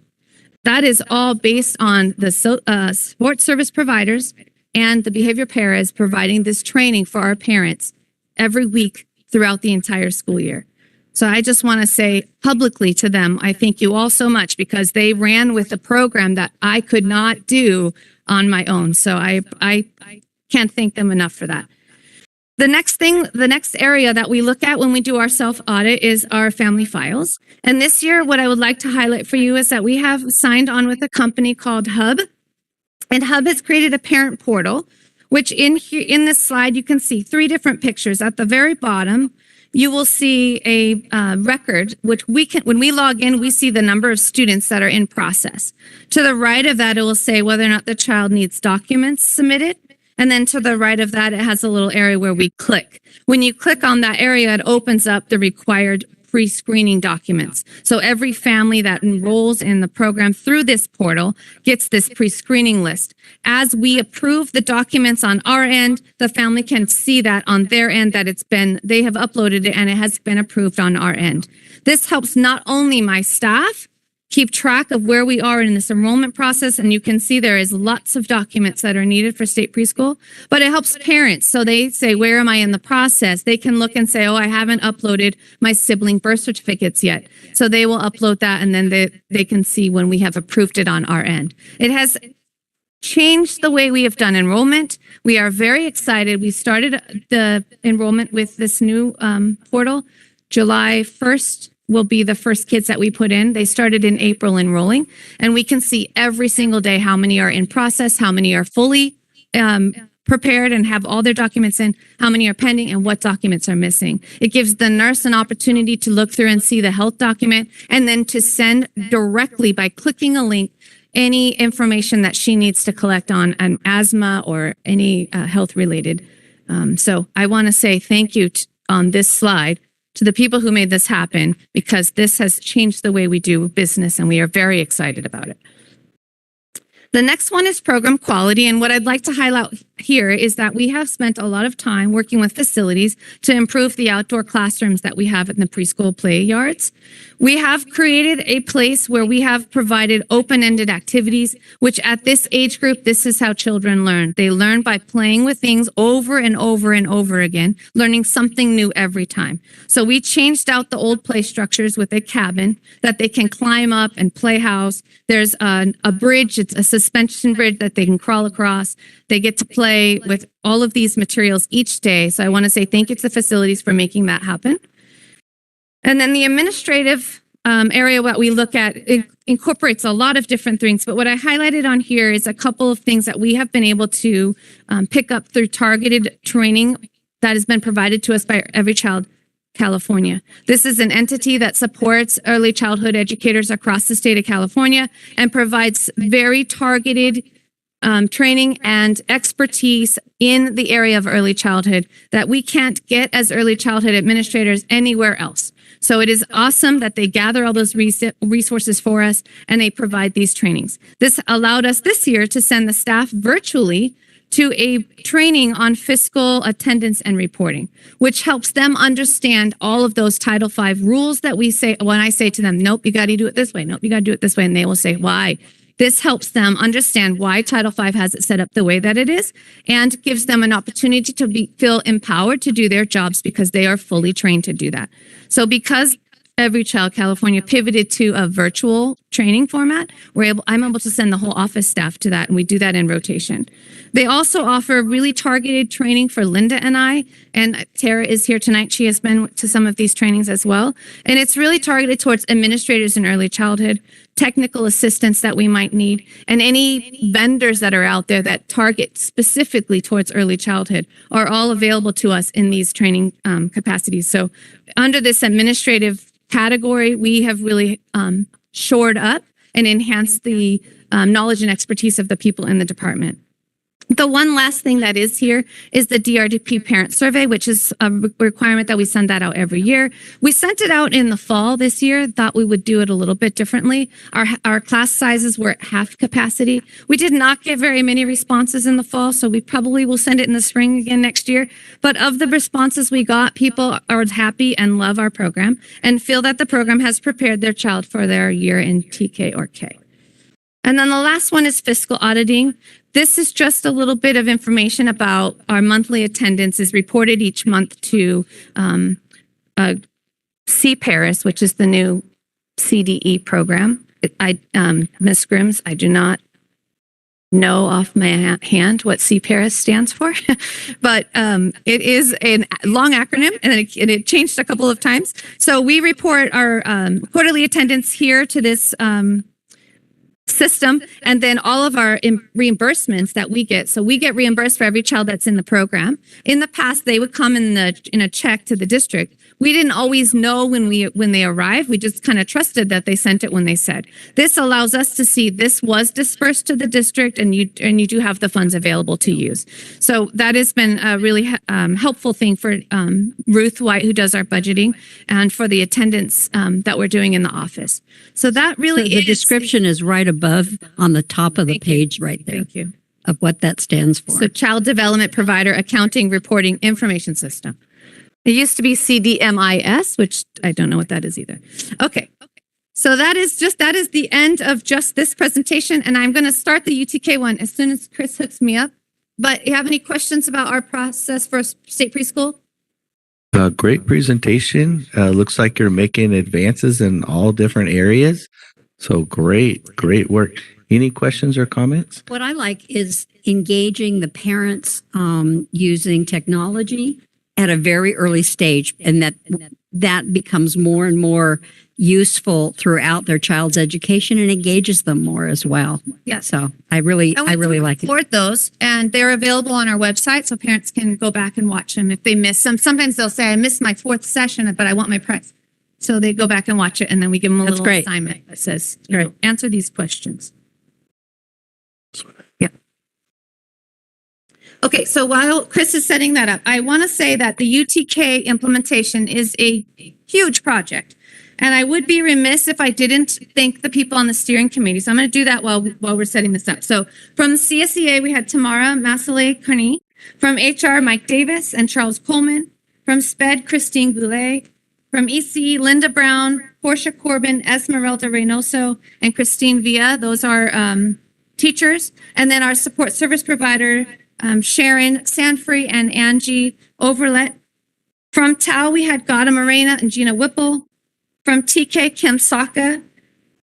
Speaker 17: That is all based on the support service providers and the behavior paras providing this training for our parents every week throughout the entire school year. So I just want to say publicly to them, I thank you all so much because they ran with a program that I could not do on my own. So I can't thank them enough for that. The next area that we look at when we do our self-audit is our family files. And this year, what I would like to highlight for you is that we have signed on with a company called Hub. And Hub has created a parent portal, which in this slide, you can see 3 different pictures. At the very bottom, you will see a record, which when we log in, we see the number of students that are in process. To the right of that, it will say whether or not the child needs documents submitted. And then to the right of that, it has a little area where we click. When you click on that area, it opens up the required pre-screening documents. So every family that enrolls in the program through this portal gets this pre-screening list. As we approve the documents on our end, the family can see that on their end that they have uploaded it and it has been approved on our end. This helps not only my staff keep track of where we are in this enrollment process. And you can see there is lots of documents that are needed for state preschool, but it helps parents. So they say, where am I in the process? They can look and say, oh, I haven't uploaded my sibling birth certificates yet. So they will upload that and then they can see when we have approved it on our end. It has changed the way we have done enrollment. We are very excited. We started the enrollment with this new portal. July 1st. Will be the first kids that we put in. They started in April enrolling, and we can see every single day how many are in process, how many are fully prepared and have all their documents in, how many are pending, and what documents are missing. It gives the nurse an opportunity to look through and see the health document, and then to send directly by clicking a link any information that she needs to collect on an asthma or any health related. So I want to say thank you on this slide to the people who made this happen, because this has changed the way we do business and we are very excited about it. The next one is program quality. And what I'd like to highlight here is that we have spent a lot of time working with facilities to improve the outdoor classrooms that we have in the preschool play yards. We have created a place where we have provided open-ended activities, which at this age group, this is how children learn. They learn by playing with things over and over and over again, learning something new every time. So we changed out the old play structures with a cabin that they can climb up and play house. There's a bridge. It's a suspension bridge that they can crawl across. They get to play with all of these materials each day. So I want to say thank you to the facilities for making that happen. And then the administrative area, what we look at, it incorporates a lot of different things. But what I highlighted on here is a couple of things that we have been able to pick up through targeted training that has been provided to us by Every Child California. This is an entity that supports early childhood educators across the state of California and provides very targeted training and expertise in the area of early childhood that we can't get as early childhood administrators anywhere else. So it is awesome that they gather all those resources for us and they provide these trainings. This allowed us this year to send the staff virtually to a training on fiscal attendance and reporting, which helps them understand all of those Title V rules that we say, when I say to them, nope, you got to do it this way. Nope, you got to do it this way. And they will say, why? This helps them understand why Title V has it set up the way that it is and gives them an opportunity to feel empowered to do their jobs because they are fully trained to do that. So because Every Child California pivoted to a virtual training format, I'm able to send the whole office staff to that, and we do that in rotation. They also offer really targeted training for Linda and I, and Tara is here tonight. She has been to some of these trainings as well. And it's really targeted towards administrators in early childhood, technical assistance that we might need, and any vendors that are out there that target specifically towards early childhood are all available to us in these training capacities. So under this administrative category, we have really shored up and enhanced the knowledge and expertise of the people in the department. The one last thing that is here is the Drdp parent survey, which is a requirement that we send that out every year. We sent it out in the fall this year, thought we would do it a little bit differently. Our class sizes were at half capacity. We did not get very many responses in the fall, so we probably will send it in the spring again next year. But of the responses we got, people are happy and love our program and feel that the program has prepared their child for their year in TK or K. And then the last one is fiscal auditing. This is just a little bit of information about our monthly attendance is reported each month to CPARIS, which is the new CDE program. Ms. Grims, I do not know off my hand what CPARIS stands for, but it is a long acronym and it changed a couple of times. So we report our quarterly attendance here to this system, and then all of our reimbursements that we get. So we get reimbursed for every child that's in the program. In the past, they would come in a check to the district. We didn't always know when they arrived. We just kind of trusted that they sent it when they said. This allows us to see this was dispersed to the district, and you do have the funds available to use. So that has been a really helpful thing for Ruth White, who does our budgeting, and for the attendance that we're doing in the office. So that really
Speaker 9: the description is right above on the top of the page right there.
Speaker 17: Thank you.
Speaker 9: Of what that stands for.
Speaker 17: So Child Development Provider Accounting Reporting Information System. It used to be CDMIS, which I don't know what that is either. Okay. So that is the end of just this presentation. And I'm going to start the UTK one as soon as Chris hooks me up. But you have any questions about our process for state preschool?
Speaker 2: Great presentation. Looks like you're making advances in all different areas. So great work. Any questions or comments?
Speaker 9: What I like is engaging the parents using technology at a very early stage, and that becomes more and more useful throughout their child's education and engages them more as well.
Speaker 17: Yeah.
Speaker 9: So I really like it.
Speaker 17: Support those, and they're available on our website, so parents can go back and watch them if they miss them. Sometimes they'll say, "I missed my 4th session, but I want my prize." So they go back and watch it, and then we give them a little assignment that says, answer these questions. Yeah. Okay, so while Chris is setting that up, I want to say that the UTK implementation is a huge project. And I would be remiss if I didn't thank the people on the steering committee. So I'm going to do that while we're setting this up. So from the CSEA, we had Tamara Masalé-Carney. From HR, Mike Davis and Charles Coleman. From SPED, Christine Goulet. From ECE, Linda Brown, Portia Corbin, Esmeralda Reynoso, and Christine Villa. Those are teachers. And then our support service provider, Sharon Sanfrey and Angie Overlet. From TAU, we had Gada Morena and Gina Whipple. From TK, Kim Saka.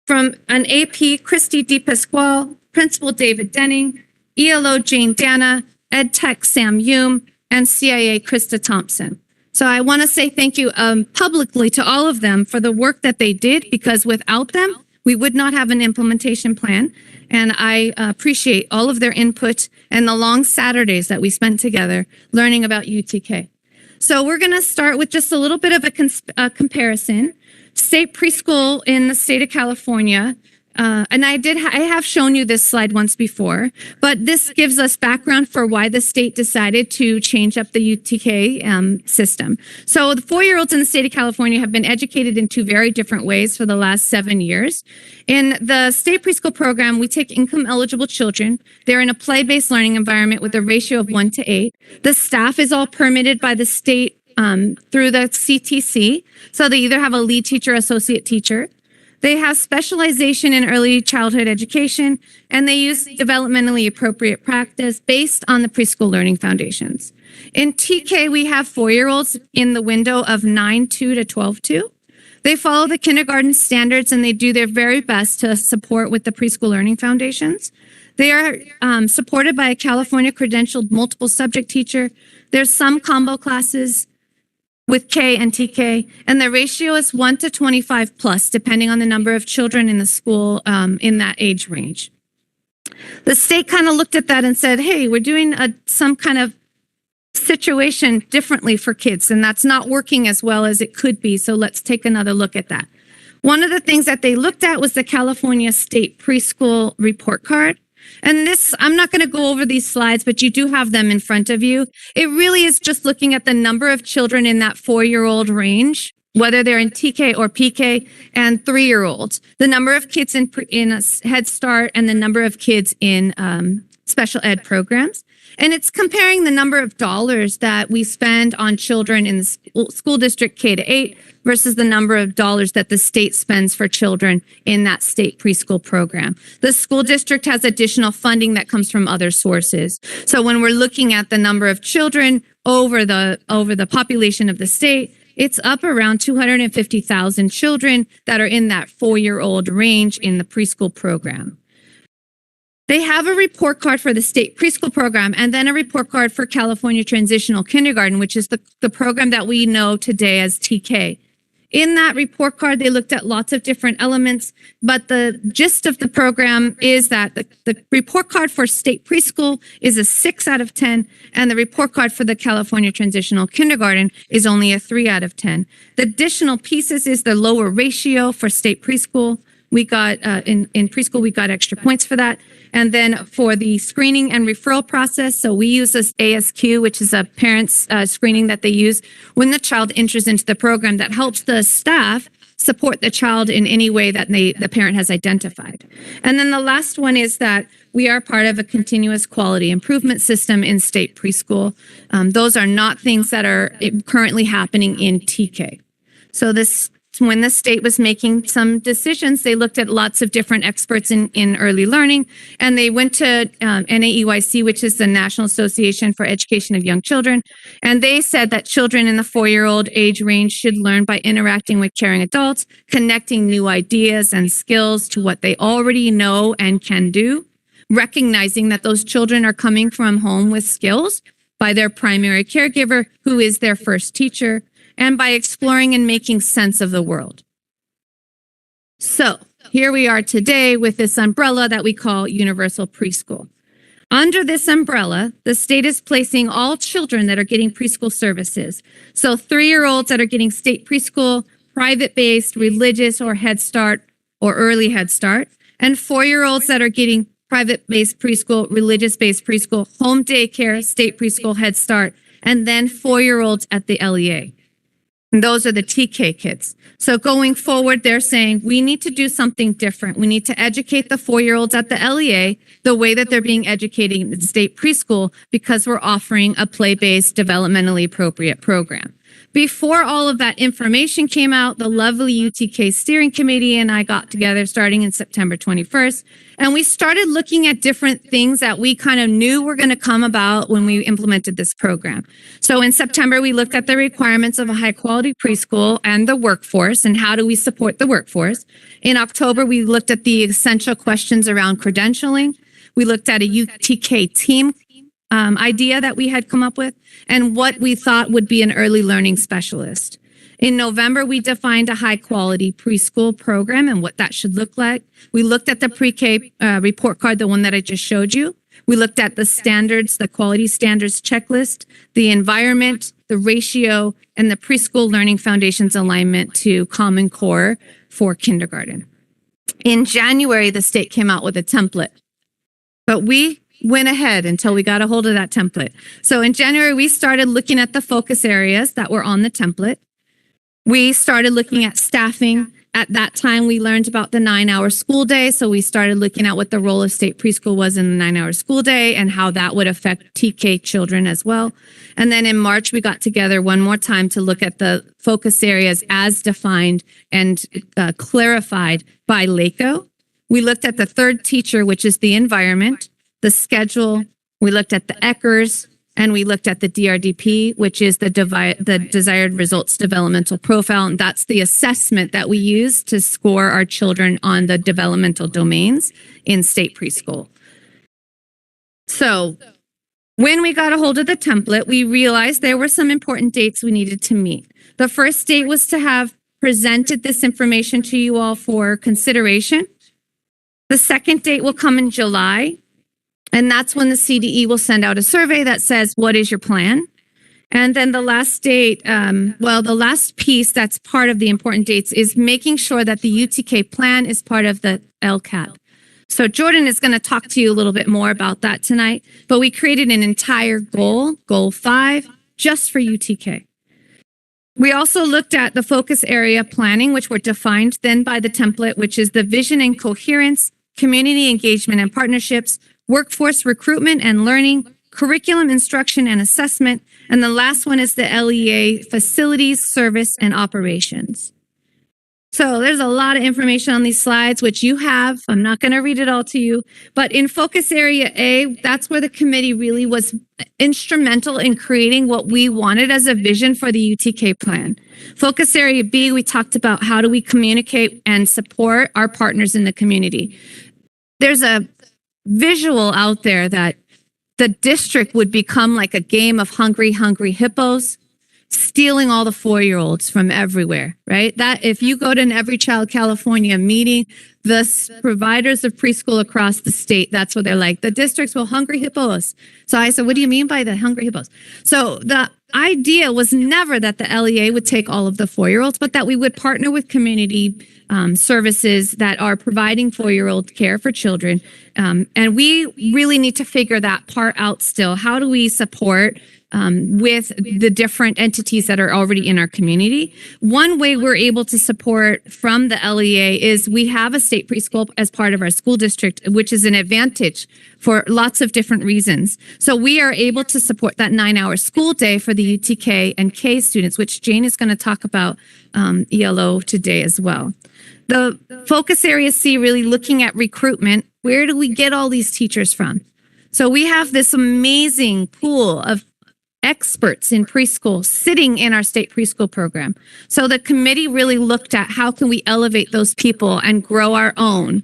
Speaker 17: From an AP, Christy DePasquale. Principal David Denning, ELO Jane Dana, EdTech Sam Hume, and CIA Krista Thompson. So I want to say thank you publicly to all of them for the work that they did, because without them, we would not have an implementation plan. And I appreciate all of their input and the long Saturdays that we spent together learning about UTK. So we're going to start with just a little bit of a comparison. State preschool in the state of California. And I have shown you this slide once before, but this gives us background for why the state decided to change up the UTK system. So the 4-year-olds in the state of California have been educated in 2 very different ways for the last 7 years. In the state preschool program, we take income eligible children. They're in a play-based learning environment with a ratio of 1 to 8. The staff is all permitted by the state through the CTC. So they either have a lead teacher or associate teacher. They have specialization in early childhood education, and they use developmentally appropriate practice based on the preschool learning foundations. In TK, we have 4-year-olds in the window of 9-2 to 12-2. They follow the kindergarten standards, and they do their very best to support with the preschool learning foundations. They are supported by a California credentialed multiple subject teacher. There's some combo classes with K and TK, and the ratio is 1 to 25 plus, depending on the number of children in the school in that age range. The state kind of looked at that and said, hey, we're doing some kind of situation differently for kids, and that's not working as well as it could be, so let's take another look at that. One of the things that they looked at was the California State Preschool Report Card. And this, I'm not going to go over these slides, but you do have them in front of you. It really is just looking at the number of children in that 4-year-old range, whether they're in TK or PK, and 3-year-olds. The number of kids in Head Start and the number of kids in special ed programs. And it's comparing the number of dollars that we spend on children in the school district K to 8 versus the number of dollars that the state spends for children in that state preschool program. The school district has additional funding that comes from other sources. So when we're looking at the number of children over the population of the state, it's up around 250,000 children that are in that 4-year-old range in the preschool program. They have a report card for the state preschool program and then a report card for California Transitional Kindergarten, which is the program that we know today as TK. In that report card, they looked at lots of different elements, but the gist of the program is that the report card for state preschool is a 6 out of 10, and the report card for the California Transitional Kindergarten is only a 3 out of 10. The additional pieces is the lower ratio for state preschool. We got, in preschool, we got extra points for that. And then for the screening and referral process, so we use this ASQ, which is a parent's screening that they use when the child enters into the program that helps the staff support the child in any way that the parent has identified. And then the last one is that we are part of a continuous quality improvement system in state preschool. Those are not things that are currently happening in TK. So when the state was making some decisions, they looked at lots of different experts in early learning, and they went to NAEYC, which is the National Association for Education of Young Children, and they said that children in the 4-year-old age range should learn by interacting with caring adults, connecting new ideas and skills to what they already know and can do, recognizing that those children are coming from home with skills by their primary caregiver, who is their first teacher, and by exploring and making sense of the world. So here we are today with this umbrella that we call universal preschool. Under this umbrella, the state is placing all children that are getting preschool services. So 3-year-olds that are getting state preschool, private-based, religious, or Head Start, or early Head Start, and 4-year-olds that are getting private-based preschool, religious-based preschool, home daycare, state preschool, Head Start, and then 4-year-olds at the LEA. And those are the TK kids. So going forward, they're saying we need to do something different. We need to educate the 4-year-olds at the LEA the way that they're being educated in the state preschool, because we're offering a play-based, developmentally appropriate program. Before all of that information came out, the lovely UTK steering committee and I got together starting in September 21st. And we started looking at different things that we kind of knew were going to come about when we implemented this program. So in September, we looked at the requirements of a high quality preschool and the workforce and how do we support the workforce. In October, we looked at the essential questions around credentialing. We looked at a UTK team idea that we had come up with and what we thought would be an early learning specialist. In November, we defined a high quality preschool program and what that should look like. We looked at the pre-K report card, the one that I just showed you. We looked at the standards, the quality standards checklist, the environment, the ratio, and the preschool learning foundations alignment to Common Core for kindergarten. In January, the state came out with a template, but we went ahead until we got a hold of that template. So in January, we started looking at the focus areas that were on the template. We started looking at staffing. At that time, we learned about the 9-hour school day. So we started looking at what the role of state preschool was in the 9-hour school day and how that would affect TK children as well. And then in March, we got together one more time to look at the focus areas as defined and clarified by LACO. We looked at the third teacher, which is the environment, the schedule, we looked at the ECHRs, and we looked at the DRDP, which is the desired results developmental profile. And that's the assessment that we use to score our children on the developmental domains in state preschool. So when we got a hold of the template, we realized there were some important dates we needed to meet. The first date was to have presented this information to you all for consideration. The second date will come in July. And that's when the CDE will send out a survey that says, what is your plan? And then the last date, the last piece that's part of the important dates is making sure that the UTK plan is part of the LCAP. So Jordan is going to talk to you a little bit more about that tonight, but we created an entire goal 5, just for UTK. We also looked at the focus area planning, which were defined then by the template, which is the vision and coherence, community engagement and partnerships, workforce recruitment and learning, curriculum instruction and assessment, and the last one is the LEA facilities, service, and operations. So there's a lot of information on these slides, which you have. I'm not going to read it all to you, but in focus area A, that's where the committee really was instrumental in creating what we wanted as a vision for the UTK plan. Focus area B, we talked about how do we communicate and support our partners in the community. There's a visual out there that the district would become like a game of hungry hippos, stealing all the 4-year-olds from everywhere, right? That if you go to an Every Child California meeting, the providers of preschool across the state, that's what they're like. The districts will hungry hippos. So I said, what do you mean by the hungry hippos? So the idea was never that the LEA would take all of the 4-year-olds, but that we would partner with community services that are providing 4-year-old care for children. And we really need to figure that part out still. How do we support with the different entities that are already in our community? One way we're able to support from the LEA is we have a state preschool as part of our school district, which is an advantage for lots of different reasons. So we are able to support that 9-hour school day for the UTK and K students, which Jane is going to talk about ELO today as well. The focus area C, really looking at recruitment. Where do we get all these teachers from? So we have this amazing pool of experts in preschool sitting in our state preschool program. So the committee really looked at how can we elevate those people and grow our own,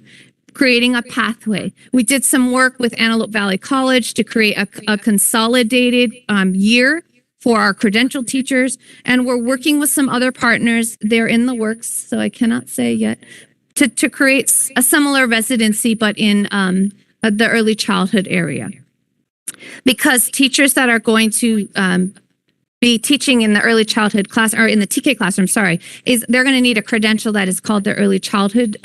Speaker 17: creating a pathway. We did some work with Antelope Valley College to create a consolidated year for our credentialed teachers. And we're working with some other partners. They're in the works, so I cannot say yet, to create a similar residency, but in the early childhood area. Because teachers that are going to be teaching in the early childhood class, or in the TK classroom, they're going to need a credential that is called the early childhood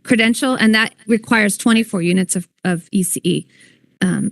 Speaker 17: credential, and that requires 24 units of ECE.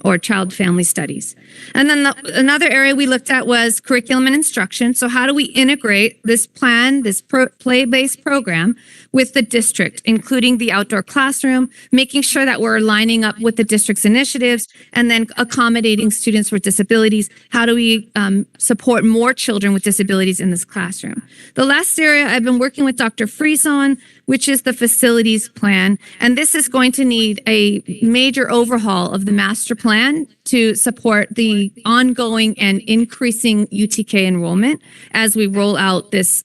Speaker 17: or child family studies. And then another area we looked at was curriculum and instruction. So how do we integrate this plan, this play-based program with the district, including the outdoor classroom, making sure that we're lining up with the district's initiatives, and then accommodating students with disabilities. How do we support more children with disabilities in this classroom? The last area I've been working with Dr. Fries on, which is the facilities plan. And this is going to need a major overhaul of the master plan to support the ongoing and increasing UTK enrollment as we roll out this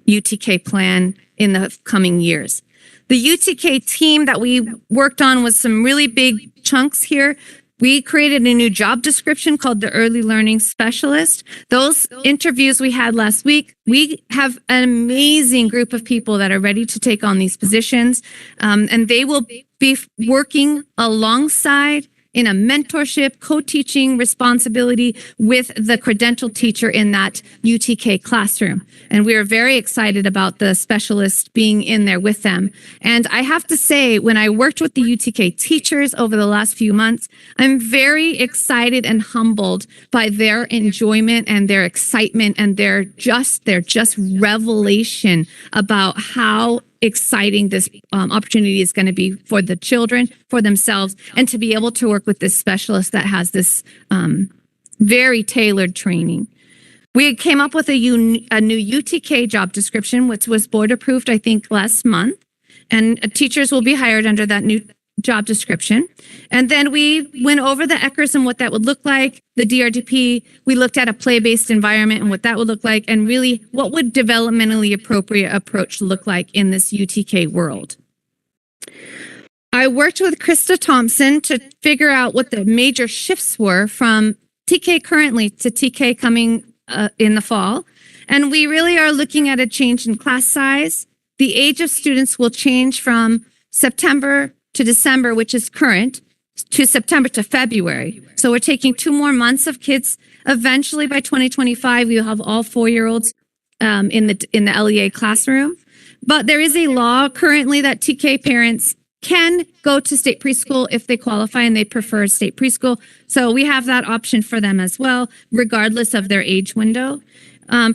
Speaker 17: UTK plan in the coming years. The UTK team that we worked on was some really big chunks here. We created a new job description called the Early Learning Specialist. Those interviews we had last week, we have an amazing group of people that are ready to take on these positions. And they will be working alongside in a mentorship, co-teaching responsibility with the credentialed teacher in that UTK classroom. And we are very excited about the specialist being in there with them. And I have to say, when I worked with the UTK teachers over the last few months, I'm very excited and humbled by their enjoyment and their excitement and their just revelation about how exciting this opportunity is going to be for the children, for themselves, and to be able to work with this specialist that has this very tailored training. We came up with a new UTK job description, which was board approved, I think, last month, and teachers will be hired under that new job description. And then we went over the ECRs and what that would look like, the DRDP. We looked at a play-based environment and what that would look like, and really what would developmentally appropriate approach look like in this UTK world. I worked with Krista Thompson to figure out what the major shifts were from TK currently to TK coming in the fall. And we really are looking at a change in class size. The age of students will change from September to December, which is current, to September to February. So we're taking 2 more months of kids. Eventually, by 2025, we'll have all 4-year-olds in the LEA classroom. But there is a law currently that TK parents can go to state preschool if they qualify and they prefer state preschool. So we have that option for them as well, regardless of their age window.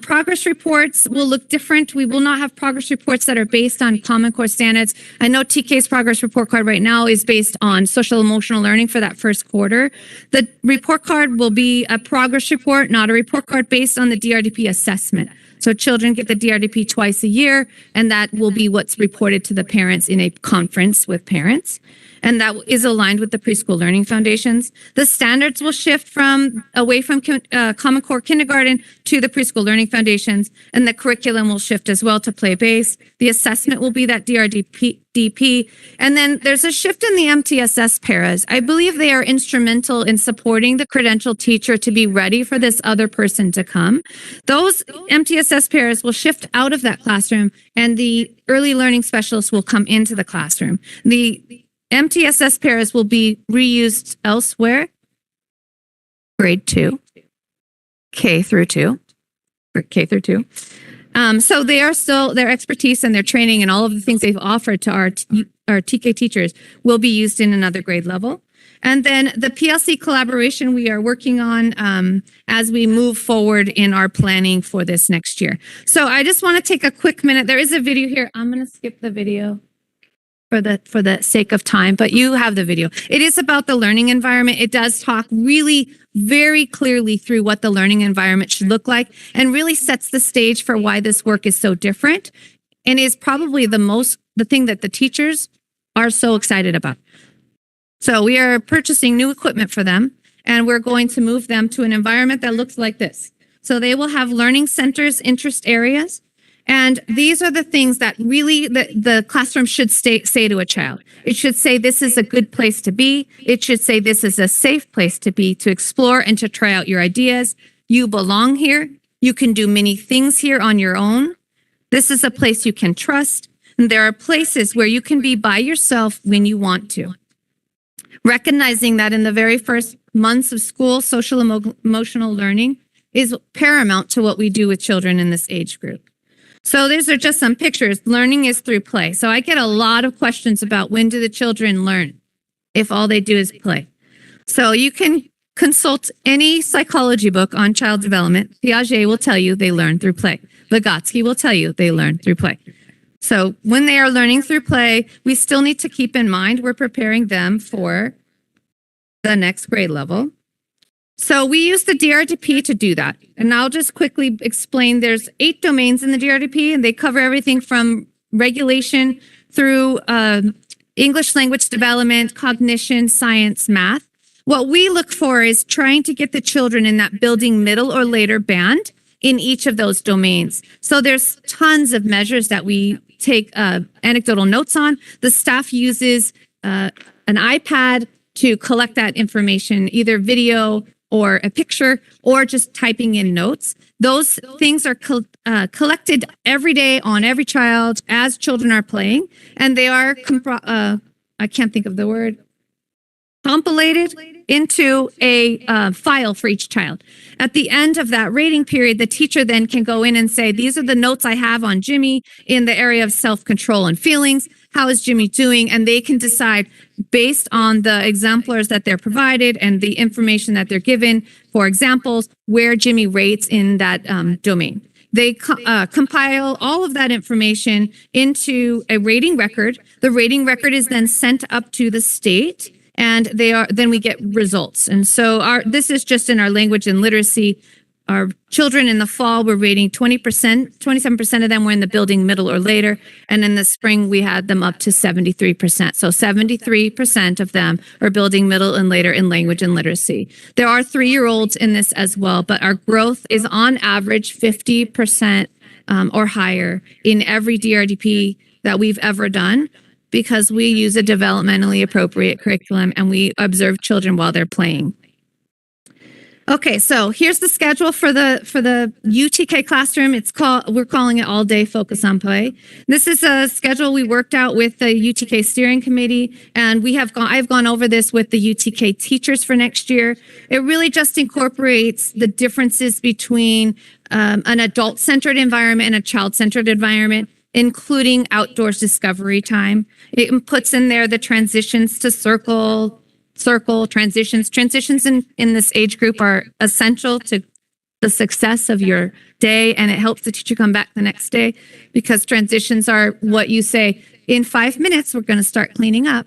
Speaker 17: Progress reports will look different. We will not have progress reports that are based on Common Core standards. I know TK's progress report card right now is based on social emotional learning for that first quarter. The report card will be a progress report, not a report card based on the DRDP assessment. So children get the DRDP twice a year, and that will be what's reported to the parents in a conference with parents. And that is aligned with the preschool learning foundations. The standards will shift away from Common Core kindergarten to the preschool learning foundations, and the curriculum will shift as well to play-based. The assessment will be that DRDP. And then there's a shift in the MTSS paras. I believe they are instrumental in supporting the credentialed teacher to be ready for this other person to come. Those MTSS paras will shift out of that classroom, and the early learning specialists will come into the classroom. The MTSS paras will be reused elsewhere, grade 2, K through 2. So they are still, their expertise and their training and all of the things they've offered to our TK teachers will be used in another grade level. And then the PLC collaboration we are working on as we move forward in our planning for this next year. So I just want to take a quick minute. There is a video here. I'm going to skip the video for the sake of time, but you have the video. It is about the learning environment. It does talk really very clearly through what the learning environment should look like and really sets the stage for why this work is so different and is probably the thing that the teachers are so excited about. So we are purchasing new equipment for them, and we're going to move them to an environment that looks like this. So they will have learning centers, interest areas. And these are the things that really the classroom should say to a child. It should say, this is a good place to be. It should say, this is a safe place to be, to explore and to try out your ideas. You belong here. You can do many things here on your own. This is a place you can trust. And there are places where you can be by yourself when you want to. Recognizing that in the very first months of school, social emotional learning is paramount to what we do with children in this age group. So these are just some pictures. Learning is through play. So I get a lot of questions about when do the children learn if all they do is play. So you can consult any psychology book on child development. Piaget will tell you they learn through play. Vygotsky will tell you they learn through play. So when they are learning through play, we still need to keep in mind we're preparing them for the next grade level. So we use the Drdp to do that. And I'll just quickly explain there's 8 domains in the Drdp, and they cover everything from regulation through English language development, cognition, science, math. What we look for is trying to get the children in that building middle or later band in each of those domains. So there's tons of measures that we take anecdotal notes on. The staff uses an iPad to collect that information, either video or a picture, or just typing in notes. Those things are collected every day on every child as children are playing, and they are, I can't think of the word, compilated into a file for each child. At the end of that rating period, the teacher then can go in and say, these are the notes I have on Jimmy in the area of self-control and feelings. How is Jimmy doing? And they can decide based on the exemplars that they're provided and the information that they're given, for examples, where Jimmy rates in that domain. They compile all of that information into a rating record. The rating record is then sent up to the state, and then we get results. And so this is just in our language and literacy. Our children in the fall were rating 27% of them were in the building middle or later. And in the spring, we had them up to 73%. So 73% of them are building middle and later in language and literacy. There are 3-year-olds in this as well, but our growth is on average 50% or higher in every DRDP that we've ever done, because we use a developmentally appropriate curriculum and we observe children while they're playing. Okay, so here's the schedule for the UTK classroom. We're calling it All Day Focus on Play. This is a schedule we worked out with the UTK steering committee, and I've gone over this with the UTK teachers for next year. It really just incorporates the differences between an adult-centered environment and a child-centered environment, including outdoors discovery time. It puts in there the transitions to circle transitions. Transitions in this age group are essential to the success of your day, and it helps the teacher come back the next day, because transitions are what you say, in 5 minutes, we're going to start cleaning up.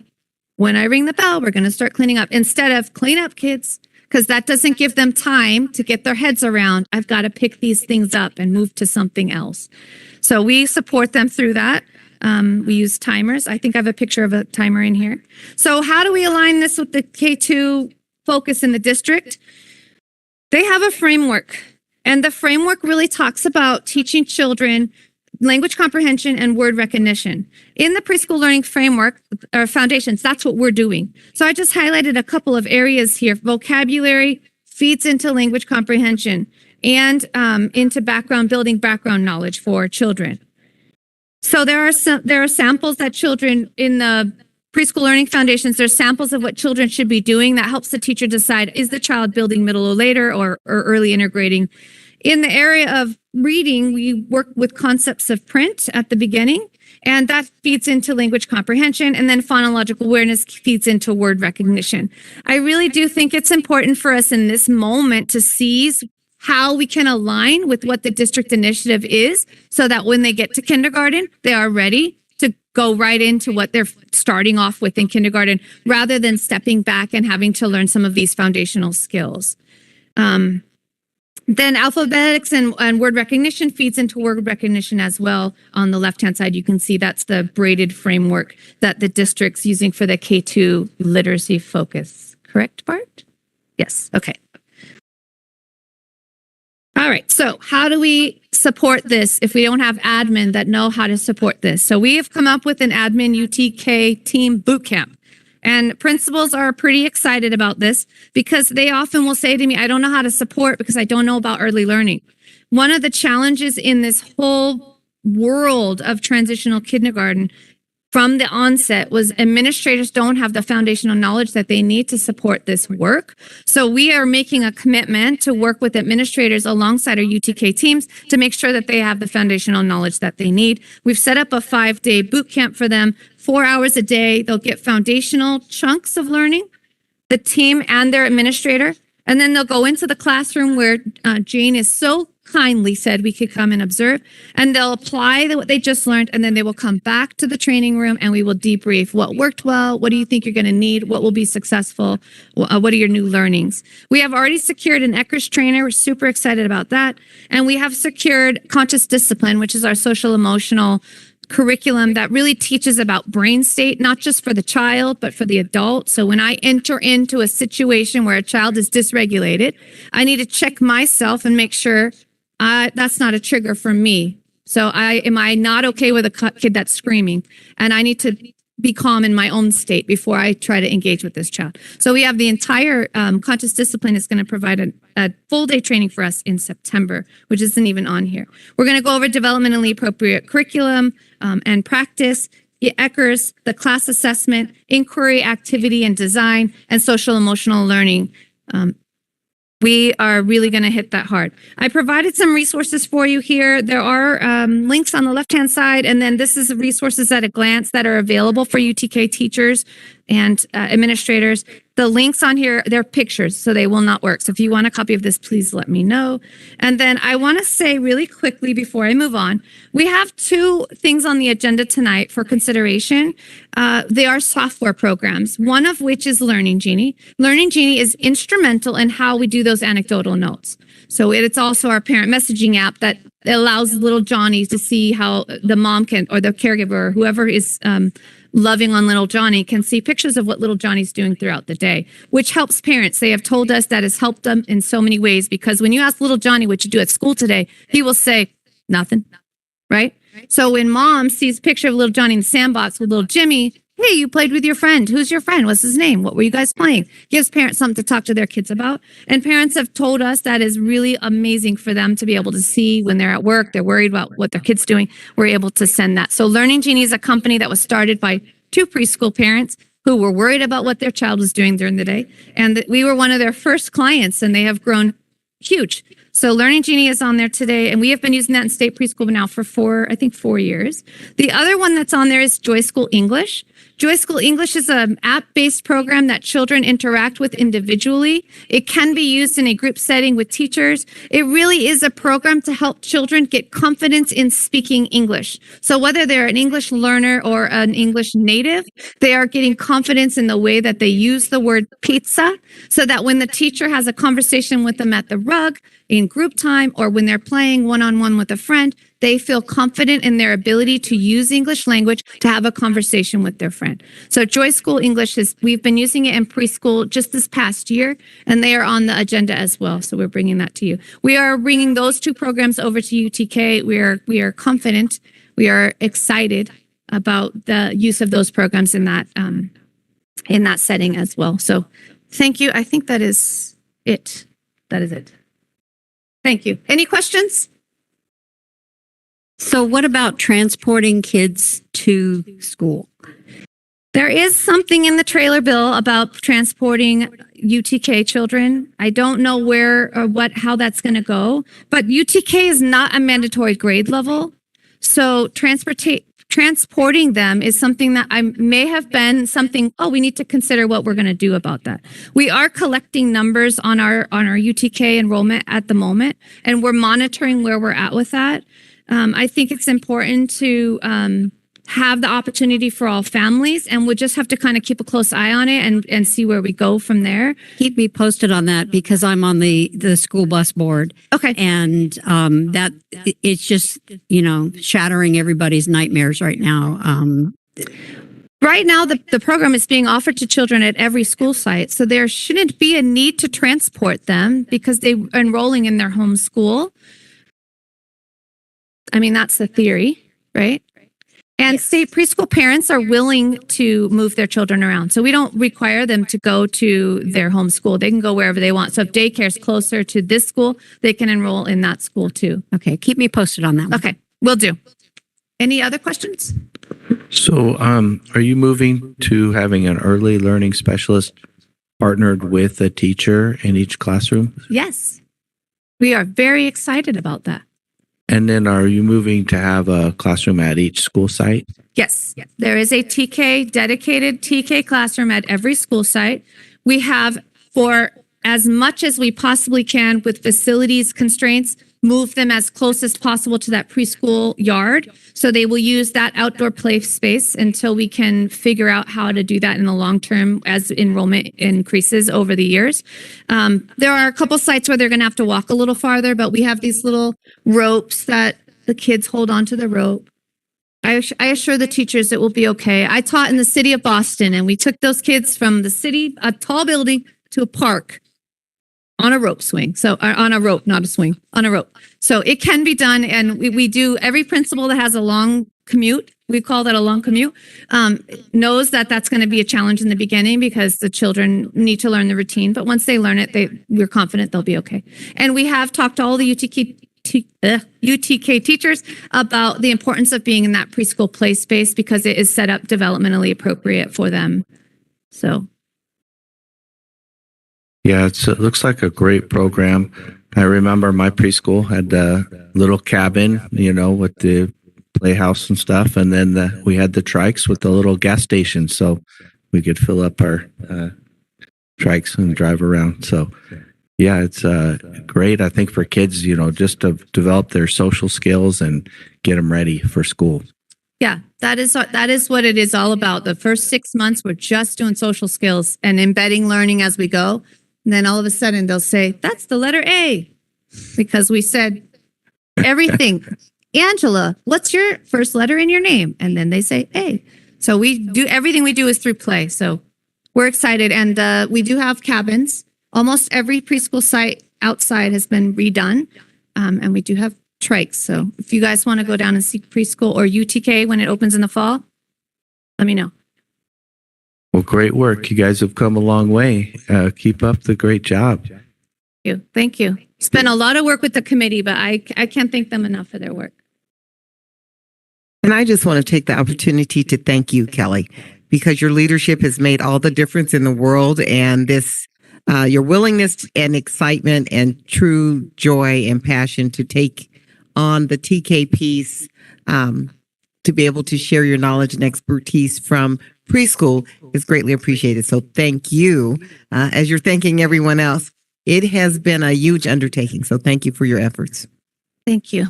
Speaker 17: When I ring the bell, we're going to start cleaning up, instead of clean up, kids, because that doesn't give them time to get their heads around, I've got to pick these things up and move to something else. So we support them through that. We use timers. I think I have a picture of a timer in here. So how do we align this with the K2 focus in the district? They have a framework, and the framework really talks about teaching children language comprehension and word recognition. In the preschool learning framework, or foundations, that's what we're doing. So I just highlighted a couple of areas here. Vocabulary feeds into language comprehension and into building background knowledge for children. So there are samples that children in the preschool learning foundations, there's samples of what children should be doing that helps the teacher decide, is the child building middle or later or early integrating? In the area of reading, we work with concepts of print at the beginning, and that feeds into language comprehension, and then phonological awareness feeds into word recognition. I really do think it's important for us in this moment to seize how we can align with what the district initiative is, so that when they get to kindergarten, they are ready to go right into what they're starting off with in kindergarten, rather than stepping back and having to learn some of these foundational skills. Then alphabetics and word recognition feeds into word recognition as well. On the left-hand side, you can see that's the braided framework that the district's using for the K2 literacy focus. Correct, Bart? Yes, okay. All right, so how do we support this if we don't have admin that know how to support this? So we have come up with an admin UTK team bootcamp, and principals are pretty excited about this, because they often will say to me, I don't know how to support because I don't know about early learning. One of the challenges in this whole world of transitional kindergarten from the onset was administrators don't have the foundational knowledge that they need to support this work. So we are making a commitment to work with administrators alongside our UTK teams to make sure that they have the foundational knowledge that they need. We've set up a 5-day boot camp for them, 4 hours a day. They'll get foundational chunks of learning, the team and their administrator. And then they'll go into the classroom where Jane is so kindly said we could come and observe, and they'll apply what they just learned, and then they will come back to the training room and we will debrief what worked well, what do you think you're going to need, what will be successful, what are your new learnings. We have already secured an ECRS trainer. We're super excited about that. And we have secured conscious discipline, which is our social emotional curriculum that really teaches about brain state, not just for the child, but for the adult. So when I enter into a situation where a child is dysregulated, I need to check myself and make sure that's not a trigger for me. So am I not okay with a kid that's screaming? And I need to be calm in my own state before I try to engage with this child. So we have the entire conscious discipline is going to provide a full day training for us in September, which isn't even on here. We're going to go over developmentally appropriate curriculum and practice, ECRS, the class assessment, inquiry, activity, and design, and social emotional learning. We are really going to hit that hard. I provided some resources for you here. There are links on the left-hand side, and then this is the resources at a glance that are available for UTK teachers and administrators. The links on here, they're pictures, so they will not work. So if you want a copy of this, please let me know. And then I want to say really quickly before I move on, we have two things on the agenda tonight for consideration. They are software programs, one of which is Learning Genie. Learning Genie is instrumental in how we do those anecdotal notes. So it's also our parent messaging app that allows little Johnny to see how the mom can, or the caregiver, whoever is loving on little Johnny, can see pictures of what little Johnny's doing throughout the day, which helps parents. They have told us that has helped them in so many ways, because when you ask little Johnny what you do at school today, he will say nothing, right? So when mom sees a picture of little Johnny in the sandbox with little Jimmy, hey, you played with your friend. Who's your friend? What's his name? What were you guys playing? Gives parents something to talk to their kids about. And parents have told us that is really amazing for them to be able to see when they're at work, they're worried about what their kid's doing. We're able to send that. So Learning Genie is a company that was started by two preschool parents who were worried about what their child was doing during the day. And we were one of their first clients, and they have grown huge. So Learning Genie is on there today, and we have been using that in state preschool now for 4 years. The other one that's on there is Joy School English. Joy School English is an app-based program that children interact with individually. It can be used in a group setting with teachers. It really is a program to help children get confidence in speaking English. So whether they're an English learner or an English native, they are getting confidence in the way that they use the word pizza, so that when the teacher has a conversation with them at the rug, in group time, or when they're playing one-on-one with a friend, they feel confident in their ability to use English language to have a conversation with their friend. So Joy School English we've been using it in preschool just this past year, and they are on the agenda as well. So we're bringing that to you. We are bringing those two programs over to UTK. We are confident. We are excited about the use of those programs in that setting as well. So thank you. I think that is it. That is it. Thank you. Any questions?
Speaker 9: So what about transporting kids to school?
Speaker 17: There is something in the trailer bill about transporting UTK children. I don't know where or how that's going to go, but UTK is not a mandatory grade level. So transporting them is something that may have been something, we need to consider what we're going to do about that. We are collecting numbers on our UTK enrollment at the moment, and we're monitoring where we're at with that. I think it's important to have the opportunity for all families, and we'll just have to kind of keep a close eye on it and see where we go from there.
Speaker 9: Keep me posted on that, because I'm on the school bus board.
Speaker 17: Okay.
Speaker 9: And that it's just, shattering everybody's nightmares right now.
Speaker 17: Right now, the program is being offered to children at every school site, so there shouldn't be a need to transport them because they're enrolling in their home school. I mean, that's the theory, right? And state preschool parents are willing to move their children around. So we don't require them to go to their home school. They can go wherever they want. So if daycare is closer to this school, they can enroll in that school too.
Speaker 9: Okay, keep me posted on that one.
Speaker 17: Okay, will do. Any other questions?
Speaker 2: So are you moving to having an early learning specialist partnered with a teacher in each classroom?
Speaker 17: Yes, we are very excited about that.
Speaker 2: And then are you moving to have a classroom at each school site?
Speaker 17: Yes, there is a dedicated TK classroom at every school site. We have, for as much as we possibly can with facilities constraints, move them as close as possible to that preschool yard. So they will use that outdoor play space until we can figure out how to do that in the long term as enrollment increases over the years. There are a couple sites where they're going to have to walk a little farther, but we have these little ropes that the kids hold onto the rope. I assure the teachers it will be okay. I taught in the city of Boston, and we took those kids from the city, a tall building, to a park on a rope swing. So on a rope, not a swing, on a rope. So it can be done. And we do, every principal that has a long commute, we call that a long commute, knows that that's going to be a challenge in the beginning because the children need to learn the routine. But once they learn it, we're confident they'll be okay. And we have talked to all the UTK teachers about the importance of being in that preschool play space because it is set up developmentally appropriate for them. So.
Speaker 2: Yeah, it looks like a great program. I remember my preschool had a little cabin, with the playhouse and stuff. And then we had the trikes with the little gas station. So we could fill up our trikes and drive around. So yeah, it's great, I think, for kids, just to develop their social skills and get them ready for school.
Speaker 17: Yeah, that is what it is all about. The first 6 months, we're just doing social skills and embedding learning as we go. And then all of a sudden they'll say, that's the letter A, because we said everything. Angela, what's your first letter in your name? And then they say A. So everything we do is through play. So we're excited. And we do have cabins. Almost every preschool site outside has been redone. And we do have trikes. So if you guys want to go down and see preschool or UTK when it opens in the fall, let me know.
Speaker 2: Well, great work. You guys have come a long way. Keep up the great job.
Speaker 17: Thank you. Spent a lot of work with the committee, but I can't thank them enough for their work.
Speaker 4: And I just want to take the opportunity to thank you, Kelly, because your leadership has made all the difference in the world, and your willingness and excitement and true joy and passion to take on the TK piece, to be able to share your knowledge and expertise from preschool is greatly appreciated. So thank you. As you're thanking everyone else, it has been a huge undertaking. So thank you for your efforts.
Speaker 17: Thank you.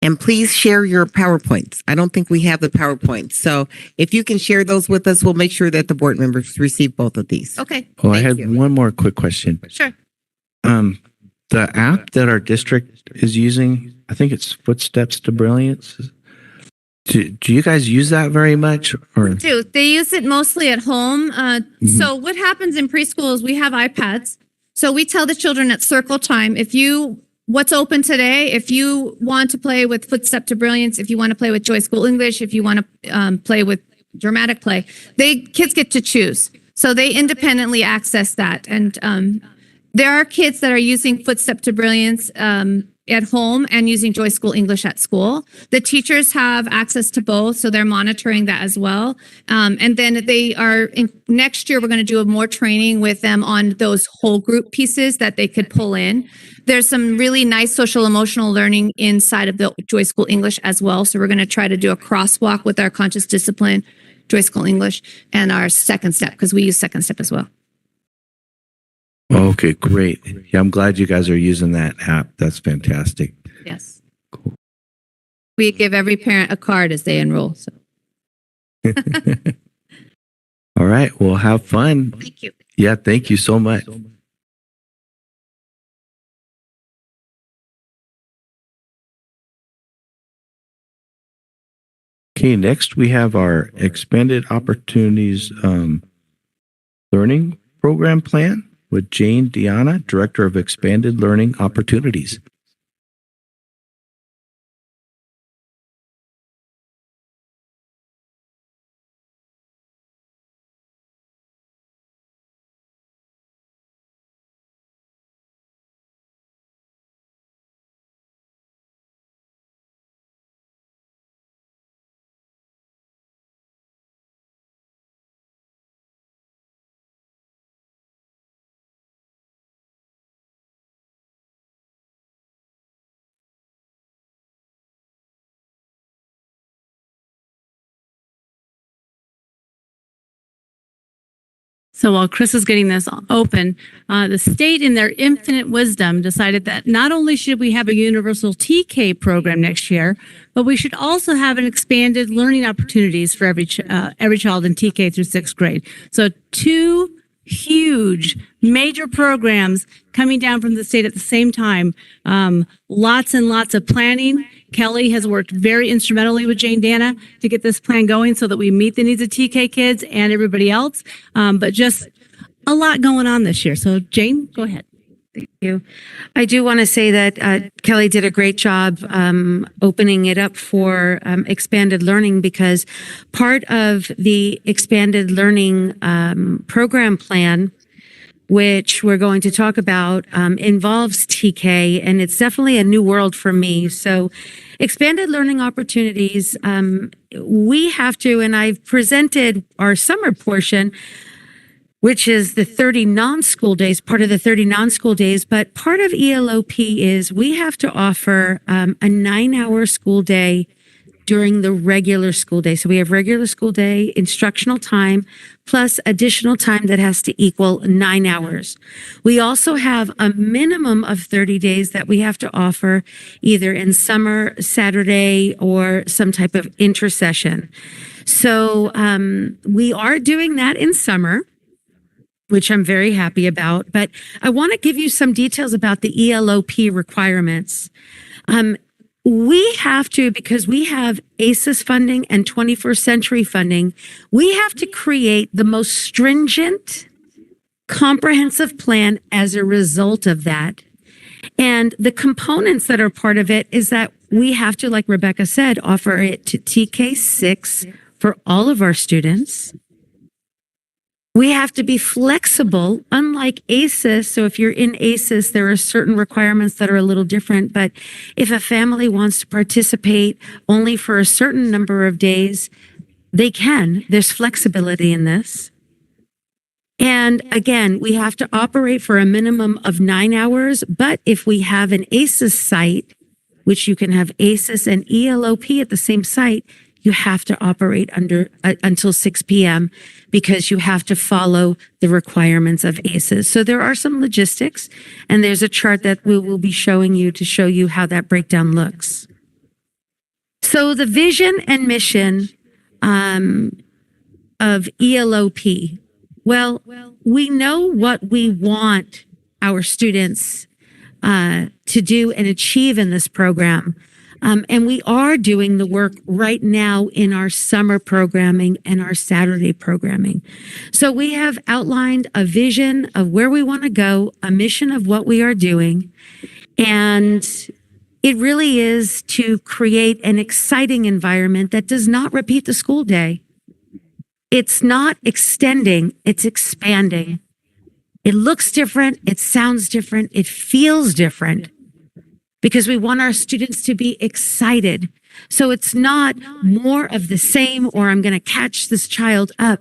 Speaker 4: And please share your PowerPoints. I don't think we have the PowerPoints. So if you can share those with us, we'll make sure that the board members receive both of these.
Speaker 17: Okay.
Speaker 2: Oh, I had one more quick question.
Speaker 17: Sure.
Speaker 2: The app that our district is using, I think it's Footsteps to Brilliance. Do you guys use that very much? Or?
Speaker 17: They use it mostly at home. So what happens in preschool is we have iPads. So we tell the children at circle time, what's open today, if you want to play with Footstep to Brilliance, if you want to play with Joy School English, if you want to play with dramatic play, kids get to choose. So they independently access that. And there are kids that are using Footstep to Brilliance at home and using Joy School English at school. The teachers have access to both, so they're monitoring that as well. And then next year, we're going to do more training with them on those whole group pieces that they could pull in. There's some really nice social emotional learning inside of the Joy School English as well. So we're going to try to do a crosswalk with our conscious discipline, Joy School English, and our second step, because we use second step as well.
Speaker 2: Okay, great. Yeah, I'm glad you guys are using that app. That's fantastic.
Speaker 17: Yes. Cool. We give every parent a card as they enroll. So.
Speaker 2: All right. Well, have fun.
Speaker 17: Thank you.
Speaker 2: Yeah, thank you so much. Okay, next we have our Expanded Opportunities Learning Program Plan with Jane Diana, Director of Expanded Learning Opportunities.
Speaker 3: So while Chris is getting this open, the state in their infinite wisdom decided that not only should we have a universal TK program next year, but we should also have an expanded learning opportunities for every child in TK through sixth grade. So two huge major programs coming down from the state at the same time. Lots and lots of planning. Kelly has worked very instrumentally with Jane Dana to get this plan going so that we meet the needs of TK kids and everybody else. But just a lot going on this year. So Jane, go ahead.
Speaker 18: Thank you. I do want to say that Kelly did a great job opening it up for expanded learning, because part of the expanded learning program plan, which we're going to talk about, involves TK, and it's definitely a new world for me. So expanded learning opportunities, we have to, and I've presented our summer portion, which is the 30 non-school days, part of the 30 non-school days. But part of ELOP is we have to offer a 9-hour school day during the regular school day. So we have regular school day, instructional time, plus additional time that has to equal 9 hours. We also have a minimum of 30 days that we have to offer either in summer, Saturday, or some type of intersession. So we are doing that in summer, which I'm very happy about. But I want to give you some details about the ELOP requirements. We have to, because we have ACES funding and 21st century funding, we have to create the most stringent, comprehensive plan as a result of that. And the components that are part of it is that we have to, like Rebecca said, offer it to TK6 for all of our students. We have to be flexible, unlike ACES. So if you're in ACES, there are certain requirements that are a little different. But if a family wants to participate only for a certain number of days, they can. There's flexibility in this. And again, we have to operate for a minimum of 9 hours. But if we have an ACES site, which you can have ACES and ELOP at the same site, you have to operate until 6 p.m. because you have to follow the requirements of ACES. So there are some logistics, and there's a chart that we will be showing you to show you how that breakdown looks. So the vision and mission of ELOP. Well, we know what we want our students to do and achieve in this program. And we are doing the work right now in our summer programming and our Saturday programming. So we have outlined a vision of where we want to go, a mission of what we are doing. And it really is to create an exciting environment that does not repeat the school day. It's not extending, it's expanding. It looks different, it sounds different, it feels different, because we want our students to be excited. So it's not more of the same, or I'm going to catch this child up.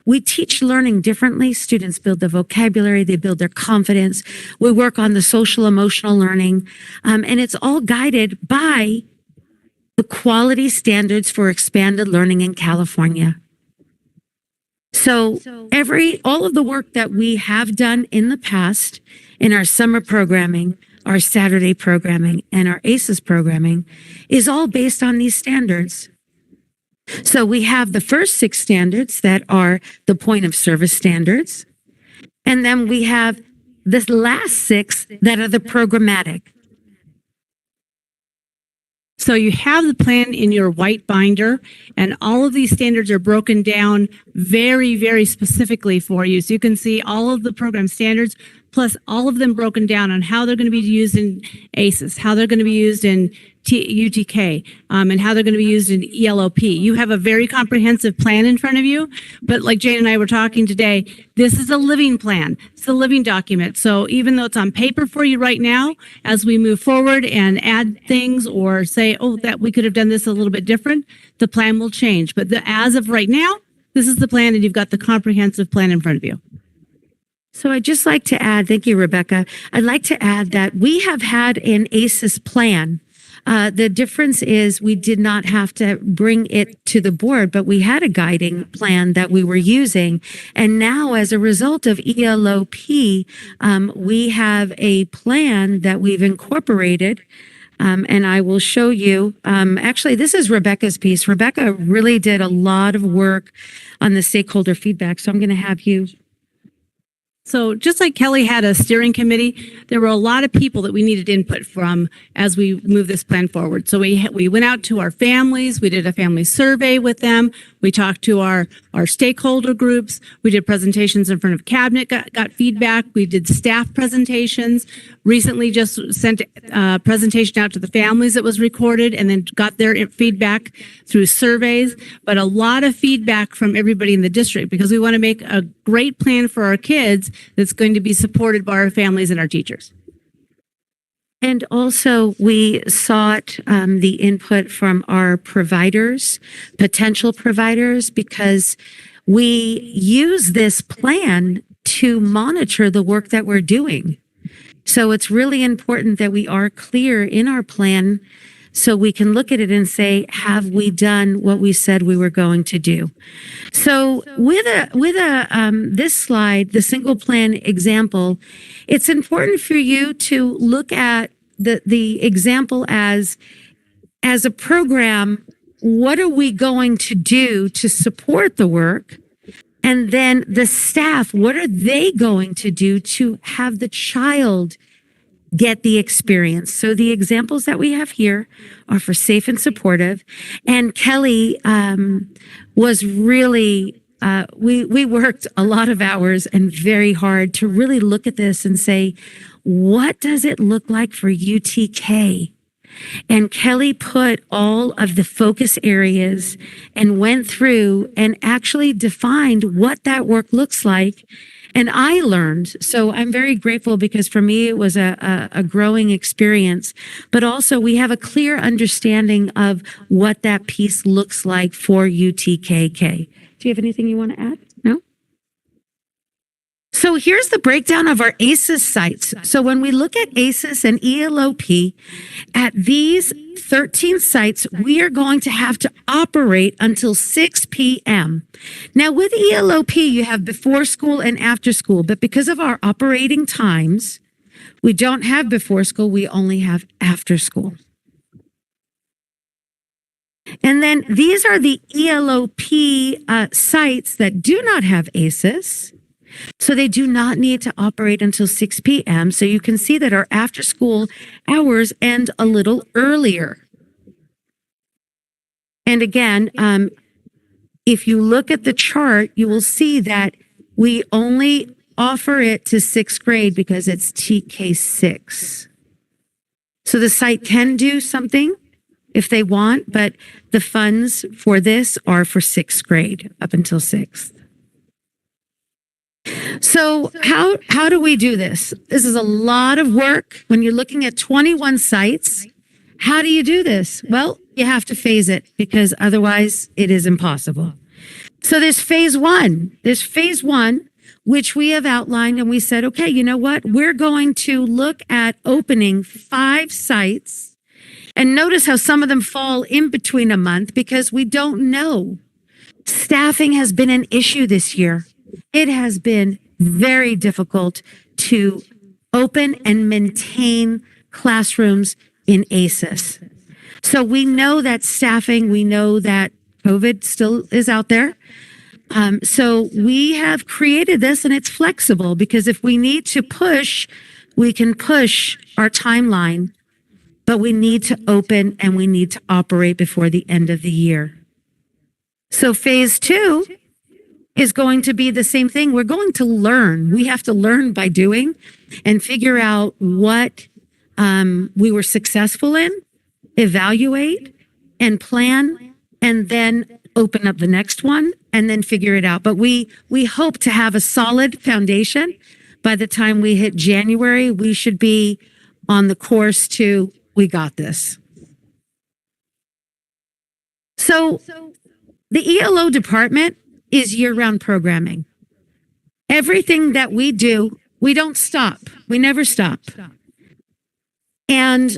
Speaker 18: We teach learning differently. Students build the vocabulary, they build their confidence. We work on the social emotional learning, and it's all guided by the quality standards for expanded learning in California. So all of the work that we have done in the past in our summer programming, our Saturday programming, and our ACES programming is all based on these standards. So we have the first 6 standards that are the point of service standards. And then we have the last 6 that are the programmatic.
Speaker 3: So you have the plan in your white binder, and all of these standards are broken down very, very specifically for you. So you can see all of the program standards, plus all of them broken down on how they're going to be used in ACES, how they're going to be used in UTK, and how they're going to be used in ELOP. You have a very comprehensive plan in front of you, but like Jane and I were talking today, this is a living plan. It's a living document. So even though it's on paper for you right now, as we move forward and add things or say, oh, that we could have done this a little bit different, the plan will change. But as of right now, this is the plan, and you've got the comprehensive plan in front of you.
Speaker 18: So I'd just like to add, thank you, Rebecca. I'd like to add that we have had an ACES plan The difference is we did not have to bring it to the board, but we had a guiding plan that we were using. And now, as a result of ELOP, we have a plan that we've incorporated. And I will show you, actually, this is Rebecca's piece. Rebecca really did a lot of work on the stakeholder feedback. So I'm going to have you.
Speaker 3: So just like Kelly had a steering committee, there were a lot of people that we needed input from as we move this plan forward. So we went out to our families, we did a family survey with them, we talked to our stakeholder groups, we did presentations in front of cabinet, got feedback, we did staff presentations, recently just sent a presentation out to the families that was recorded and then got their feedback through surveys, but a lot of feedback from everybody in the district because we want to make a great plan for our kids that's going to be supported by our families and our teachers.
Speaker 18: And also, we sought the input from our providers, potential providers, because we use this plan to monitor the work that we're doing. So it's really important that we are clear in our plan so we can look at it and say, have we done what we said we were going to do? So with this slide, the single plan example, it's important for you to look at the example as a program. What are we going to do to support the work? And then the staff, what are they going to do to have the child get the experience? So the examples that we have here are for safe and supportive. And Kelly was really, we worked a lot of hours and very hard to really look at this and say, what does it look like for UTK? And Kelly put all of the focus areas and went through and actually defined what that work looks like. And I learned, so I'm very grateful because for me, it was a growing experience, but also we have a clear understanding of what that piece looks like for UTKK. Do you have anything you want to add? No? So here's the breakdown of our ACES sites. So when we look at ACES and ELOP, at these 13 sites, we are going to have to operate until 6 p.m. Now with ELOP, you have before school and after school, but because of our operating times, we don't have before school, we only have after school. And then these are the ELOP sites that do not have ACES. So they do not need to operate until 6 p.m. So you can see that our after school hours end a little earlier. And again, if you look at the chart, you will see that we only offer it to 6th grade because it's TK6. So the site can do something if they want, but the funds for this are for 6th grade up until 6th. So how do we do this? This is a lot of work. When you're looking at 21 sites, how do you do this? Well, you have to phase it because otherwise it is impossible. So there's phase one. There's phase one, which we have outlined and we said, okay, you know what? We're going to look at opening 5 sites and notice how some of them fall in between a month because we don't know. Staffing has been an issue this year. It has been very difficult to open and maintain classrooms in ACES. So we know that staffing, we know that COVID still is out there. So we have created this and it's flexible because if we need to push, we can push our timeline, but we need to open and we need to operate before the end of the year. So phase 2 is going to be the same thing. We're going to learn. We have to learn by doing and figure out what we were successful in, evaluate and plan, and then open up the next one and then figure it out. But we hope to have a solid foundation. By the time we hit January, we should be on the course to, we got this. So the ELO department is year-round programming. Everything that we do, we don't stop. We never stop. And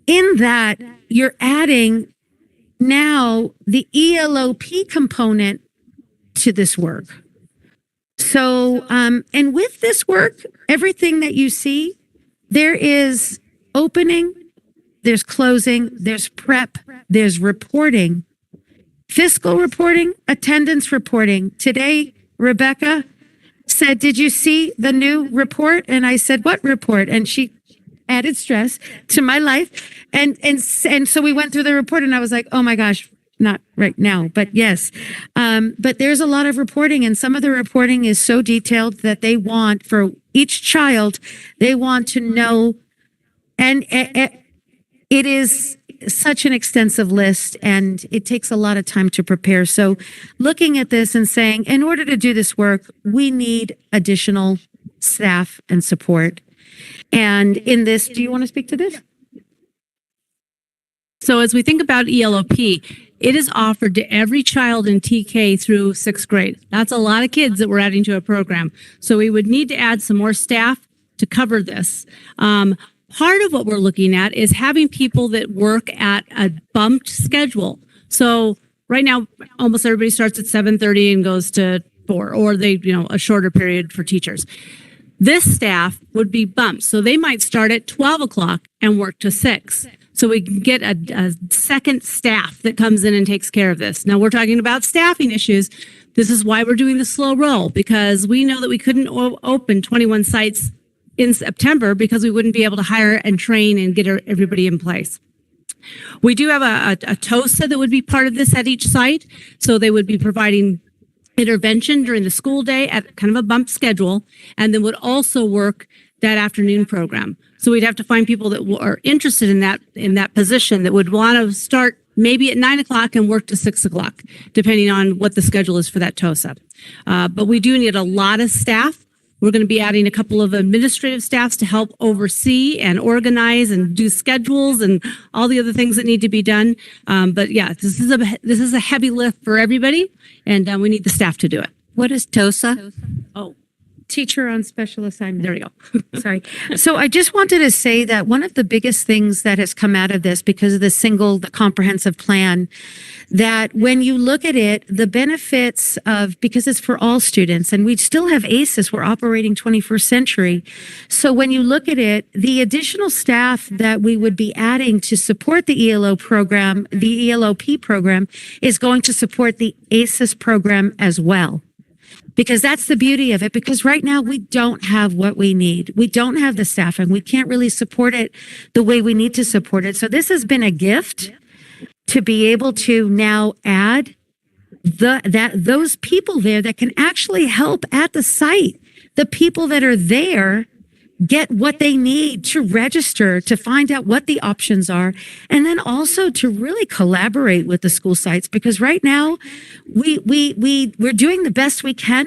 Speaker 18: in that, you're adding now the ELOP component to this work. So, and with this work, everything that you see, there is opening, there's closing, there's prep, there's reporting, fiscal reporting, attendance reporting. Today, Rebecca said, "Did you see the new report?" And I said, "What report?" And she added stress to my life. And so we went through the report and I was like, oh my gosh, not right now, but yes. But there's a lot of reporting, and some of the reporting is so detailed that they want for each child, they want to know, and it is such an extensive list and it takes a lot of time to prepare. So looking at this and saying, in order to do this work, we need additional staff and support. And in this, do you want to speak to this?
Speaker 3: So as we think about ELOP, it is offered to every child in TK through 6th grade. That's a lot of kids that we're adding to a program. So we would need to add some more staff to cover this. Part of what we're looking at is having people that work at a bumped schedule. So right now, almost everybody starts at 7:30 and goes to 4, or they, a shorter period for teachers. This staff would be bumped. So they might start at 12 o'clock and work to 6. So we can get a second staff that comes in and takes care of this. Now we're talking about staffing issues. This is why we're doing the slow roll, because we know that we couldn't open 21 sites in September because we wouldn't be able to hire and train and get everybody in place. We do have a TOSA that would be part of this at each site. So they would be providing intervention during the school day at kind of a bump schedule, and then would also work that afternoon program. So we'd have to find people that are interested in that position, that would want to start maybe at 9 o'clock and work to 6 o'clock, depending on what the schedule is for that TOSA. But we do need a lot of staff. We're going to be adding a couple of administrative staffs to help oversee and organize and do schedules and all the other things that need to be done. But yeah, this is a heavy lift for everybody, and we need the staff to do it.
Speaker 18: What is TOSA?
Speaker 3: Oh,
Speaker 18: Teacher on Special Assignment.
Speaker 3: there you go.
Speaker 18: Sorry. So I just wanted to say that one of the biggest things that has come out of this, because of the comprehensive plan, that when you look at it, the benefits of, because it's for all students and we still have ACES, we're operating 21st century. So when you look at it, the additional staff that we would be adding to support the ELO program, the ELOP program, is going to support the ACES program as well. Because that's the beauty of it. Because right now we don't have what we need. We don't have the staffing. We can't really support it the way we need to support it. So this has been a gift to be able to now add those people there that can actually help at the site. The people that are there get what they need to register, to find out what the options are, and then also to really collaborate with the school sites. Because right now we're doing the best we can,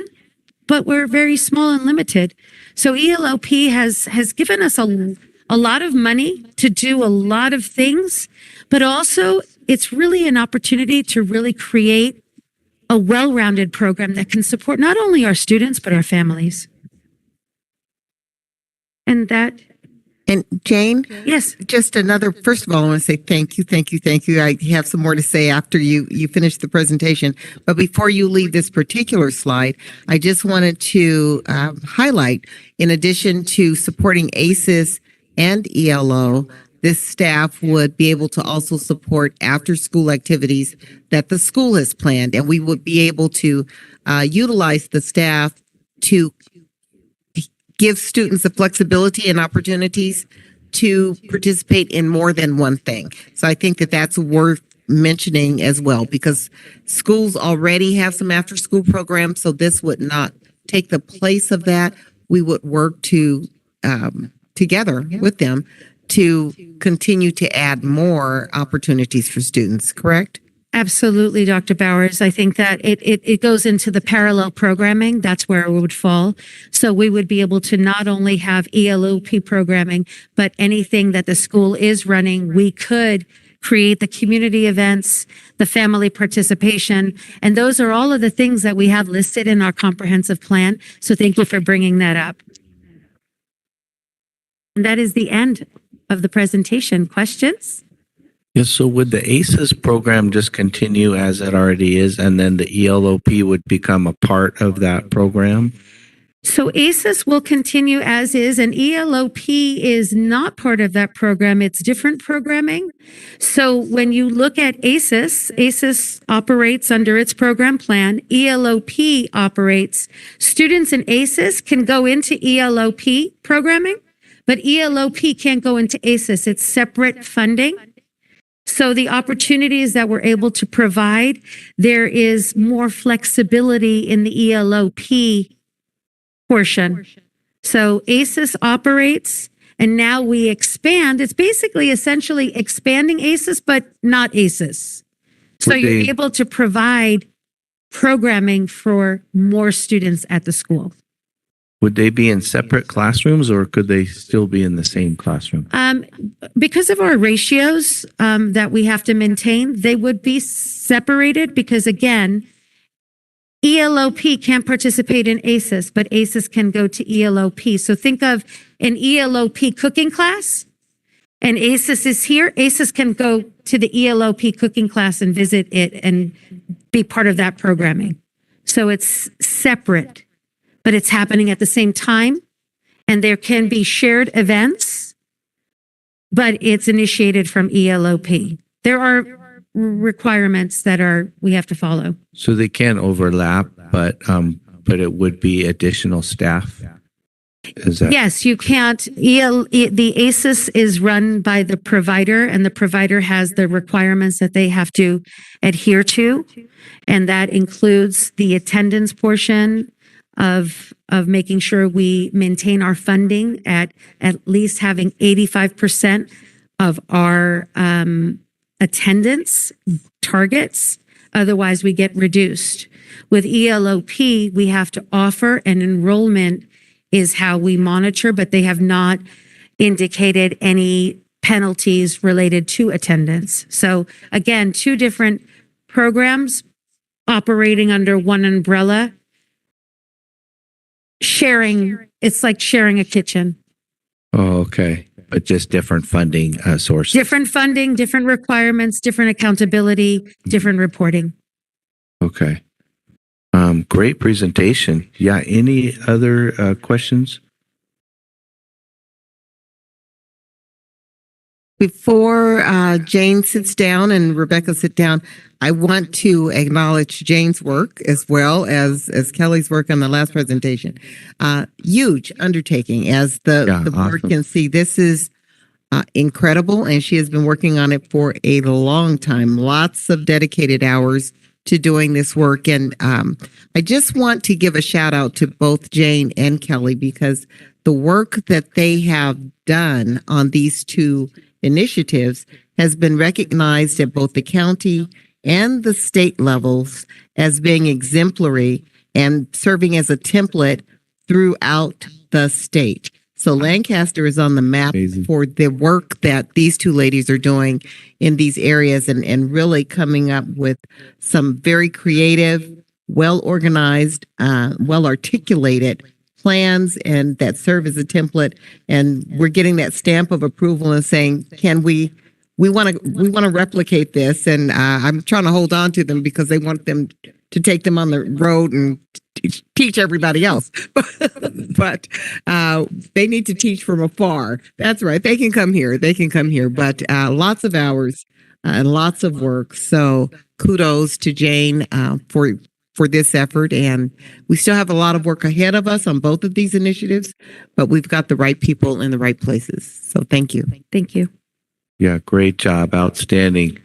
Speaker 18: but we're very small and limited. So ELOP has given us a lot of money to do a lot of things, but also it's really an opportunity to really create a well-rounded program that can support not only our students, but our families. And
Speaker 4: Jane?
Speaker 18: Yes.
Speaker 4: Just first of all, I want to say thank you. I have some more to say after you finish the presentation. But before you leave this particular slide, I just wanted to highlight, in addition to supporting ACES and ELO, this staff would be able to also support after-school activities that the school has planned. And we would be able to utilize the staff to give students the flexibility and opportunities to participate in more than one thing. So I think that that's worth mentioning as well, because schools already have some after-school programs, so this would not take the place of that. We would work together with them to continue to add more opportunities for students, correct?
Speaker 18: Absolutely, Dr. Bowers. I think that it goes into the parallel programming. That's where it would fall. So we would be able to not only have ELOP programming, but anything that the school is running, we could create the community events, the family participation. And those are all of the things that we have listed in our comprehensive plan. So thank you for bringing that up. And that is the end of the presentation. Questions?
Speaker 2: Yes, so would the ACES program just continue as it already is, and then the ELOP would become a part of that program?
Speaker 18: So ACES will continue as is, and ELOP is not part of that program. It's different programming. So when you look at ACES, ACES operates under its program plan. ELOP operates. Students in ACES can go into ELOP programming, but ELOP can't go into ACES. It's separate funding. So the opportunities that we're able to provide, there is more flexibility in the ELOP portion. So ACES operates, and now we expand. It's basically essentially expanding ACES, but not ACES. So you're able to provide programming for more students at the school.
Speaker 2: Would they be in separate classrooms, or could they still be in the same classroom?
Speaker 18: Because of our ratios that we have to maintain, they would be separated because, again, ELOP can't participate in ACES, but ACES can go to ELOP. So think of an ELOP cooking class, and ACES is here. ACES can go to the ELOP cooking class and visit it and be part of that programming. So it's separate, but it's happening at the same time, and there can be shared events, but it's initiated from ELOP. There are requirements that we have to follow.
Speaker 2: So they can overlap, but it would be additional staff. Is that?
Speaker 18: Yes, you can't. The ACES is run by the provider, and the provider has the requirements that they have to adhere to, and that includes the attendance portion of making sure we maintain our funding at least having 85% of our attendance targets. Otherwise, we get reduced. With ELOP, we have to offer, and enrollment is how we monitor, but they have not indicated any penalties related to attendance. So again, two different programs operating under one umbrella. It's like sharing a kitchen.
Speaker 2: Oh, okay. But just different funding sources.
Speaker 18: Different funding, different requirements, different accountability, different reporting.
Speaker 2: Okay. Great presentation. Yeah. Any other questions?
Speaker 4: Before Jane sits down and Rebecca sit down, I want to acknowledge Jane's work as well as Kelly's work on the last presentation. Huge undertaking, as the board can see. This is incredible, and she has been working on it for a long time. Lots of dedicated hours to doing this work. And I just want to give a shout out to both Jane and Kelly, because the work that they have done on these two initiatives has been recognized at both the county and the state levels as being exemplary and serving as a template throughout the state. So Lancaster is on the map for the work that these two ladies are doing in these areas, and really coming up with some very creative, well-organized, well-articulated plans, and that serve as a template. And we're getting that stamp of approval and saying, can we want to replicate this. And I'm trying to hold on to them because they want them to take them on the road and teach everybody else. But they need to teach from afar. That's right. They can come here. But lots of hours and lots of work. So kudos to Jane for this effort. And we still have a lot of work ahead of us on both of these initiatives, but we've got the right people in the right places. So thank you.
Speaker 18: Thank you.
Speaker 2: Yeah, great job. Outstanding.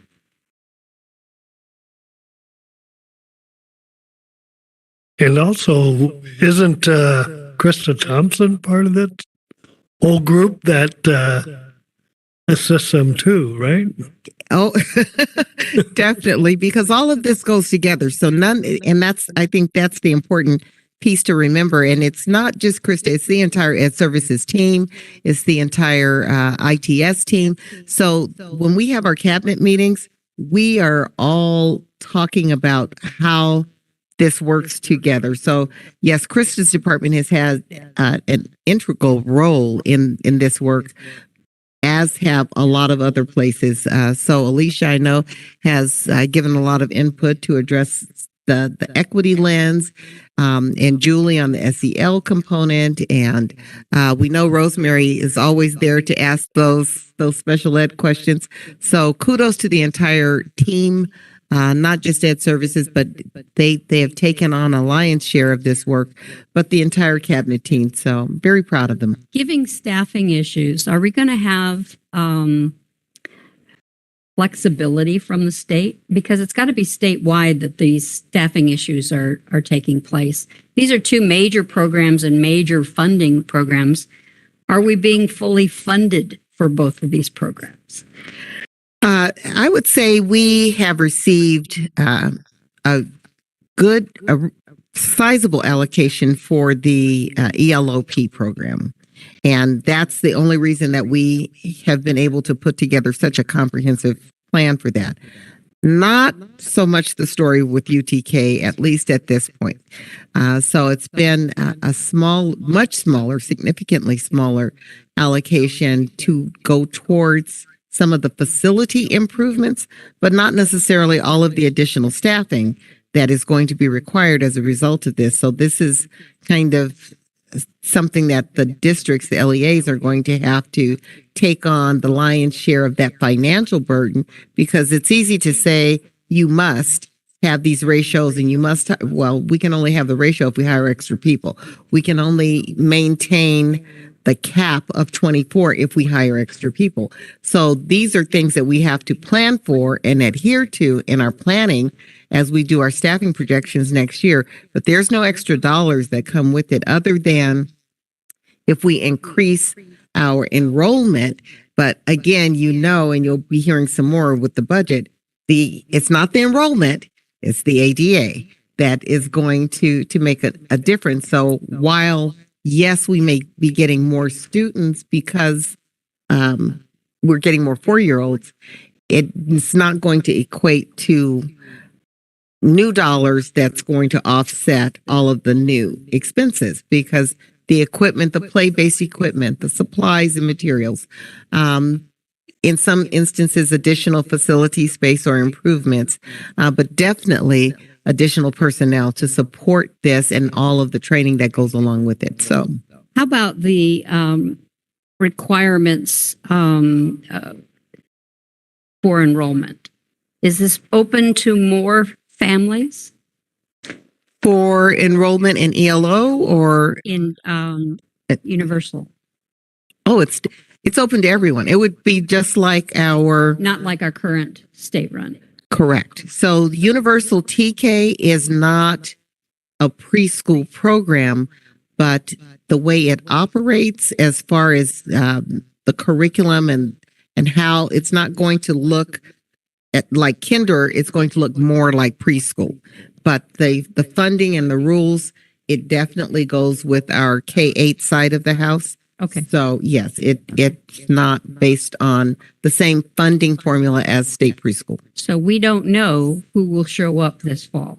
Speaker 16: And also, isn't Krista Thompson part of that whole group that assists them too, right?
Speaker 4: Oh, definitely, because all of this goes together. So I think that's the important piece to remember. And it's not just Krista, it's the entire Ed Services team. It's the entire ITS team. So when we have our cabinet meetings, we are all talking about how this works together. So yes, Krista's department has had an integral role in this work. as have a lot of other places. So Alicia, I know, has given a lot of input to address the equity lens, and Julie on the SEL component. And we know Rosemary is always there to ask those special ed questions. So kudos to the entire team, not just Ed Services, but they have taken on a lion's share of this work, but the entire cabinet team. So I'm very proud of them.
Speaker 9: Giving staffing issues, are we going to have flexibility from the state? Because it's got to be statewide that these staffing issues are taking place. These are two major programs and major funding programs. Are we being fully funded for both of these programs?
Speaker 4: I would say we have received a sizable allocation for the ELOP program. And that's the only reason that we have been able to put together such a comprehensive plan for that. Not so much the story with UTK, at least at this point. So it's been a much smaller, significantly smaller allocation to go towards some of the facility improvements, but not necessarily all of the additional staffing that is going to be required as a result of this. So this is kind of something that the districts, the LEAs, are going to have to take on the lion's share of that financial burden, because it's easy to say you must have these ratios and you must, well, we can only have the ratio if we hire extra people. We can only maintain the cap of 24 if we hire extra people. So these are things that we have to plan for and adhere to in our planning as we do our staffing projections next year. But there's no extra dollars that come with it other than if we increase our enrollment. But again, you know, and you'll be hearing some more with the budget, it's not the enrollment, it's the ADA that is going to make a difference. So while yes, we may be getting more students because we're getting more 4-year-olds, it's not going to equate to new dollars that's going to offset all of the new expenses, because the equipment, the play-based equipment, the supplies and materials, in some instances, additional facility space or improvements, but definitely additional personnel to support this and all of the training that goes along with it. So,
Speaker 9: how about the requirements for enrollment? Is this open to more families?
Speaker 4: For enrollment in ELO or
Speaker 9: in Universal?
Speaker 4: Oh, it's open to everyone. It would be just like
Speaker 9: not like our current state run.
Speaker 4: Correct. So Universal TK is not a preschool program, but the way it operates as far as the curriculum and how it's not going to look like kinder, it's going to look more like preschool. But the funding and the rules, it definitely goes with our K-8 side of the house.
Speaker 9: Okay.
Speaker 4: So yes, it's not based on the same funding formula as state preschool.
Speaker 9: So we don't know who will show up this fall.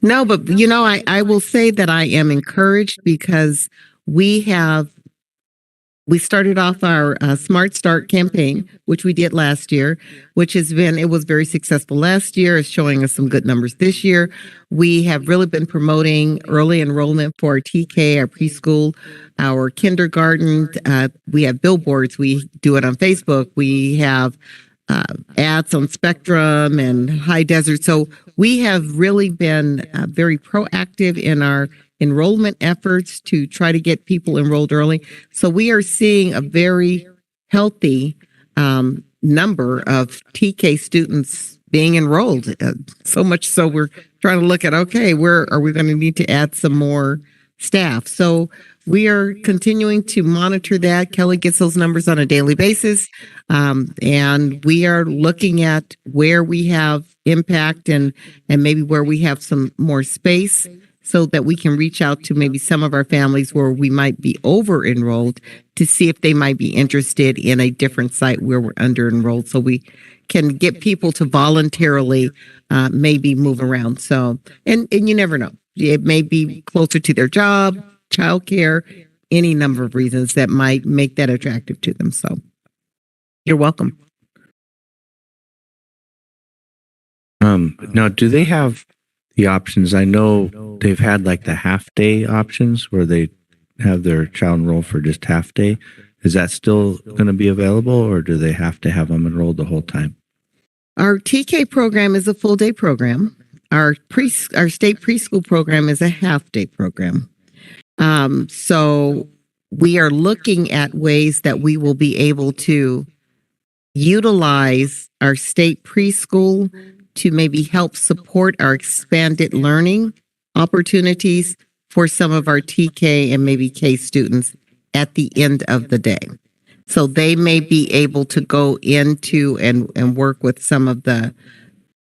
Speaker 4: No, but you know, I will say that I am encouraged because we started off our Smart Start campaign, which we did last year, it was very successful last year. It's showing us some good numbers this year. We have really been promoting early enrollment for our TK, our preschool, our kindergarten. We have billboards. We do it on Facebook. We have ads on Spectrum and High Desert. So we have really been very proactive in our enrollment efforts to try to get people enrolled early. So we are seeing a very healthy number of TK students being enrolled. So much so we're trying to look at, okay, where are we going to need to add some more staff? So we are continuing to monitor that. Kelly gets those numbers on a daily basis. And we are looking at where we have impact and maybe where we have some more space, so that we can reach out to maybe some of our families where we might be over enrolled to see if they might be interested in a different site where we're under enrolled, so we can get people to voluntarily maybe move around. So, and you never know. It may be closer to their job, childcare, any number of reasons that might make that attractive to them. So You're welcome.
Speaker 2: Now, do they have the options? I know they've had like the half day options where they have their child enrolled for just half day. Is that still going to be available, or do they have to have them enrolled the whole time?
Speaker 4: Our TK program is a full day program. Our state preschool program is a half day program. So we are looking at ways that we will be able to utilize our state preschool to maybe help support our expanded learning opportunities for some of our TK and maybe K students at the end of the day. So they may be able to go into and work with some of the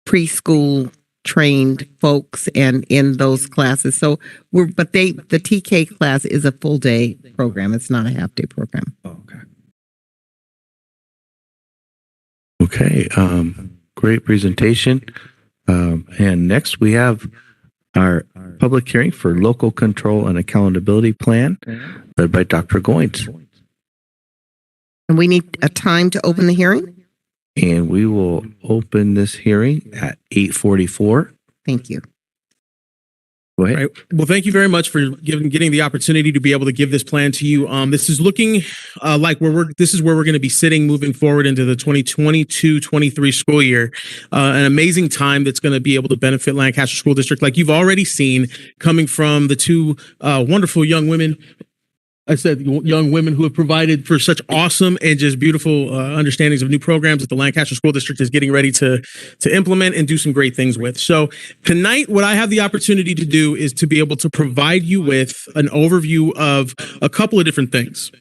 Speaker 4: preschool trained folks and in those classes. So the TK class is a full day program. It's not a half day program.
Speaker 2: Okay. Great presentation. And next we have our public hearing for local control and accountability plan led by Dr. Goins.
Speaker 4: And we need a time to open the hearing.
Speaker 2: And we will open this hearing at 8:44.
Speaker 4: Thank you.
Speaker 2: Go ahead.
Speaker 19: All right. Well, thank you very much for getting the opportunity to be able to give this plan to you. This is looking like this is where we're going to be sitting moving forward into the 2022-23 school year. An amazing time that's going to be able to benefit Lancaster School District, like you've already seen, coming from the two wonderful young women. I said young women who have provided for such awesome and just beautiful understandings of new programs that the Lancaster School District is getting ready to implement and do some great things with. So tonight, what I have the opportunity to do is to be able to provide you with an overview of a couple of different things.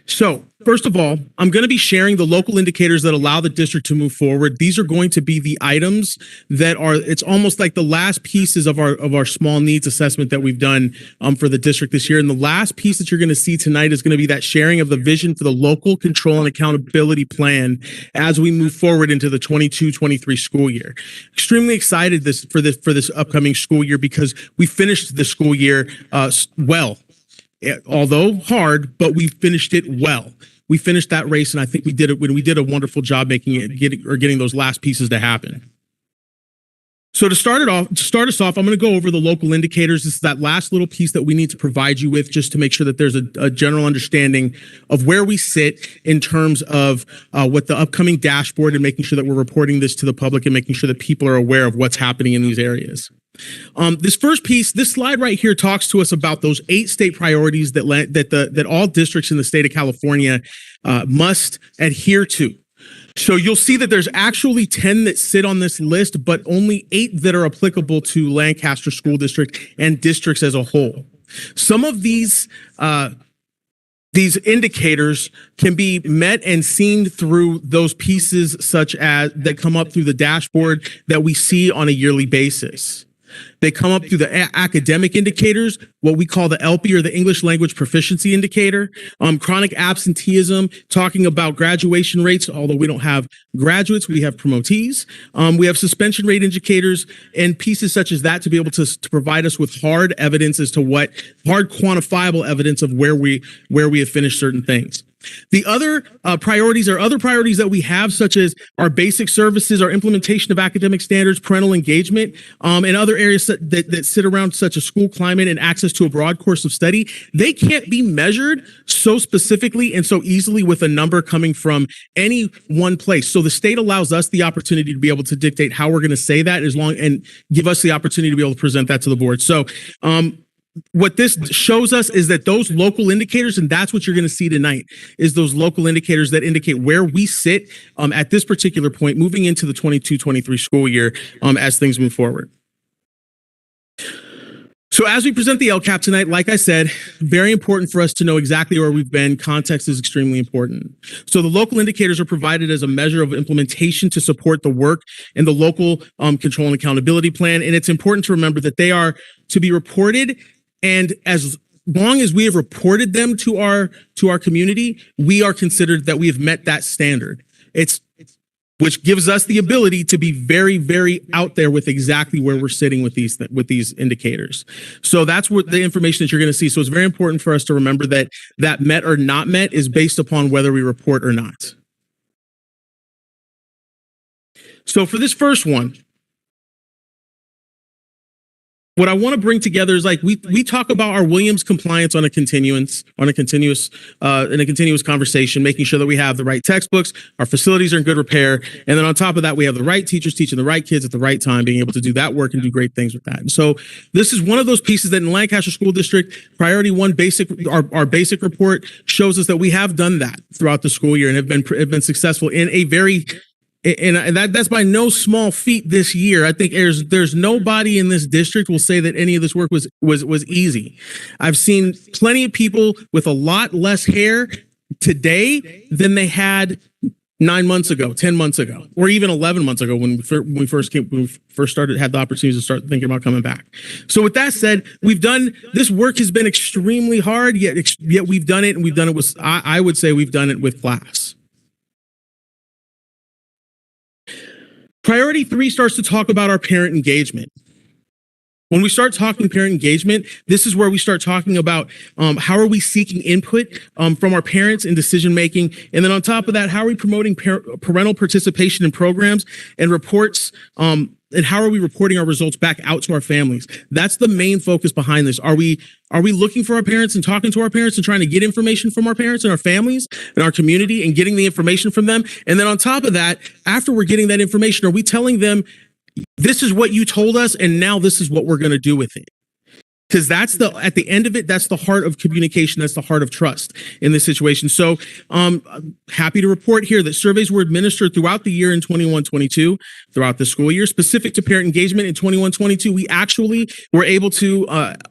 Speaker 19: So first of all, I'm going to be sharing the local indicators that allow the district to move forward. These are going to be the items that are, it's almost like the last pieces of our small needs assessment that we've done for the district this year. And the last piece that you're going to see tonight is going to be that sharing of the vision for the local control and accountability plan as we move forward into the 22-23 school year. Extremely excited for this upcoming school year because we finished the school year well. Although hard, but we finished it well. We finished that race, and I think we did a wonderful job getting those last pieces to happen. So to start us off, I'm going to go over the local indicators. This is that last little piece that we need to provide you with just to make sure that there's a general understanding of where we sit in terms of what the upcoming dashboard and making sure that we're reporting this to the public and making sure that people are aware of what's happening in these areas. This first piece, this slide right here talks to us about those 8 state priorities that all districts in the state of California must adhere to. So you'll see that there's actually 10 that sit on this list, but only 8 that are applicable to Lancaster School District and districts as a whole. Some of these indicators can be met and seen through those pieces such as that come up through the dashboard that we see on a yearly basis. They come up through the academic indicators, what we call the ELP or the English Language Proficiency Indicator, chronic absenteeism, talking about graduation rates, although we don't have graduates, we have promotees. We have suspension rate indicators and pieces such as that to be able to provide us with hard evidence as to hard quantifiable evidence of where we have finished certain things. The other priorities are other priorities that we have, such as our basic services, our implementation of academic standards, parental engagement, and other areas that sit around such as school climate and access to a broad course of study. They can't be measured so specifically and so easily with a number coming from any one place. So the state allows us the opportunity to be able to dictate how we're going to say that and give us the opportunity to be able to present that to the board. So, what this shows us is that those local indicators, and that's what you're going to see tonight, is those local indicators that indicate where we sit at this particular point moving into the 22-23 school year as things move forward. So as we present the LCAP tonight, like I said, very important for us to know exactly where we've been. Context is extremely important. So the local indicators are provided as a measure of implementation to support the work in the local control and accountability plan. And it's important to remember that they are to be reported, and as long as we have reported them to our community, we are considered that we have met that standard. Which gives us the ability to be very, very out there with exactly where we're sitting with these indicators. So that's what the information that you're going to see. So it's very important for us to remember that met or not met is based upon whether we report or not. So for this first one, what I want to bring together is like we talk about our Williams compliance in a continuous conversation, making sure that we have the right textbooks, our facilities are in good repair, and then on top of that, we have the right teachers teaching the right kids at the right time, being able to do that work and do great things with that. And so this is one of those pieces that in Lancaster School District, Priority 1 basic, our basic report shows us that we have done that throughout the school year and have been successful in a very and that's by no small feat this year. I think there's nobody in this district will say that any of this work was easy. I've seen plenty of people with a lot less hair today than they had 9 months ago, 10 months ago, or even 11 months ago when we first had the opportunity to start thinking about coming back. So with that said, this work has been extremely hard, yet we've done it, and we've done it with, I would say we've done it with class. Priority 3 starts to talk about our parent engagement. When we start talking parent engagement, this is where we start talking about how are we seeking input from our parents in decision making, and then on top of that, how are we promoting parental participation in programs and reports, and how are we reporting our results back out to our families? That's the main focus behind this. Are we looking for our parents and talking to our parents and trying to get information from our parents and our families and our community and getting the information from them? And then on top of that, after we're getting that information, are we telling them, this is what you told us, and now this is what we're going to do with it? Because at the end of it, that's the heart of communication. That's the heart of trust in this situation. So I'm happy to report here that surveys were administered throughout the year in 21-22, throughout the school year. Specific to parent engagement in 21-22, we actually were able to,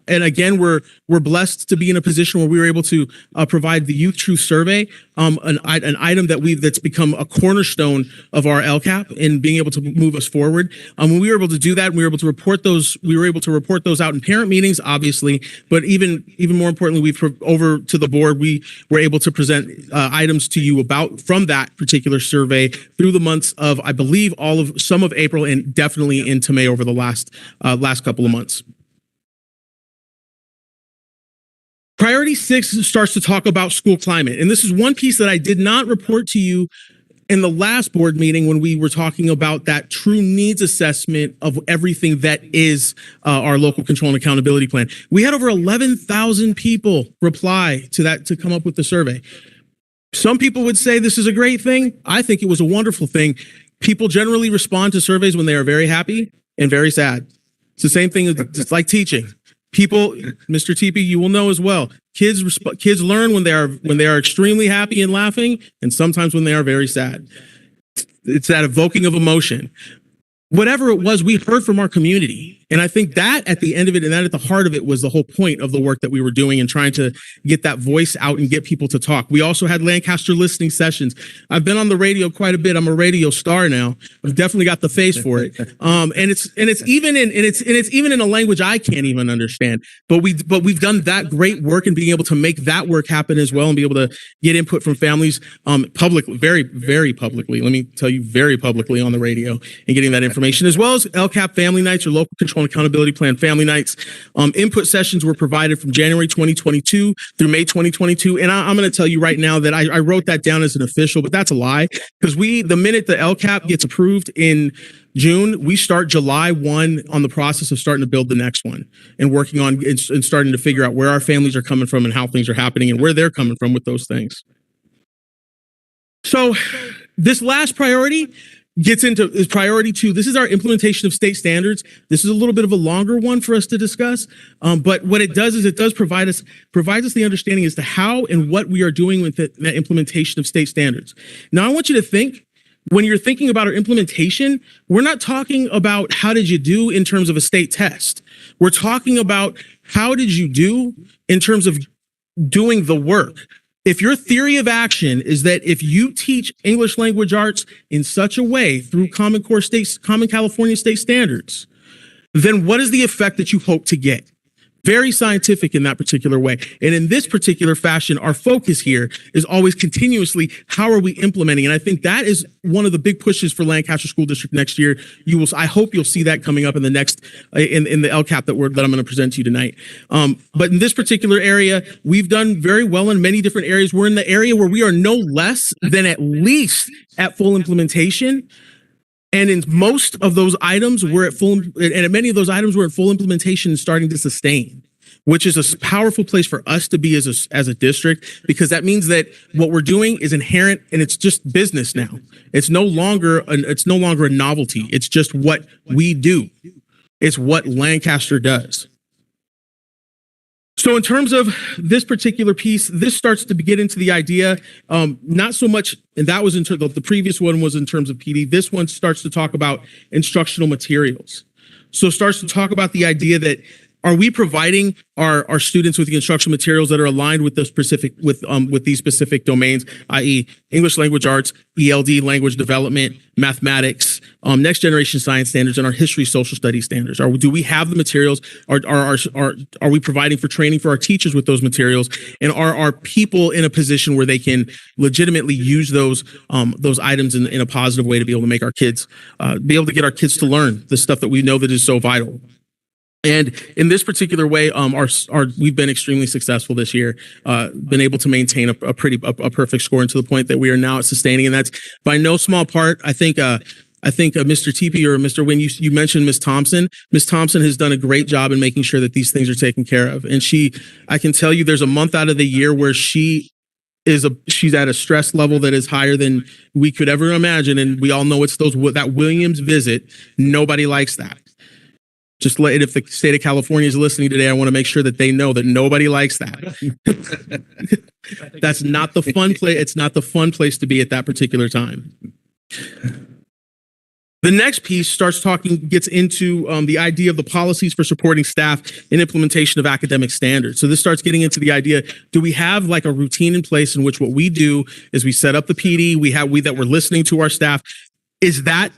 Speaker 19: and again, we're blessed to be in a position where we were able to provide the Youth Truth Survey, an item that's become a cornerstone of our LCAP and being able to move us forward. When we were able to do that, we were able to report those out in parent meetings, obviously, but even more importantly, over to the board, we were able to present items to you from that particular survey through the months of, I believe, some of April and definitely into May over the last couple of months. Priority 6 starts to talk about school climate. And this is one piece that I did not report to you in the last board meeting when we were talking about that true needs assessment of everything that is our local control and accountability plan. We had over 11,000 people reply to that to come up with the survey. Some people would say this is a great thing. I think it was a wonderful thing. People generally respond to surveys when they are very happy and very sad. It's the same thing. It's like teaching. People, Mr. TP, you will know as well. Kids learn when they are extremely happy and laughing, and sometimes when they are very sad. It's that evoking of emotion. Whatever it was, we heard from our community. And I think that at the end of it and that at the heart of it was the whole point of the work that we were doing and trying to get that voice out and get people to talk. We also had Lancaster listening sessions. I've been on the radio quite a bit. I'm a radio star now. I've definitely got the face for it. And it's even in a language I can't even understand. But we've done that great work and being able to make that work happen as well and be able to get input from families publicly, very, very publicly. Let me tell you, very publicly on the radio and getting that information, as well as LCAP family nights or local control and accountability plan family nights. Input sessions were provided from January 2022 through May 2022. And I'm going to tell you right now that I wrote that down as an official, but that's a lie, because the minute the LCAP gets approved in June, we start July 1 on the process of starting to build the next one and working on and starting to figure out where our families are coming from and how things are happening and where they're coming from with those things. So this last priority gets into is priority 2. This is our implementation of state standards. This is a little bit of a longer one for us to discuss. But what it does is it does provide us the understanding as to how and what we are doing with that implementation of state standards. Now, I want you to think, when you're thinking about our implementation, we're not talking about how did you do in terms of a state test. We're talking about how did you do in terms of doing the work. If your theory of action is that if you teach English language arts in such a way through Common California state standards, then what is the effect that you hope to get? Very scientific in that particular way. And in this particular fashion, our focus here is always continuously, how are we implementing? And I think that is one of the big pushes for Lancaster School District next year. I hope you'll see that coming up in the next, in the LCAP that I'm going to present to you tonight. But in this particular area, we've done very well in many different areas. We're in the area where we are no less than at least at full implementation. And in most of those items, we're at full, and in many of those items, we're at full implementation and starting to sustain, which is a powerful place for us to be as a district, because that means that what we're doing is inherent and it's just business now. It's no longer a novelty. It's just what we do. It's what Lancaster does. So in terms of this particular piece, this starts to get into the idea, not so much, and that was in terms of the previous one was in terms of PD. This one starts to talk about instructional materials. So it starts to talk about the idea that, are we providing our students with the instructional materials that are aligned with the specific with these specific domains, i.e. English language arts, ELD language development, mathematics, next generation science standards, and our history social studies standards? Do we have the materials? Are we providing for training for our teachers with those materials? And are our people in a position where they can legitimately use those items in a positive way to be able to make our kids be able to get our kids to learn the stuff that we know that is so vital? And in this particular way, we've been extremely successful this year, been able to maintain a perfect score, and to the point that we are now sustaining. And that's by no small part. I think Mr. TP or Mr. Wynn, you mentioned Ms. Thompson. Ms. Thompson has done a great job in making sure that these things are taken care of. And I can tell you there's a month out of the year where she's at a stress level that is higher than we could ever imagine. And we all know it's that Williams visit. Nobody likes that. Just if the state of California is listening today, I want to make sure that they know that nobody likes that. That's not the fun place. It's not the fun place to be at that particular time. The next piece gets into the idea of the policies for supporting staff in implementation of academic standards. So this starts getting into the idea, do we have like a routine in place in which what we do is we set up the PD, that we're listening to our staff. Is that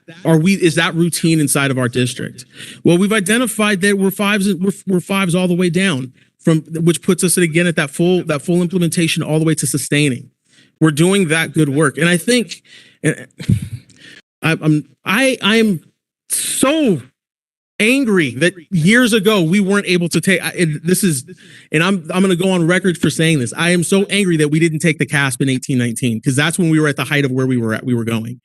Speaker 19: routine inside of our district? Well, we've identified that we're fives all the way down, which puts us again at that full implementation all the way to sustaining. We're doing that good work. And I think I'm so angry that years ago we weren't able to take and I'm going to go on record for saying this. I am so angry that we didn't take the CASP in 1819, because that's when we were at the height of where we were going.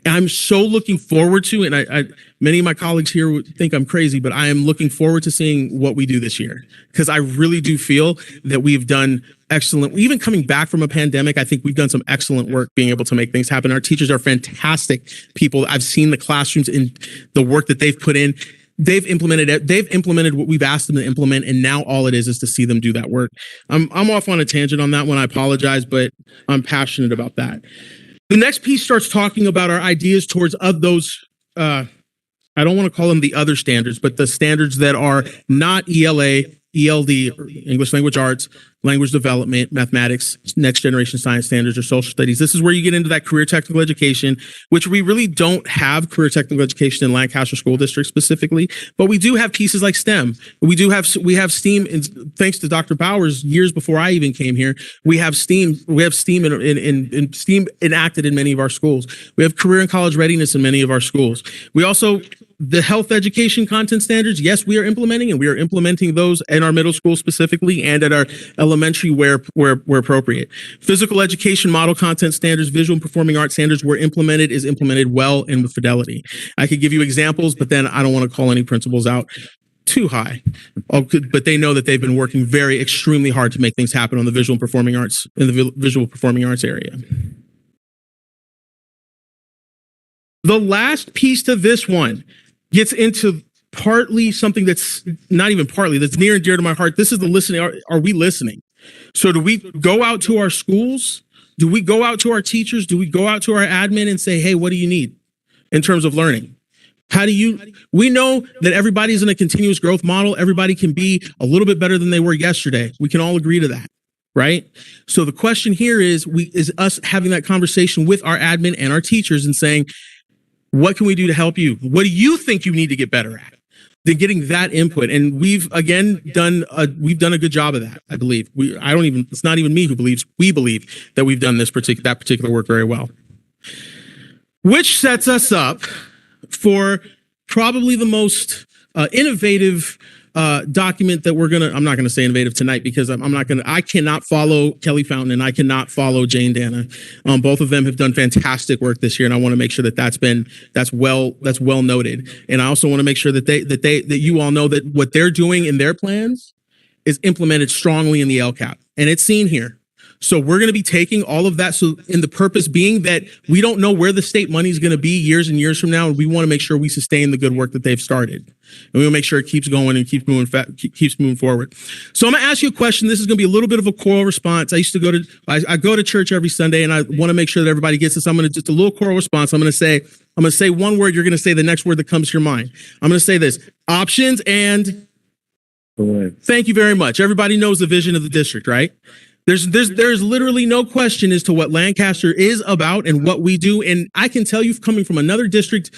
Speaker 19: I'm so looking forward to, and many of my colleagues here would think I'm crazy, but I am looking forward to seeing what we do this year, because I really do feel that we've done excellent. Even coming back from a pandemic, I think we've done some excellent work being able to make things happen. Our teachers are fantastic people. I've seen the classrooms and the work that they've put in. They've implemented what we've asked them to implement, and now all it is to see them do that work. I'm off on a tangent on that one. I apologize, but I'm passionate about that. The next piece starts talking about our ideas towards those, I don't want to call them the other standards, but the standards that are not ELA, ELD, English language arts, language development, mathematics, next generation science standards, or social studies. This is where you get into that career technical education, which we really don't have career technical education in Lancaster School District specifically, but we do have pieces like STEM. We have STEAM, and thanks to Dr. Bowers years before I even came here, we have STEAM in STEAM enacted in many of our schools. We have career and college readiness in many of our schools. We also, the health education content standards, yes, we are implementing, and we are implementing those in our middle school specifically and at our elementary where appropriate. Physical education model content standards, visual and performing arts standards were implemented well and with fidelity. I could give you examples, but then I don't want to call any principals out too high. But they know that they've been working extremely hard to make things happen on the visual and performing arts, in the visual performing arts area. The last piece to this one gets into partly something that's not even partly, that's near and dear to my heart. This is the listening. Are we listening? So do we go out to our schools? Do we go out to our teachers? Do we go out to our admin and say, hey, what do you need in terms of learning? We know that everybody's in a continuous growth model. Everybody can be a little bit better than they were yesterday. We can all agree to that, right? So the question here is us having that conversation with our admin and our teachers and saying, what can we do to help you? What do you think you need to get better at? Then getting that input. And we've done a good job of that, I believe. It's not even me who believes, we believe that we've done that particular work very well. Which sets us up for probably the most innovative document that I'm not gonna say innovative tonight because I cannot follow Kelly Fountain and I cannot follow Jane Dana. Both of them have done fantastic work this year, and I want to make sure that that's well noted. And I also want to make sure that you all know that what they're doing in their plans is implemented strongly in the LCAP, and it's seen here. So we're going to be taking all of that. So in the purpose being that we don't know where the state money is going to be years and years from now, and we want to make sure we sustain the good work that they've started, and we will make sure it keeps going and keeps moving forward. So I'm going to ask you a question. This is going to be a little bit of a choral response. I go to church every Sunday, and I want to make sure that everybody gets this. I'm going to just a little choral response. I'm going to say one word. You're going to say the next word that comes to your mind. I'm going to say this: options and. Thank you very much. Everybody knows the vision of the district, right? There's literally no question as to what Lancaster is about and what we do. And I can tell you, coming from another district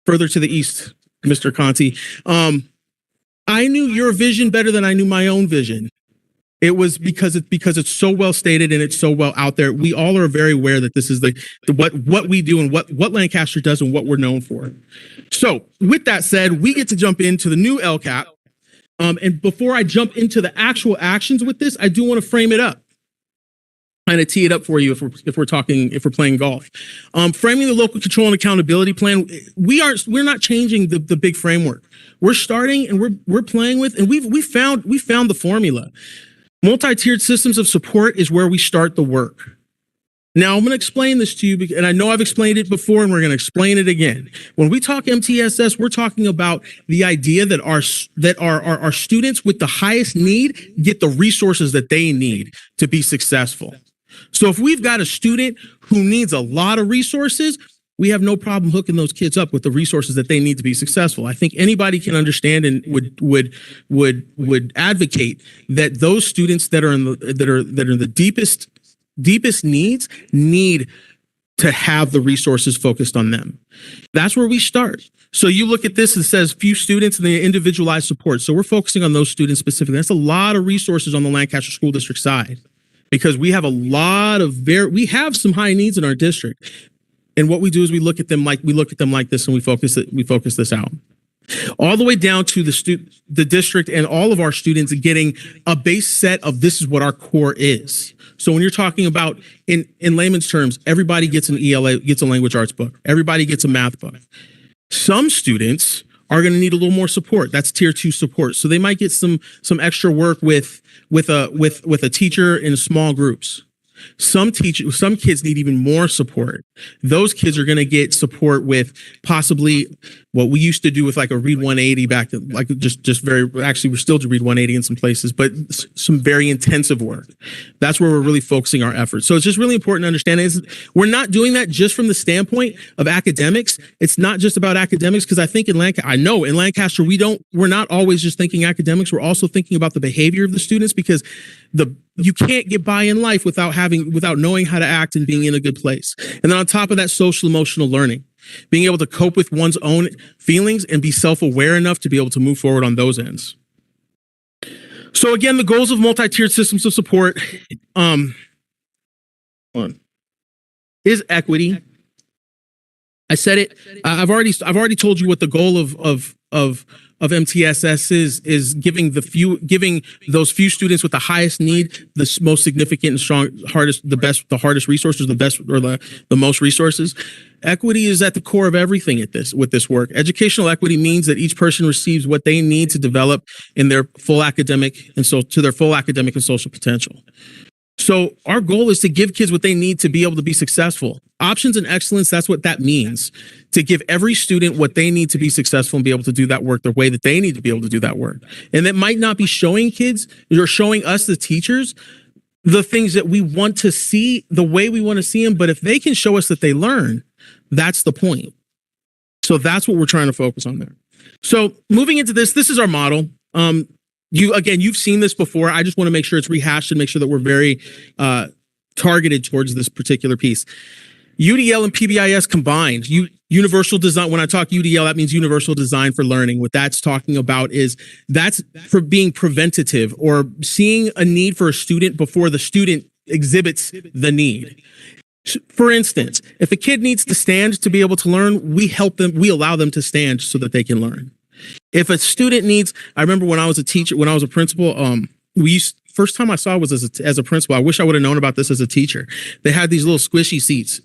Speaker 19: further to the east, Mr. Conti, I knew your vision better than I knew my own vision. It was because it's so well stated and it's so well out there. We all are very aware that this is what we do and what Lancaster does and what we're known for. So with that said, we get to jump into the new LCAP. And before I jump into the actual actions with this, I do want to frame it up, kind of tee it up for you if we're playing golf. Framing the local control and accountability plan. We're not changing the big framework. We're starting and we're playing with, and we found the formula. Multi-tiered systems of support is where we start the work. Now, I'm going to explain this to you, and I know I've explained it before, and we're going to explain it again. When we talk MTSS, we're talking about the idea that our students with the highest need get the resources that they need to be successful. So if we've got a student who needs a lot of resources, we have no problem hooking those kids up with the resources that they need to be successful. I think anybody can understand and would advocate that those students that are in the deepest needs need to have the resources focused on them. That's where we start. So you look at this, it says few students and the individualized support. So we're focusing on those students specifically. That's a lot of resources on the Lancaster School District side, because we have we have some high needs in our district. And what we do is we look at them like this, and we focus this out. All the way down to the district and all of our students getting a base set of this is what our core is. So when you're talking about in layman's terms, everybody gets an ELA, gets a language arts book. Everybody gets a math book. Some students are going to need a little more support. That's tier 2 support. So they might get some extra work with a teacher in small groups. Some kids need even more support. Those kids are going to get support with possibly what we used to do with like a Read 180 back then, like actually we're still to Read 180 in some places, but some very intensive work. That's where we're really focusing our efforts. So it's just really important to understand is we're not doing that just from the standpoint of academics. It's not just about academics, because I think in Lancaster, we're not always just thinking academics. We're also thinking about the behavior of the students, because you can't get by in life without knowing how to act and being in a good place. And then on top of that, social emotional learning, being able to cope with one's own feelings and be self-aware enough to be able to move forward on those ends. So again, the goals of multi-tiered systems of support is equity. I said it. I've already told you what the goal of MTSS is giving those few students with the highest need the most significant and the hardest resources, the most resources. Equity is at the core of everything with this work. Educational equity means that each person receives what they need to develop in their full academic and social potential. So our goal is to give kids what they need to be able to be successful. Options and excellence, that's what that means. To give every student what they need to be successful and be able to do that work the way that they need to be able to do that work. And that might not be showing kids or showing us, the teachers, the things that we want to see the way we want to see them. But if they can show us that they learn, that's the point. So that's what we're trying to focus on there. So moving into this is our model. You've seen this before. I just want to make sure it's rehashed and make sure that we're very targeted towards this particular piece. UDL and PBIS combined. Universal design. When I talk UDL, that means universal design for learning. What that's talking about is that's for being preventative or seeing a need for a student before the student exhibits the need. For instance, if a kid needs to stand to be able to learn, we help them. We allow them to stand so that they can learn. If a student needs, I remember when I was a teacher, when I was a principal, first time I saw it was as a principal. I wish I would have known about this as a teacher. They had these little squishy seats.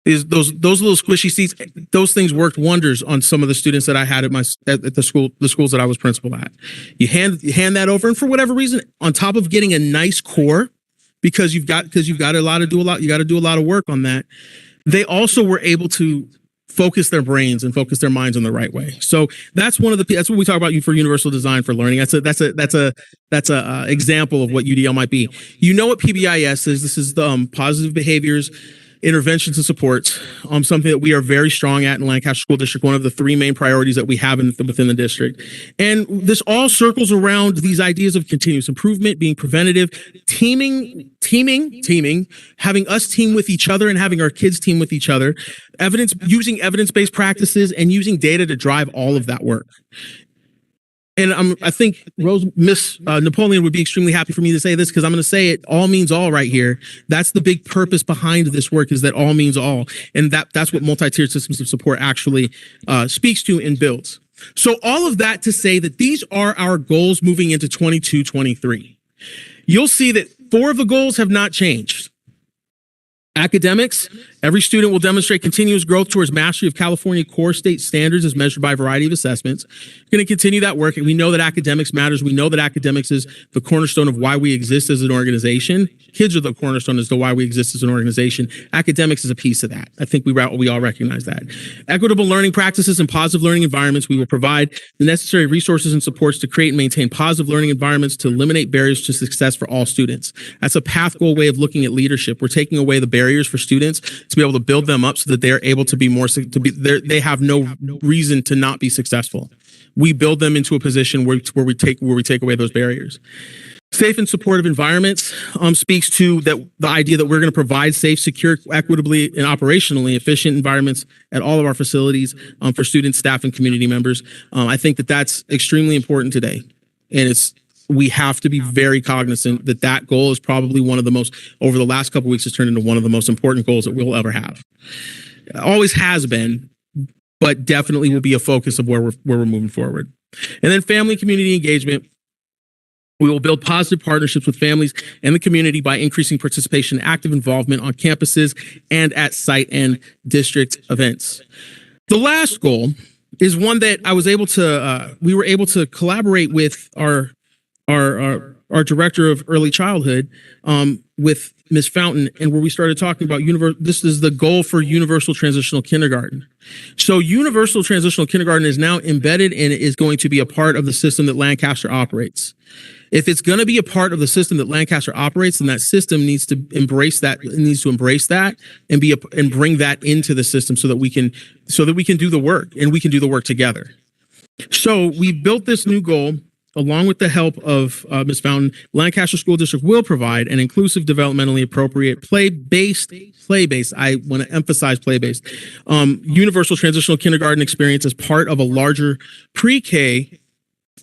Speaker 19: Those little squishy seats, those things worked wonders on some of the students that I had at the schools that I was principal at. You hand that over, and for whatever reason, on top of getting a nice core, because you've got to do a lot of work on that, they also were able to focus their brains and focus their minds in the right way. So that's what we talk about for universal design for learning. That's a example of what UDL might be. You know what PBIS is? This is the positive behaviors, interventions, and supports. Something that we are very strong at in Lancaster School District. One of the three main priorities that we have within the district. And this all circles around these ideas of continuous improvement, being preventative, teaming, having us team with each other and having our kids team with each other, using evidence-based practices and using data to drive all of that work. And I think Miss Napoleon would be extremely happy for me to say this, because I'm going to say it all means all right here. That's the big purpose behind this work, is that all means all. And that's what multi-tiered systems of support actually speaks to and builds. So all of that to say that these are our goals moving into 22-23. You'll see that 4 of the goals have not changed. Academics, every student will demonstrate continuous growth towards mastery of California core state standards as measured by a variety of assessments. We're going to continue that work, and we know that academics matters. We know that academics is the cornerstone of why we exist as an organization. Kids are the cornerstone as to why we exist as an organization. Academics is a piece of that. I think we all recognize that. Equitable learning practices and positive learning environments. We will provide the necessary resources and supports to create and maintain positive learning environments to eliminate barriers to success for all students. That's a path goal way of looking at leadership. We're taking away the barriers for students to be able to build them up so that they're able to be they have no reason to not be successful. We build them into a position where we take away those barriers. Safe and supportive environments speaks to the idea that we're going to provide safe, secure, equitably, and operationally efficient environments at all of our facilities for students, staff, and community members. I think that's extremely important today, and we have to be very cognizant that goal is probably one of the most, over the last couple of weeks, has turned into one of the most important goals that we'll ever have. It always has been, but definitely will be a focus of where we're moving forward. And then family community engagement. We will build positive partnerships with families and the community by increasing participation and active involvement on campuses and at site and district events. The last goal is one that we were able to collaborate with our director of early childhood, with Ms. Fountain, and where we started talking about this is the goal for universal transitional kindergarten. So universal transitional kindergarten is now embedded and is going to be a part of the system that Lancaster operates. If it's going to be a part of the system that Lancaster operates, then that system needs to embrace that. It needs to embrace that and bring that into the system so that we can do the work, and we can do the work together. So we built this new goal. Along with the help of Ms. Fountain, Lancaster School District will provide an inclusive, developmentally appropriate, play-based, I want to emphasize play-based, universal transitional kindergarten experience as part of a larger pre-K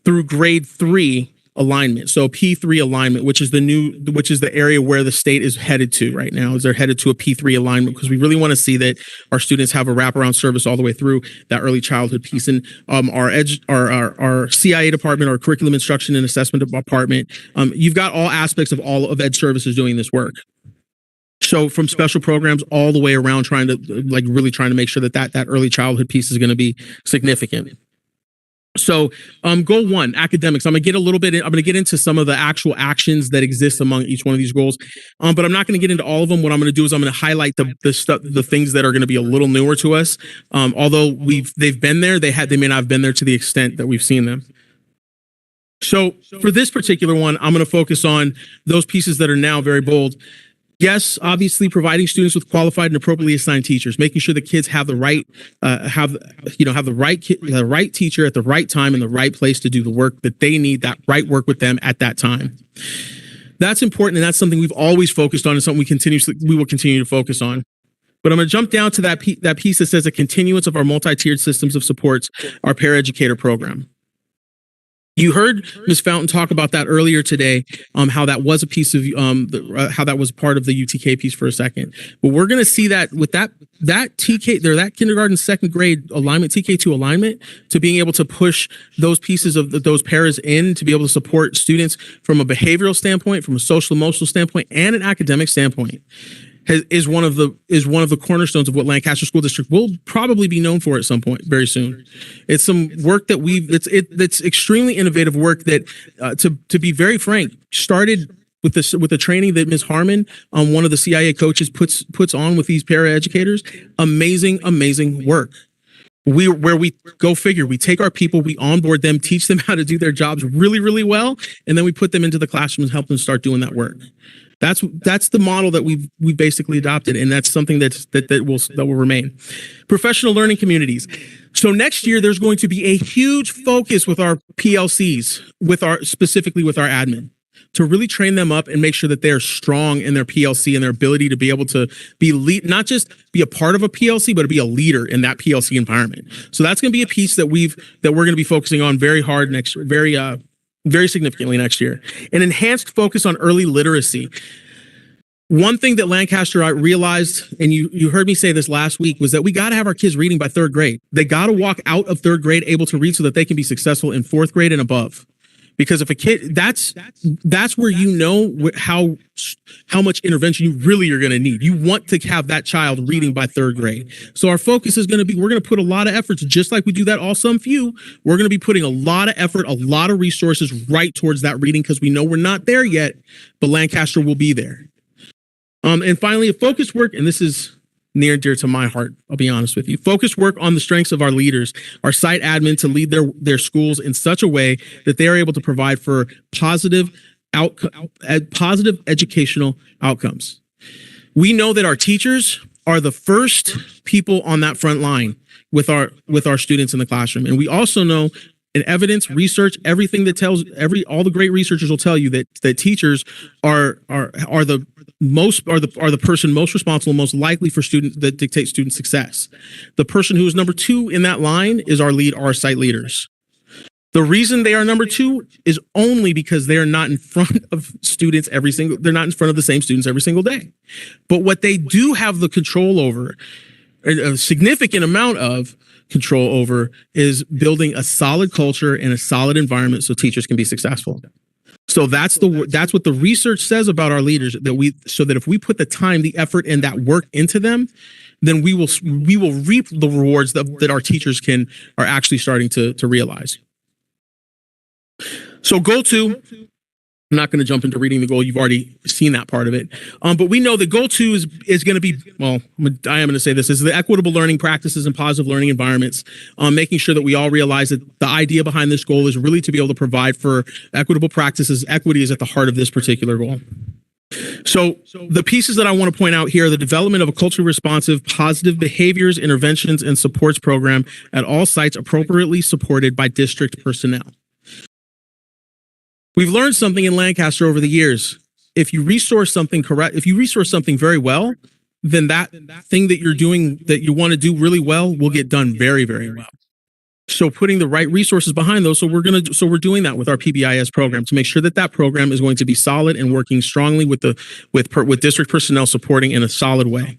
Speaker 19: through grade 3 alignment. So P3 alignment, which is the area where the state is headed to right now, is they're headed to a P3 alignment, because we really want to see that our students have a wraparound service all the way through that early childhood piece. And our CIA department, our curriculum instruction and assessment department, you've got all aspects of all of ed services doing this work. So from special programs all the way around, really trying to make sure that early childhood piece is going to be significant. So goal 1, academics. I'm going to get into some of the actual actions that exist among each one of these goals. But I'm not going to get into all of them. What I'm going to do is I'm going to highlight the things that are going to be a little newer to us. Although they've been there, they may not have been there to the extent that we've seen them. So for this particular one, I'm going to focus on those pieces that are now very bold. Yes, obviously providing students with qualified and appropriately assigned teachers, making sure the kids have the right teacher at the right time in the right place to do the work that they need, that right work with them at that time. That's important, and that's something we've always focused on, and something we will continue to focus on. But I'm going to jump down to that piece that says a continuance of our multi-tiered systems of supports, our paraeducator program. You heard Ms. Fountain talk about that earlier today, how that was a piece of, how that was part of the UTK piece for a second. But we're going to see that with that TK, that kindergarten, second grade alignment, TK2 alignment, to being able to push those pieces of those paras in to be able to support students from a behavioral standpoint, from a social emotional standpoint, and an academic standpoint. Is one of the cornerstones of what Lancaster School District will probably be known for at some point very soon. It's some work that it's extremely innovative work that, to be very frank, started with the training that Ms. Harmon, one of the CIA coaches, puts on with these paraeducators. Amazing work. Where we go figure, we take our people, we onboard them, teach them how to do their jobs really well, and then we put them into the classroom and help them start doing that work. That's the model that we basically adopted, and that's something that will remain. Professional learning communities. So next year there's going to be a huge focus with our PLCs, specifically with our admin, to really train them up and make sure that they're strong in their PLC and their ability to be able to not just be a part of a PLC, but to be a leader in that PLC environment. So that's going to be a piece that we're going to be focusing on very hard very significantly next year. An enhanced focus on early literacy. One thing that Lancaster realized, and you heard me say this last week, was that we got to have our kids reading by third grade. They got to walk out of third grade able to read so that they can be successful in fourth grade and above. Because if a kid, that's where you know how much intervention you really are going to need. You want to have that child reading by third grade. So our focus is going to be, we're going to put a lot of efforts, just like we do that all some few. We're going to be putting a lot of effort, a lot of resources right towards that reading, because we know we're not there yet, but Lancaster will be there. And finally, a focused work, and this is near and dear to my heart, I'll be honest with you. Focused work on the strengths of our leaders, our site admin, to lead their schools in such a way that they are able to provide for positive educational outcomes. We know that our teachers are the first people on that front line with our students in the classroom. And we also know in evidence, research, everything that all the great researchers will tell you that teachers are the person most responsible, most likely for students that dictate student success. The person who is number 2 in that line is our site leaders. The reason they are number 2 is only because they are not in front of students they're not in front of the same students every single day. But what they do have the control over, a significant amount of control over, is building a solid culture and a solid environment so teachers can be successful. So that's what the research says about our leaders, so that if we put the time, the effort, and that work into them, then we will reap the rewards that our teachers are actually starting to realize. So goal 2, I'm not going to jump into reading the goal. You've already seen that part of it. But we know that goal 2 is going to be, I am going to say this, is the equitable learning practices and positive learning environments, making sure that we all realize that the idea behind this goal is really to be able to provide for equitable practices. Equity is at the heart of this particular goal. So the pieces that I want to point out here are the development of a culturally responsive, positive behaviors, interventions, and supports program at all sites appropriately supported by district personnel. We've learned something in Lancaster over the years. If you resource something very well, then that thing that you're doing, that you want to do really well, will get done very, very well. So putting the right resources behind those. So we're doing that with our PBIS program to make sure that program is going to be solid and working strongly with district personnel supporting in a solid way.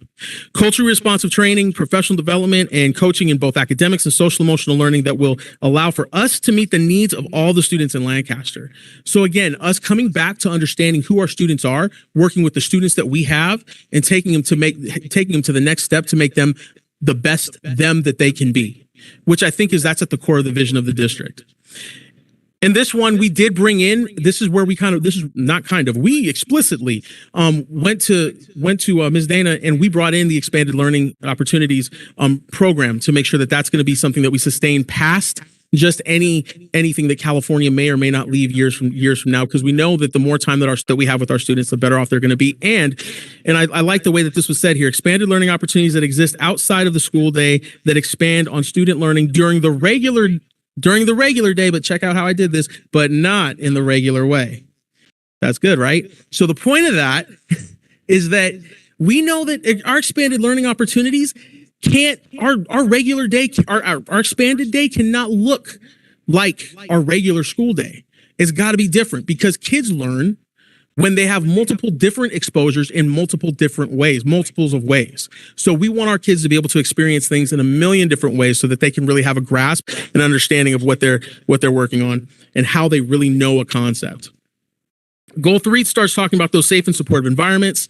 Speaker 19: Culturally responsive training, professional development, and coaching in both academics and social emotional learning that will allow for us to meet the needs of all the students in Lancaster. So again, us coming back to understanding who our students are, working with the students that we have, and taking them to the next step to make them the best them that they can be, which I think that's at the core of the vision of the district. And this one, we did bring in, we explicitly went to Ms. Dana, and we brought in the expanded learning opportunities program to make sure that that's going to be something that we sustain past just anything that California may or may not leave years from now, because we know that the more time that we have with our students, the better off they're going to be. And I like the way that this was said here: expanded learning opportunities that exist outside of the school day that expand on student learning during the regular day. But check out how I did this, but not in the regular way. That's good, right? So the point of that is that we know that our expanded learning opportunities our regular day, our expanded day cannot look like our regular school day. It's got to be different because kids learn when they have multiple different exposures in multiple different ways, multiples of ways. So we want our kids to be able to experience things in a million different ways so that they can really have a grasp and understanding of what they're working on and how they really know a concept. Goal 3 starts talking about those safe and supportive environments.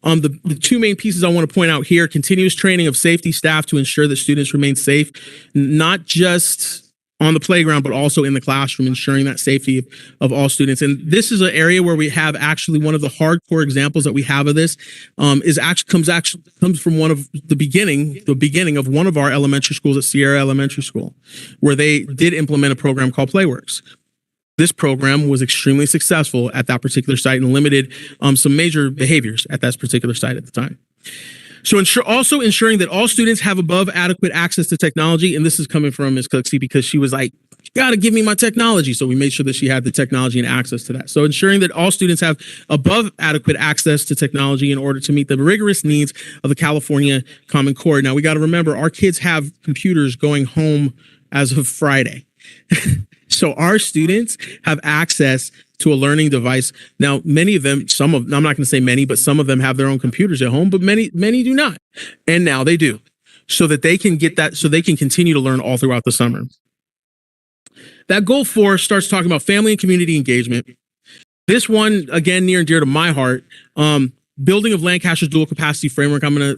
Speaker 19: The two main pieces I want to point out here: continuous training of safety staff to ensure that students remain safe, not just on the playground, but also in the classroom, ensuring that safety of all students. And this is an area where we have actually one of the hardcore examples that we have of this comes from one of the beginning of one of our elementary schools at Sierra Elementary School, where they did implement a program called Playworks. This program was extremely successful at that particular site and limited some major behaviors at that particular site at the time. So also ensuring that all students have above adequate access to technology. And this is coming from Ms. Cooksey because she was like, you got to give me my technology. So we made sure that she had the technology and access to that. So ensuring that all students have above adequate access to technology in order to meet the rigorous needs of the California Common Core. Now we got to remember our kids have computers going home as of Friday. So our students have access to a learning device. Now, many of them, I'm not going to say many, but some of them have their own computers at home, but many do not. And now they do, so that they can get that, so they can continue to learn all throughout the summer. That goal 4 starts talking about family and community engagement. This one, again, near and dear to my heart, building of Lancaster's dual capacity framework. I'm gonna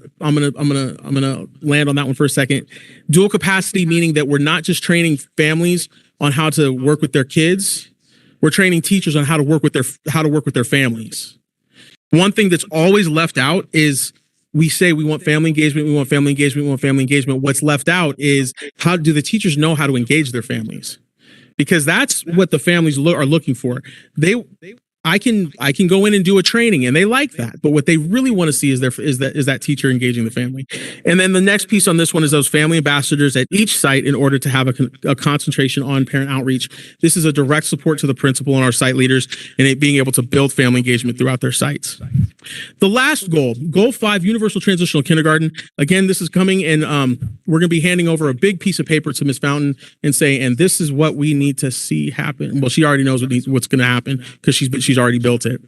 Speaker 19: land on that one for a second. Dual capacity meaning that we're not just training families on how to work with their kids. We're training teachers on how to work with their families. One thing that's always left out is we say we want family engagement, we want family engagement, we want family engagement. What's left out is how do the teachers know how to engage their families? Because that's what the families are looking for. I can go in and do a training and they like that. But what they really want to see is that teacher engaging the family. And then the next piece on this one is those family ambassadors at each site in order to have a concentration on parent outreach. This is a direct support to the principal and our site leaders in it being able to build family engagement throughout their sites. The last goal 5, universal transitional kindergarten. Again, this is coming and we're going to be handing over a big piece of paper to Ms. Fountain and say, and this is what we need to see happen. Well, she already knows what's going to happen because she's already built it.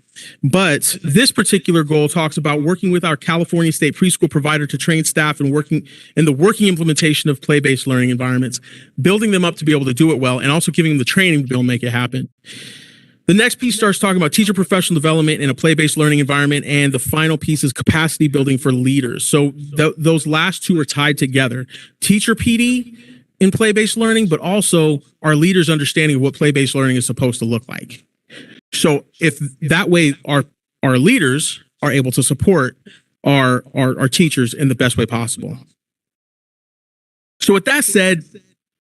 Speaker 19: But this particular goal talks about working with our California State preschool provider to train staff and working in the working implementation of play-based learning environments, building them up to be able to do it well, and also giving them the training to be able to make it happen. The next piece starts talking about teacher professional development in a play-based learning environment, and the final piece is capacity building for leaders. So those last two are tied together. Teacher PD in play-based learning, but also our leaders' understanding of what play-based learning is supposed to look like. So if that way our leaders are able to support our teachers in the best way possible. So with that said,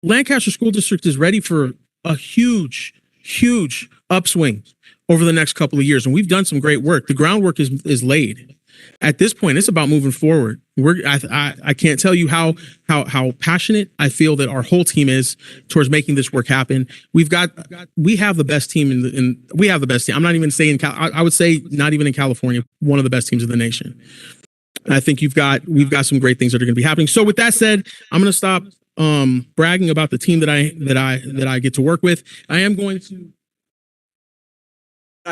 Speaker 19: Lancaster School District is ready for a huge upswing over the next couple of years. And we've done some great work. The groundwork is laid. At this point, it's about moving forward. I can't tell you how passionate I feel that our whole team is towards making this work happen. We have the best team we have the best team. I'm not even saying I would say not even in California, one of the best teams in the nation. I think we've got some great things that are going to be happening. So with that said, I'm going to stop bragging about the team that I get to work with. I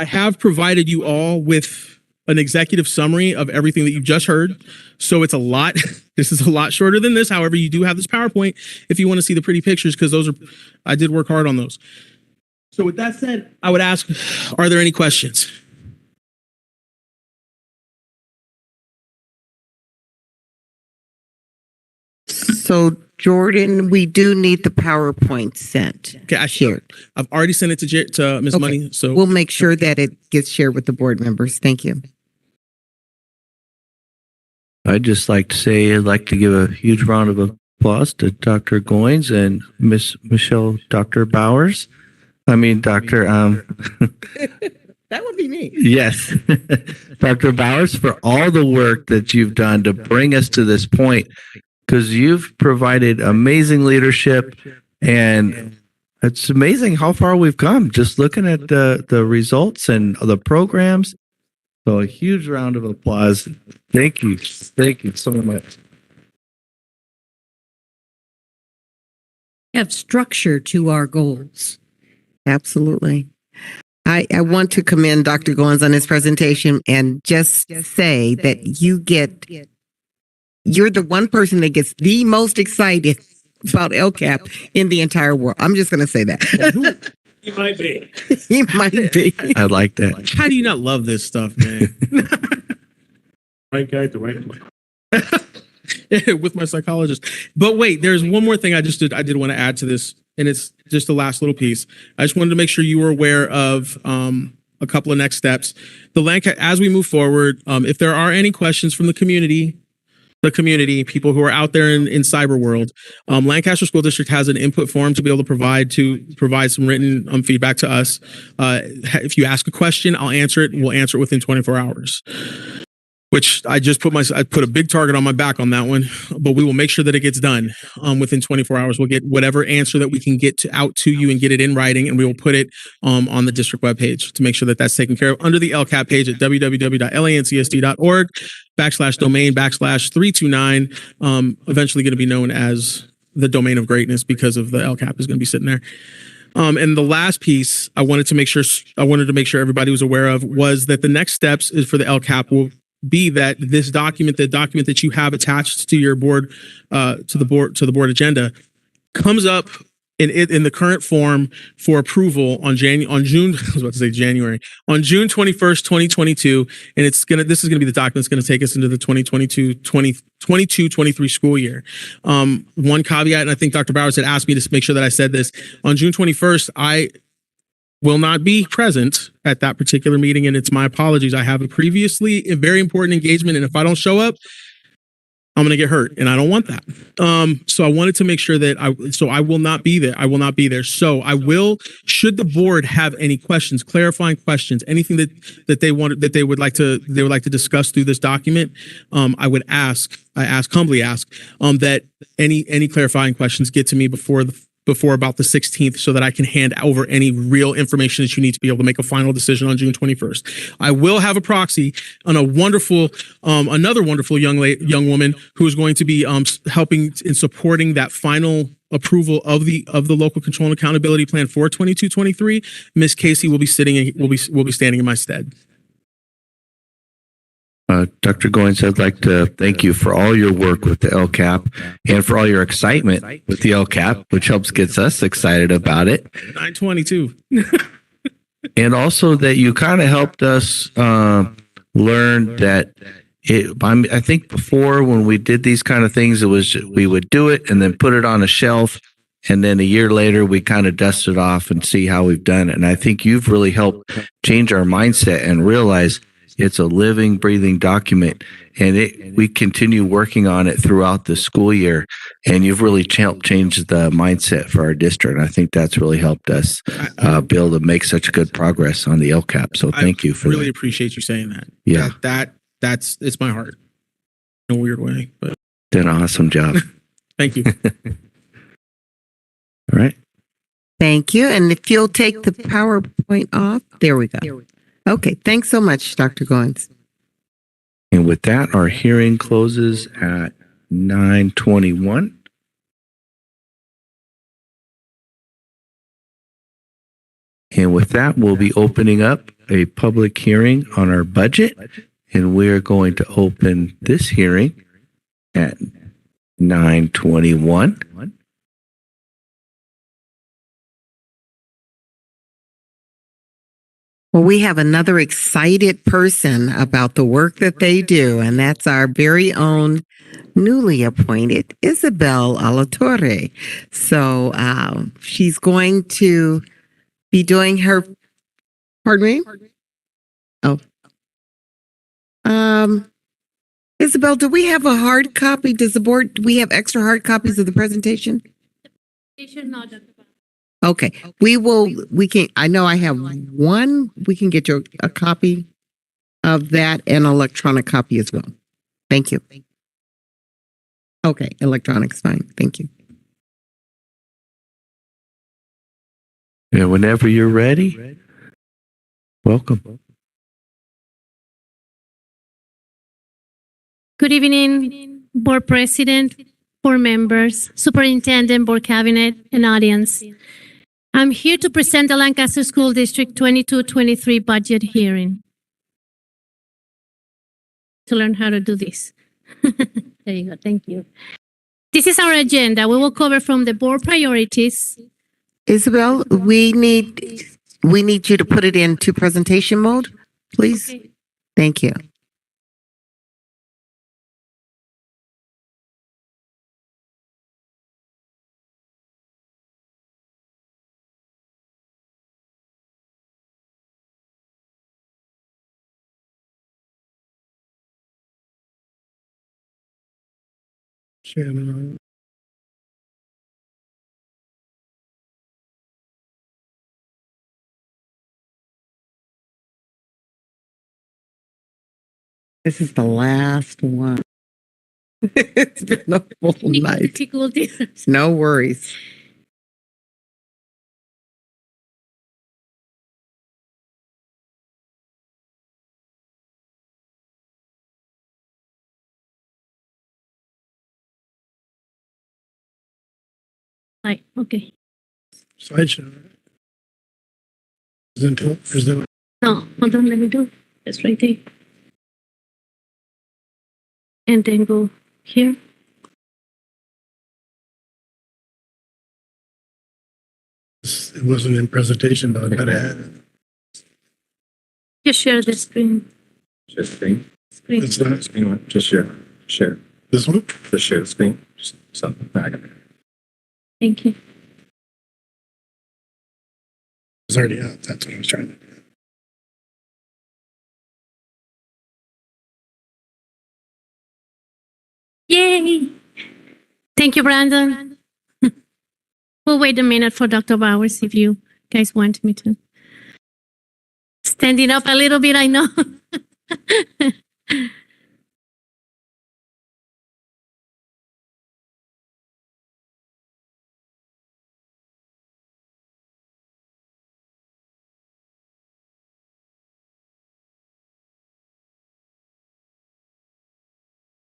Speaker 19: have provided you all with an executive summary of everything that you've just heard. So it's a lot. This is a lot shorter than this. However, you do have this PowerPoint if you want to see the pretty pictures, because I did work hard on those. So with that said, I would ask, are there any questions?
Speaker 4: So Jordan, we do need the PowerPoint sent.
Speaker 19: Okay, shared. I've already sent it to Ms. Money. So
Speaker 4: we'll make sure that it gets shared with the board members. Thank you.
Speaker 2: I'd just like to say I'd like to give a huge round of applause to Dr. Goins and Miss Michelle, Dr. Bowers. I mean, Dr.
Speaker 4: That would be me.
Speaker 2: Yes. Dr. Bowers, for all the work that you've done to bring us to this point, because you've provided amazing leadership, and it's amazing how far we've come just looking at the results and the programs. So a huge round of applause. Thank you. Thank you so much.
Speaker 18: have structure to our goals.
Speaker 4: Absolutely. I want to commend Dr. Goins on his presentation and just say that you're the one person that gets the most excited about LCAP in the entire world. I'm just going to say that.
Speaker 12: He might be.
Speaker 4: He might be.
Speaker 2: I like that.
Speaker 19: How do you not love this stuff, man?
Speaker 12: Right guy at the right place.
Speaker 19: With my psychologist. But wait, there's one more thing I did want to add to this, and it's just the last little piece. I just wanted to make sure you were aware of a couple of next steps. As we move forward, if there are any questions from the community, people who are out there in cyber world, Lancaster School District has an input form to be able to provide some written feedback to us. If you ask a question, I'll answer it. We'll answer it within 24 hours. Which I put a big target on my back on that one, but we will make sure that it gets done within 24 hours. We'll get whatever answer that we can get out to you and get it in writing, and we will put it on the district webpage to make sure that that's taken care of under the LCAP page at www.lancsd.org/domain/329. Eventually going to be known as the domain of greatness because of the LCAP is going to be sitting there. And the last piece I wanted to make sure everybody was aware of was that the next steps is for the LCAP will be that this document, the document that you have attached to your board, to the board agenda, comes up in the current form for approval on June 21st, 2022, and this is gonna be the document that's gonna take us into the 2022-23 school year. One caveat, and I think Dr. Bowers had asked me to make sure that I said this on June 21st. I will not be present at that particular meeting, and it's my apologies. I have a very important engagement, and if I don't show up, I'm going to get hurt, and I don't want that. So I wanted to make sure that I will not be there. I will not be there. So I will, should the board have any questions, clarifying questions, anything that they would like to discuss through this document, I humbly ask that any clarifying questions get to me before about the 16th so that I can hand over any real information that you need to be able to make a final decision on June 21st. I will have a proxy on another wonderful young woman who is going to be helping in supporting that final approval of the local control and accountability plan for 22-23. Miss Casey will be standing in my stead.
Speaker 2: Dr. Goins, I'd like to thank you for all your work with the LCAP and for all your excitement with the LCAP, which helps gets us excited about it.
Speaker 19: 922.
Speaker 2: And also that you kind of helped us learn that I think before when we did these kind of things, it was we would do it and then put it on a shelf. And then a year later, we kind of dust it off and see how we've done it. And I think you've really helped change our mindset and realize it's a living, breathing document, and we continue working on it throughout the school year. And you've really helped change the mindset for our district. And I think that's really helped us be able to make such good progress on the LCAP. So thank you for that.
Speaker 19: I really appreciate you saying that.
Speaker 2: Yeah,
Speaker 19: it's my heart in a weird way, but
Speaker 2: did an awesome job.
Speaker 19: Thank you.
Speaker 2: All right.
Speaker 4: Thank you. And if you'll take the PowerPoint off, there we go. Okay, thanks so much, Dr. Goins.
Speaker 2: And with that, our hearing closes at 9:21. And with that, we'll be opening up a public hearing on our budget. And we're going to open this hearing at 9:21.
Speaker 4: Well, we have another excited person about the work that they do, and that's our very own newly appointed Isabel Alatorre. So she's going to be doing her, pardon me? Oh. Isabel, do we have a hard copy? Do we have extra hard copies of the presentation? Okay, I know I have one. We can get you a copy of that and an electronic copy as well. Thank you. Okay, electronic's fine. Thank you.
Speaker 2: And whenever you're ready, welcome.
Speaker 3: Good evening, Board President, board members, superintendent, board cabinet, and audience. I'm here to present the Lancaster School District 22-23 budget hearing. To learn how to do this. There you go. Thank you. This is our agenda. We will cover from the board priorities.
Speaker 4: Isabel, we need you to put it into presentation mode, please.
Speaker 3: Okay.
Speaker 4: Thank you.
Speaker 16: Shannon.
Speaker 4: This is the last one. It's been a full night.
Speaker 3: Difficulties.
Speaker 4: No worries.
Speaker 3: Right. Okay.
Speaker 16: Slideshow. Is there?
Speaker 3: No, hold on. Let me do it. It's right there. And then go here.
Speaker 16: It wasn't in presentation, but I gotta add it.
Speaker 3: Just share the screen.
Speaker 13: Just screen.
Speaker 3: Screen.
Speaker 16: It's not.
Speaker 13: Screen one. Just share.
Speaker 16: This one?
Speaker 13: Just share the screen. Just something back.
Speaker 3: Thank you.
Speaker 16: It's already out. That's what I was trying to do.
Speaker 3: Yay! Thank you, Brandon. We'll wait a minute for Dr. Bowers if you guys want me to. Standing up a little bit, I know.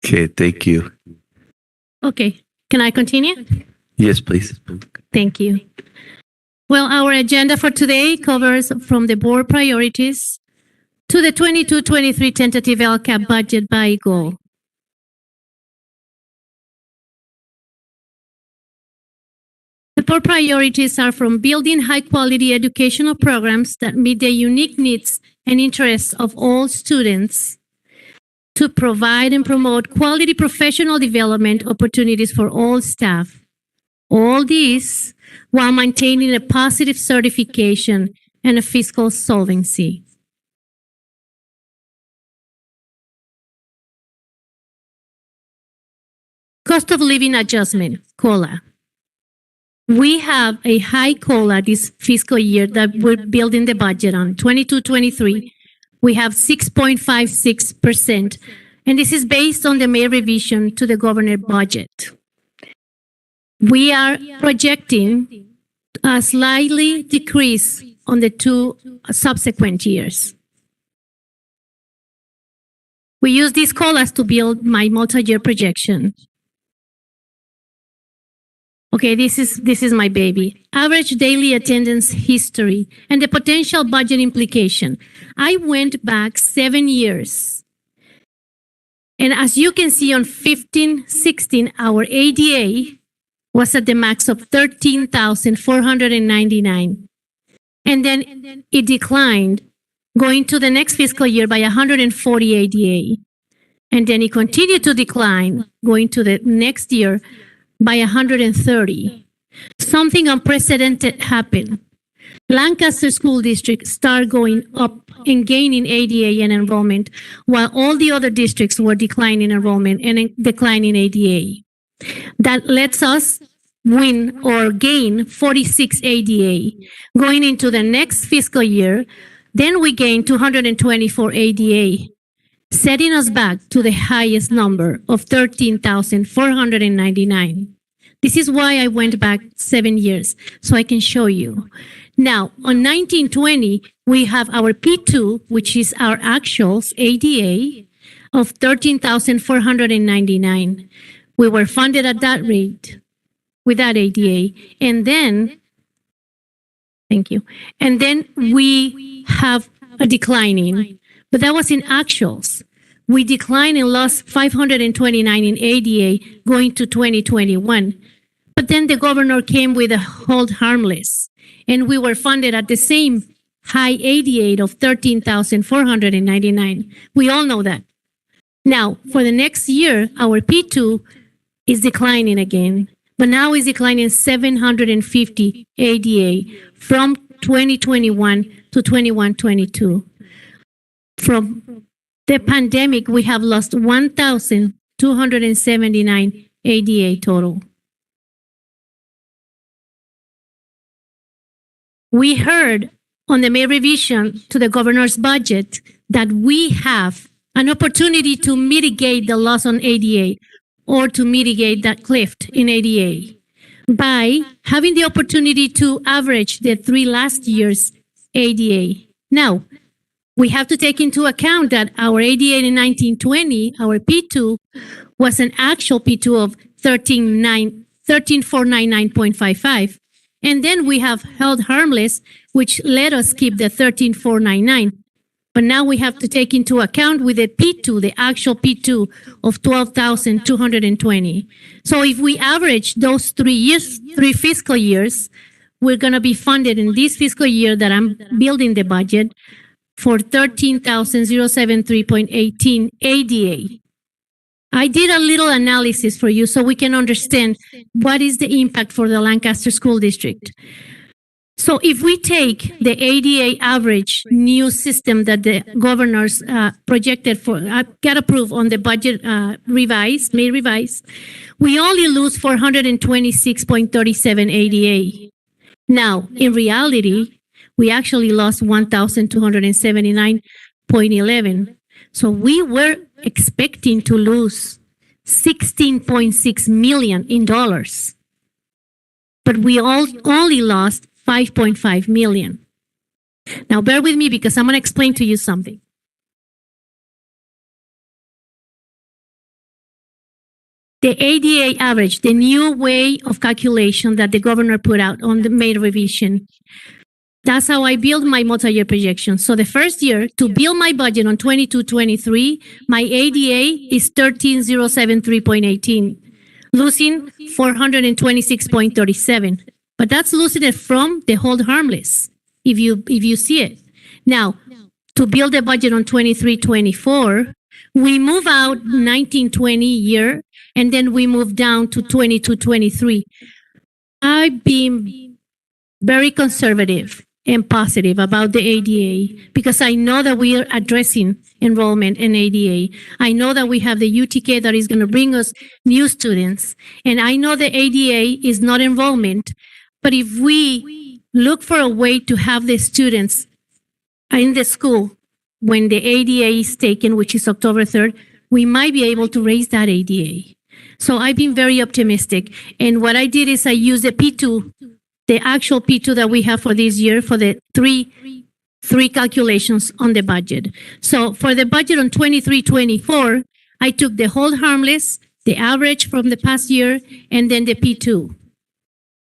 Speaker 2: Okay, thank you.
Speaker 3: Okay, can I continue?
Speaker 2: Yes, please.
Speaker 3: Thank you. Well, our agenda for today covers from the board priorities to the 22-23 tentative LCAP budget by goal. The board priorities are from building high-quality educational programs that meet the unique needs and interests of all students, to provide and promote quality professional development opportunities for all staff. All these while maintaining a positive certification and a fiscal solvency. Cost of living adjustment, COLA. We have a high COLA this fiscal year that we're building the budget on, 22-23. We have 6.56%, and this is based on the May revision to the governor budget. We are projecting a slightly decrease on the two subsequent years. We use these COLAs to build my multi-year projection. Okay, this is my baby. Average daily attendance history and the potential budget implication. I went back 7 years. And as you can see on 15-16, our ADA was at the max of 13,499. And then it declined, going to the next fiscal year by 140 ADA. And then it continued to decline, going to the next year by 130. Something unprecedented happened. Lancaster School District started going up and gaining ADA and enrollment, while all the other districts were declining enrollment and declining ADA. That lets us win or gain 46 ADA. Going into the next fiscal year, then we gain 224 ADA, setting us back to the highest number of 13,499. This is why I went back 7 years, so I can show you. Now, on 1920, we have our P2, which is our actuals ADA of 13,499. We were funded at that rate with that ADA. And then, thank you. And then we have a declining, but that was in actuals. We declined and lost 529 in ADA going to 2021. But then the governor came with a hold harmless, and we were funded at the same high ADA of 13,499. We all know that. Now, for the next year, our P2 is declining again, but now is declining 750 ADA from 2021 to 21-22. From the pandemic, we have lost 1,279 ADA total. We heard on the May revision to the governor's budget that we have an opportunity to mitigate the loss on ADA or to mitigate that cliff in ADA by having the opportunity to average the 3 last year's ADA. Now, we have to take into account that our ADA in 1920, our P2, was an actual P2 of 13,499.55. And then we have held harmless, which let us keep the 13,499. But now we have to take into account with the P2, the actual P2 of 12,220. So if we average those 3 fiscal years, we're going to be funded in this fiscal year that I'm building the budget for 13,073.18 ADA. I did a little analysis for you so we can understand what is the impact for the Lancaster School District. So if we take the ADA average new system that the governors projected for, got approved on the budget May revised, we only lose 426.37 ADA. Now, in reality, we actually lost 1,279.11. So we were expecting to lose $16.6 million in dollars, but we only lost 5.5 million. Now bear with me because I'm going to explain to you something. The ADA average, the new way of calculation that the governor put out on the May revision, that's how I build my multi-year projection. So the first year, to build my budget on 22-23, my ADA is 13,073.18, losing 426.37. But that's losing it from the hold harmless, if you see it. Now, to build a budget on 23-24, we move out 19-20 year, and then we move down to 22-23. I've been very conservative and positive about the ADA because I know that we are addressing enrollment in ADA. I know that we have the UTK that is going to bring us new students. And I know the ADA is not enrollment, but if we look for a way to have the students in the school when the ADA is taken, which is October 3rd, we might be able to raise that ADA. So I've been very optimistic. And what I did is I used the P2, the actual P2 that we have for this year for the three calculations on the budget. So for the budget on 23-24, I took the hold harmless, the average from the past year, and then the P2.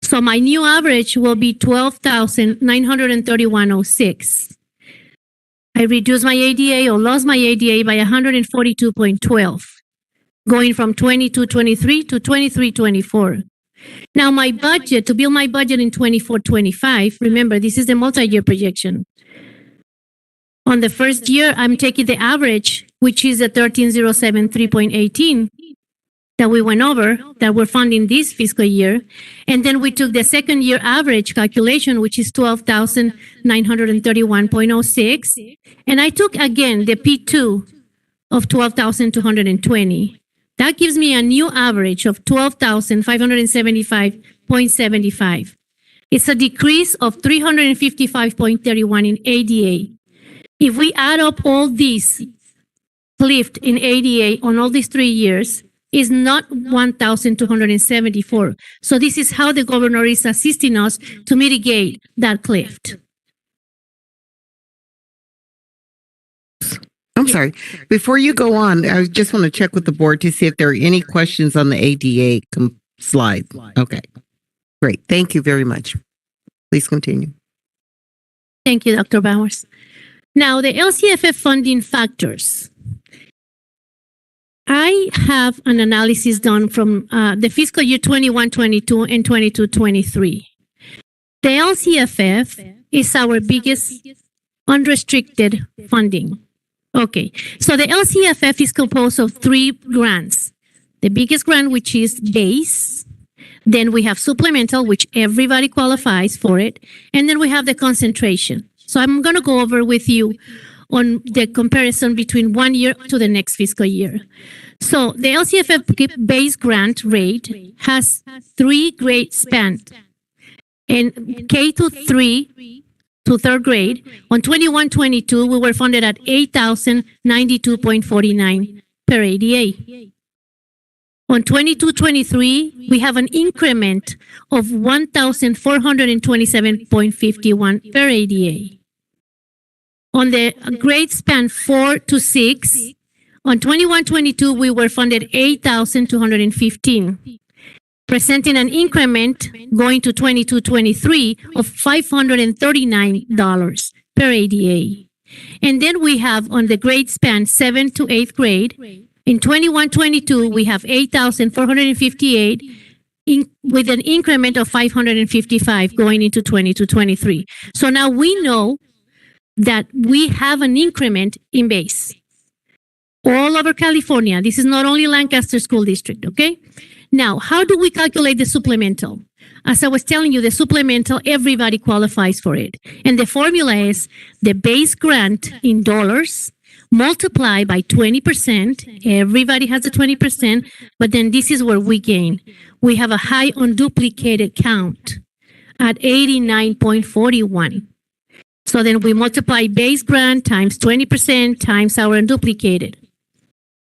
Speaker 3: So my new average will be 12,931.06. I reduced my ADA or lost my ADA by 142.12, going from 22-23 to 23-24. Now my budget, to build my budget in 24-25, remember this is the multi-year projection. On the first year, I'm taking the average, which is the 13,073.18 that we went over, that we're funding this fiscal year. And then we took the second year average calculation, which is 12,931.06. And I took again the P2 of 12,220. That gives me a new average of 12,575.75. It's a decrease of 355.31 in ADA. If we add up all these lift in ADA on all these 3 years, is not 1,274. So this is how the governor is assisting us to mitigate that cliff.
Speaker 4: I'm sorry. Before you go on, I just want to check with the board to see if there are any questions on the ADA slide. Okay. Great. Thank you very much. Please continue.
Speaker 20: Thank you, Dr. Bowers. Now, the LCFF funding factors. I have an analysis done from the fiscal year 21-22 and 22-23. The LCFF is our biggest unrestricted funding. Okay, so the LCFF is composed of 3 grants. The biggest grant, which is base. Then we have supplemental, which everybody qualifies for it. And then we have the concentration. So I'm going to go over with you on the comparison between one year to the next fiscal year. So the LCFF base grant rate has 3 grade span. And K to 3 to 3rd grade, on 21-22, we were funded at $8,092.49 per ADA. On 22-23, we have an increment of $1,427.51 per ADA. On the grade span 4 to 6, on 21-22, we were funded $8,215, presenting an increment going to 22-23 of $539 per ADA. And then we have on the grade span 7 to 8th grade, in 21-22, we have $8,458 with an increment of $555 going into 22-23. So now we know that we have an increment in base. All over California, this is not only Lancaster School District, okay? Now, how do we calculate the supplemental? As I was telling you, the supplemental, everybody qualifies for it. And the formula is the base grant in dollars multiplied by 20%. Everybody has a 20%, but then this is where we gain. We have a high unduplicated count at 89.41. So then we multiply base grant times 20% times our unduplicated.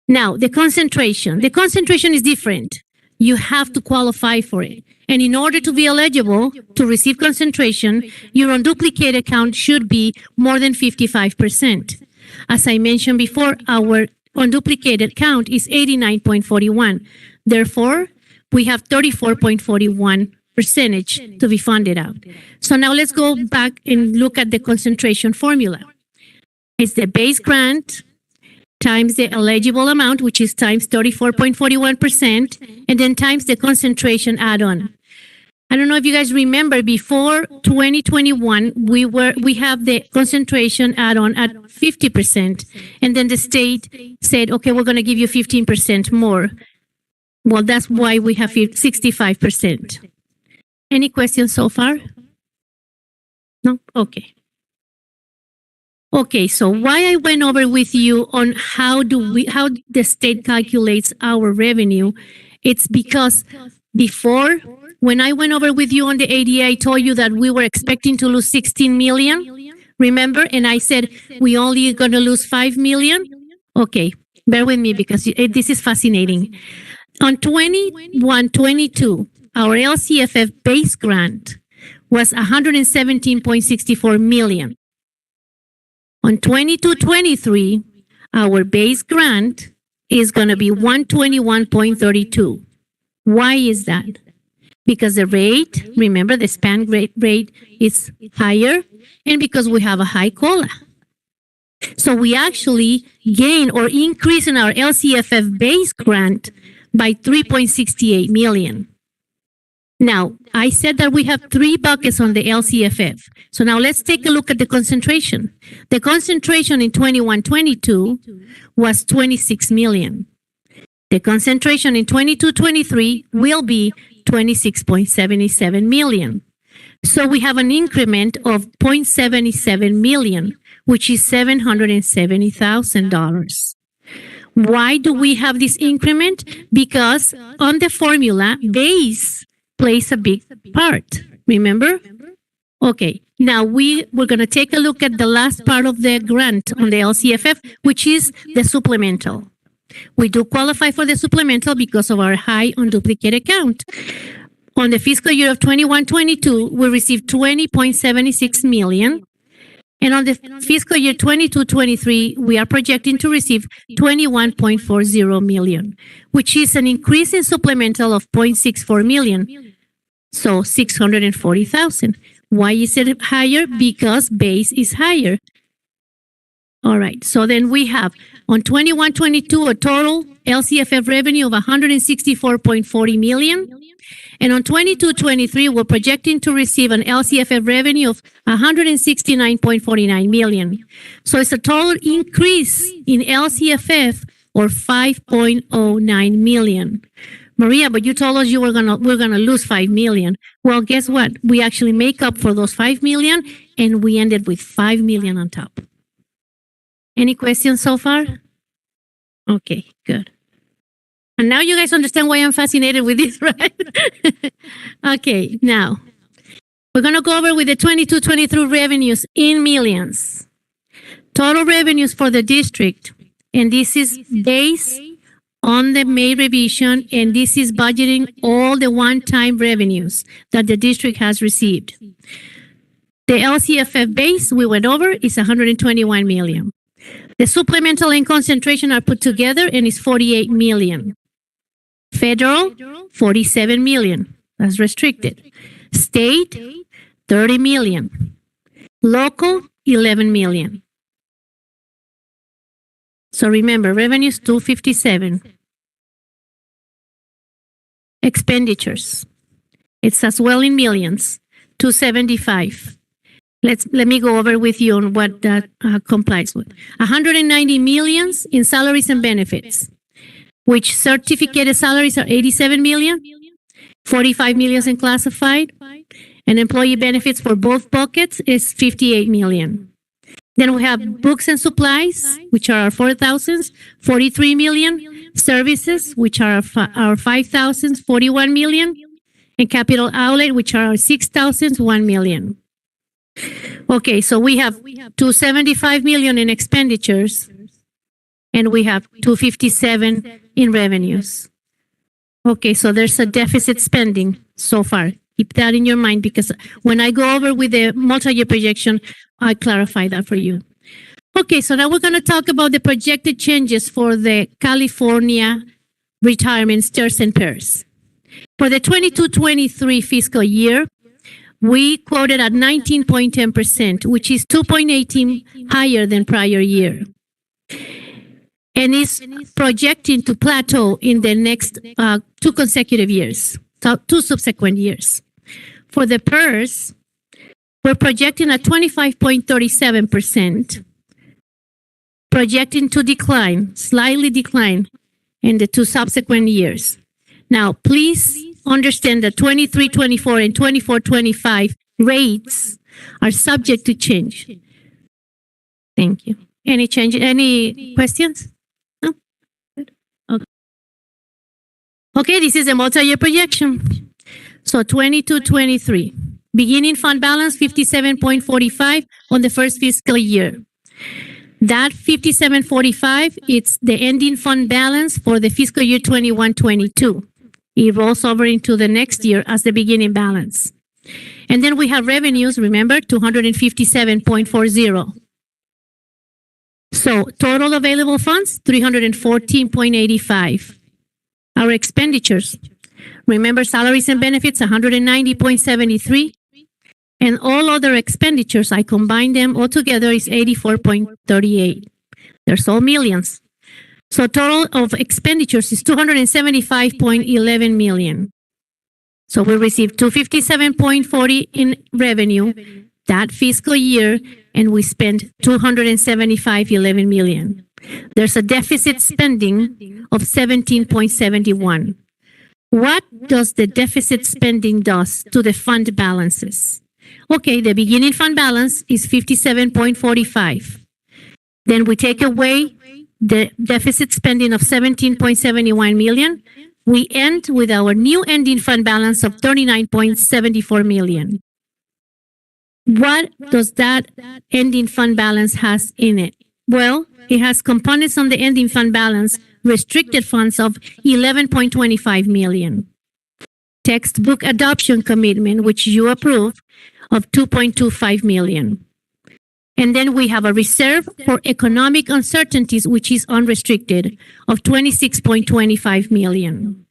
Speaker 20: Now, the concentration. The concentration is different. You have to qualify for it. And in order to be eligible to receive concentration, your unduplicated count should be more than 55%. As I mentioned before, our unduplicated count is 89.41. Therefore, we have 34.41 percentage to be funded out. So now let's go back and look at the concentration formula. It's the base grant times the eligible amount, which is times 34.41%, and then times the concentration add-on. I don't know if you guys remember, before 2021, we have the concentration add-on at 50%, and then the state said, okay, we're going to give you 15% more. Well, that's why we have 65%. Any questions so far? No? Okay. Okay, so why I went over with you on how the state calculates our revenue, it's because before, when I went over with you on the ADA, I told you that we were expecting to lose 16 million, remember? And I said, we only going to lose 5 million? Okay, bear with me because this is fascinating. On 21-22, our LCFF base grant was 117.64 million. On 22-23, our base grant is going to be 121.32. Why is that? Because the rate, remember the span rate is higher, and because we have a high COLA. So we actually gain or increase in our LCFF base grant by 3.68 million. Now, I said that we have 3 buckets on the LCFF. So now let's take a look at the concentration. The concentration in 21-22 was 26 million. The concentration in 22-23 will be 26.77 million. So we have an increment of 0.77 million, which is $770,000. Why do we have this increment? Because on the formula, base plays a big part. Remember? Okay. Now we're going to take a look at the last part of the grant on the LCFF, which is the supplemental. We do qualify for the supplemental because of our high unduplicated count. On the fiscal year of 21-22, we received 20.76 million. And on the fiscal year 22-23, we are projecting to receive 21.40 million, which is an increase in supplemental of 0.64 million. So 640,000. Why is it higher? Because base is higher. All right. So then we have on 21-22 a total LCFF revenue of 164.40 million. And on 22-23, we're projecting to receive an LCFF revenue of 169.49 million. So it's a total increase in LCFF or 5.09 million. Maria, but you told us we're gonna lose 5 million. Well, guess what? We actually make up for those 5 million, and we ended with 5 million on top. Any questions so far? Okay, good. And now you guys understand why I'm fascinated with this, right? Okay, now we're going to go over with the 22-23 revenues in millions. Total revenues for the district, and this is based on the May revision, and this is budgeting all the one-time revenues that the district has received. The LCFF base we went over is 121 million. The supplemental and concentration are put together and is 48 million. Federal, 47 million. That's restricted. State, 30 million. Local, 11 million. So remember, revenues 257. Expenditures. It's as well in millions, 275. Let me go over with you on what that complies with. 190 millions in salaries and benefits, which certificated salaries are 87 million, 45 million in classified, and employee benefits for both buckets is 58 million. Then we have books and supplies, which are our 4,000s, 43 million, services, which are our 5,000s, 41 million, and capital outlay, which are our 6,000s, 1 million. Okay, so we have 275 million in expenditures, and we have 257 in revenues. Okay, so there's a deficit spending so far. Keep that in your mind, because when I go over with the multi-year projection, I clarify that for you. Okay, so now we're going to talk about the projected changes for the California retirement stairs and pairs. For the 22-23 fiscal year, we quoted at 19.10%, which is 2.18 higher than prior year. And is projecting to plateau in the next 2 consecutive years, 2 subsequent years. For the PERS, we're projecting at 25.37%, projecting to decline, slightly decline in the 2 subsequent years. Now, please understand that 23-24 and 24-25 rates are subject to change. Thank you. Any change? Any questions? No? Good. Okay. Okay, this is a multi-year projection. So 22-23. Beginning fund balance 57.45 on the first fiscal year. That 57.45, it's the ending fund balance for the fiscal year 21-22. It rolls over into the next year as the beginning balance. And then we have revenues, remember, 257.40. So total available funds, 314.85. Our expenditures, remember, salaries and benefits, 190.73. And all other expenditures, I combine them all together, is 84.38. There's all millions. So total of expenditures is 275.11 million. So we received 257.40 in revenue that fiscal year, and we spent 275.11 million. There's a deficit spending of 17.71. What does the deficit spending does to the fund balances? Okay, the beginning fund balance is 57.45. Then we take away the deficit spending of 17.71 million. We end with our new ending fund balance of 39.74 million. What does that ending fund balance has in it? Well, it has components on the ending fund balance, restricted funds of 11.25 million. Textbook adoption commitment, which you approve, of 2.25 million. And then we have a reserve for economic uncertainties, which is unrestricted, of 26.25 million.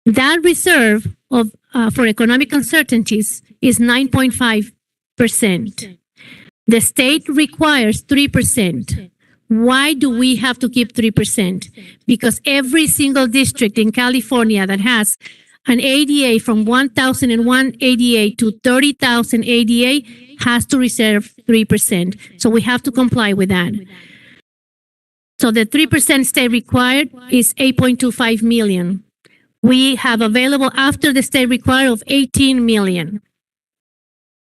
Speaker 20: That reserve of for economic uncertainties is 9.5%. The state requires 3%. Why do we have to keep 3%? Because every single district in California that has an ADA from 1,001 ADA to 30,000 ADA has to reserve 3%. So we have to comply with that. So the 3% state required is 8.25 million. We have available after the state required of 18 million.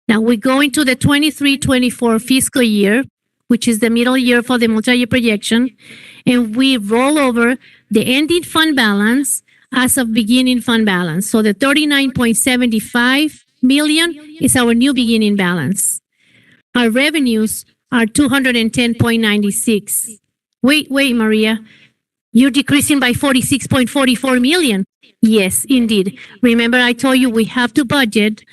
Speaker 20: Now we go into the 23-24 fiscal year, which is the middle year for the multi-year projection, and we roll over the ending fund balance as of beginning fund balance. So the 39.75 million is our new beginning balance. Our revenues are 210.96. Wait, Maria, you're decreasing by 46.44 million. Yes, indeed. Remember, I told you we have to budget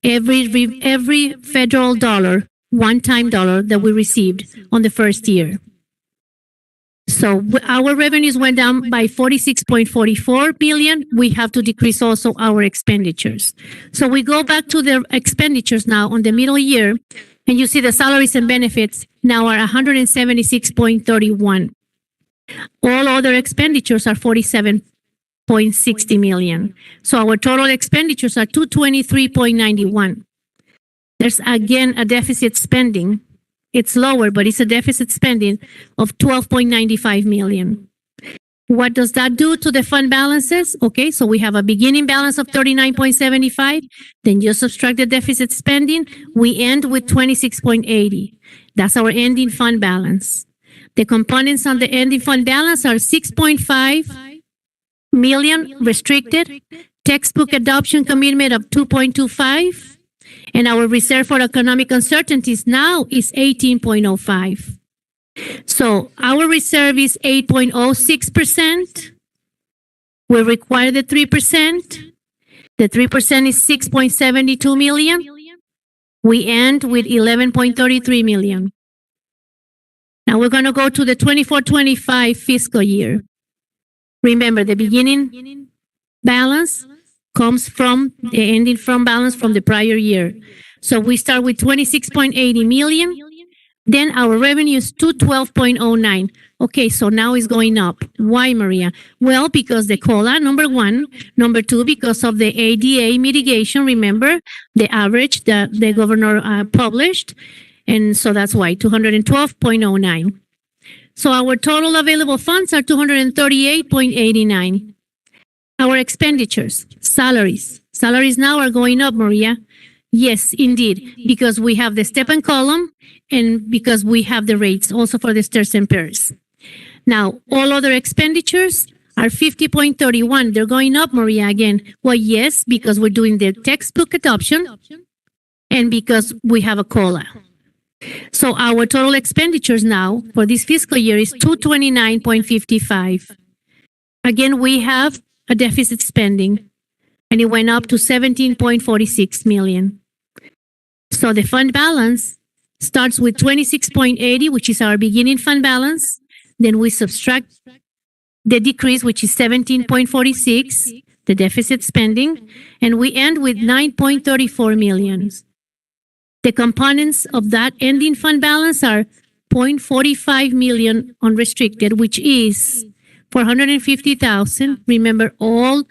Speaker 20: every federal dollar, one-time dollar that we received on the first year. So our revenues went down by 46.44 billion. We have to decrease also our expenditures. So we go back to the expenditures now on the middle year, and you see the salaries and benefits now are 176.31. All other expenditures are 47.60 million. So our total expenditures are 223.91. There's again a deficit spending. It's lower, but it's a deficit spending of 12.95 million. What does that do to the fund balances? Okay, so we have a beginning balance of 39.75. Then you subtract the deficit spending. We end with 26.80. That's our ending fund balance. The components on the ending fund balance are 6.5 million restricted, textbook adoption commitment of 2.25, and our reserve for economic uncertainties now is 18.05. So our reserve is 8.06%. We require the 3%. The 3% is 6.72 million. We end with 11.33 million. Now we're going to go to the 24-25 fiscal year. Remember, the beginning balance comes from the ending fund balance from the prior year. So we start with 26.80 million. Then our revenue is 212.09. Okay, so now it's going up. Why, Maria? Well, because the COLA, number one. Number two, because of the ADA mitigation. Remember, the average that the governor published. And so that's why, 212.09. So our total available funds are 238.89. Our expenditures, salaries. Salaries now are going up, Maria. Yes, indeed, because we have the step and column and because we have the rates also for the stairs and pairs. Now, all other expenditures are 50.31. They're going up, Maria, again. Well, yes, because we're doing the textbook adoption and because we have a COLA. So our total expenditures now for this fiscal year is 229.55. Again, we have a deficit spending, and it went up to 17.46 million. So the fund balance starts with 26.80, which is our beginning fund balance. Then we subtract the decrease, which is 17.46, the deficit spending, and we end with 9.34 million. The components of that ending fund balance are 0.45 million unrestricted, which is 450,000. Remember, all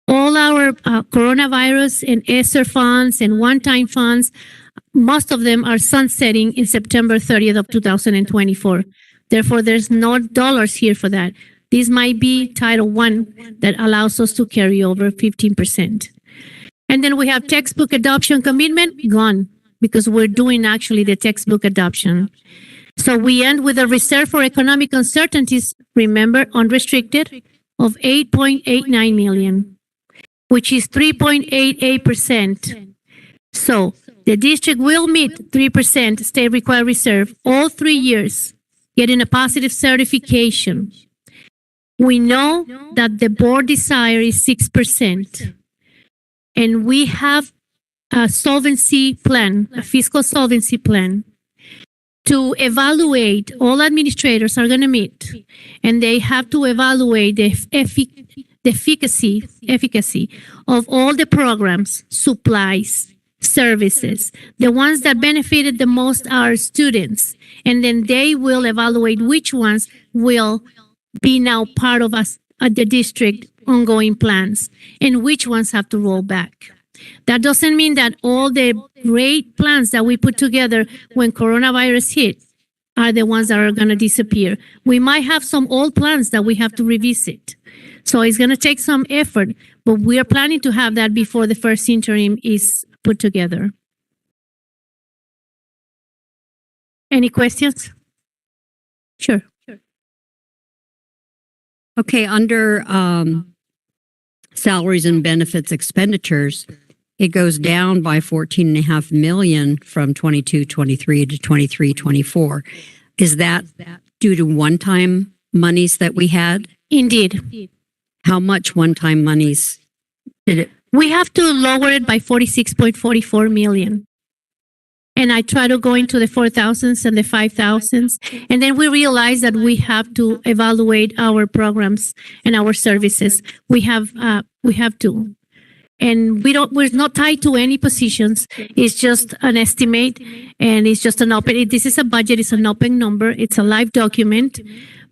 Speaker 20: our coronavirus and ESSER funds and one-time funds, most of them are sunsetting in September 30th of 2024. Therefore, there's no dollars here for that. This might be Title I that allows us to carry over 15%. And then we have textbook adoption commitment, gone, because we're doing actually the textbook adoption. So we end with a reserve for economic uncertainties, remember, unrestricted, of 8.89 million, which is 3.88%. So the district will meet 3% state required reserve all 3 years, getting a positive certification. We know that the board desire is 6%. And we have a solvency plan, a fiscal solvency plan. to evaluate, all administrators are going to meet, and they have to evaluate the efficacy of all the programs, supplies, services. The ones that benefited the most are students, and then they will evaluate which ones will be now part of us at the district ongoing plans and which ones have to roll back. That doesn't mean that all the great plans that we put together when coronavirus hit are the ones that are going to disappear. We might have some old plans that we have to revisit. So it's going to take some effort, but we are planning to have that before the first interim is put together. Any questions? Sure.
Speaker 9: Okay, under salaries and benefits expenditures, it goes down by 14.5 million from 22-23 to 23-24. Is that due to one-time monies that we had?
Speaker 20: Indeed.
Speaker 9: How much one-time monies did it?
Speaker 20: We have to lower it by 46.44 million. And I try to go into the 4,000s and the 5,000s. And then we realize that we have to evaluate our programs and our services. We have to. And we're not tied to any positions. It's just an estimate, and it's just an open. This is a budget. It's an open number. It's a live document,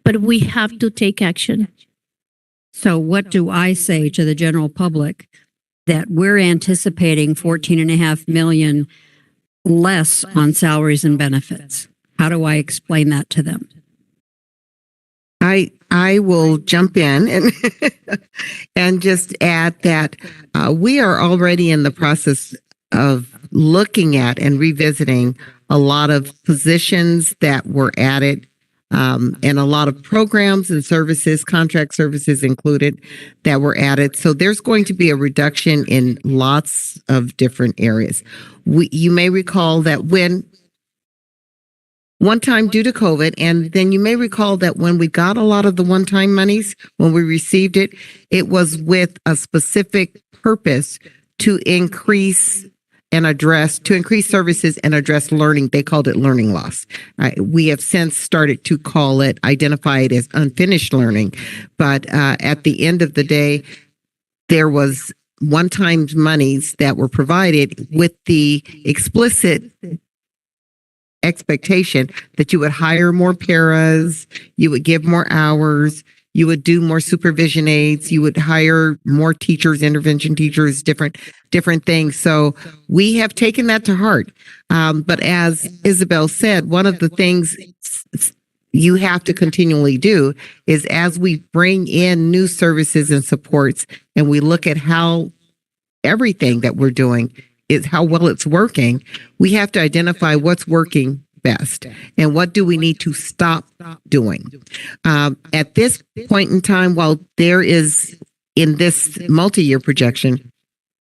Speaker 20: but we have to take action.
Speaker 9: So what do I say to the general public that we're anticipating 14.5 million less on salaries and benefits? How do I explain that to them?
Speaker 4: I will jump in and just add that we are already in the process of looking at and revisiting a lot of positions that were added and a lot of programs and services, contract services included, that were added. So there's going to be a reduction in lots of different areas. You may recall that one time due to COVID, and then you may recall that when we got a lot of the one-time monies, when we received it, it was with a specific purpose to increase services and address learning. They called it learning loss. We have since started to identify it as unfinished learning. But at the end of the day, there was one-time monies that were provided with the explicit expectation that you would hire more paras, you would give more hours, you would do more supervision aides, you would hire more teachers, intervention teachers, different things. So we have taken that to heart. But as Isabel said, one of the things you have to continually do is, as we bring in new services and supports and we look at how everything that we're doing is how well it's working, we have to identify what's working best and what do we need to stop doing. At this point in time, while there is in this multi-year projection,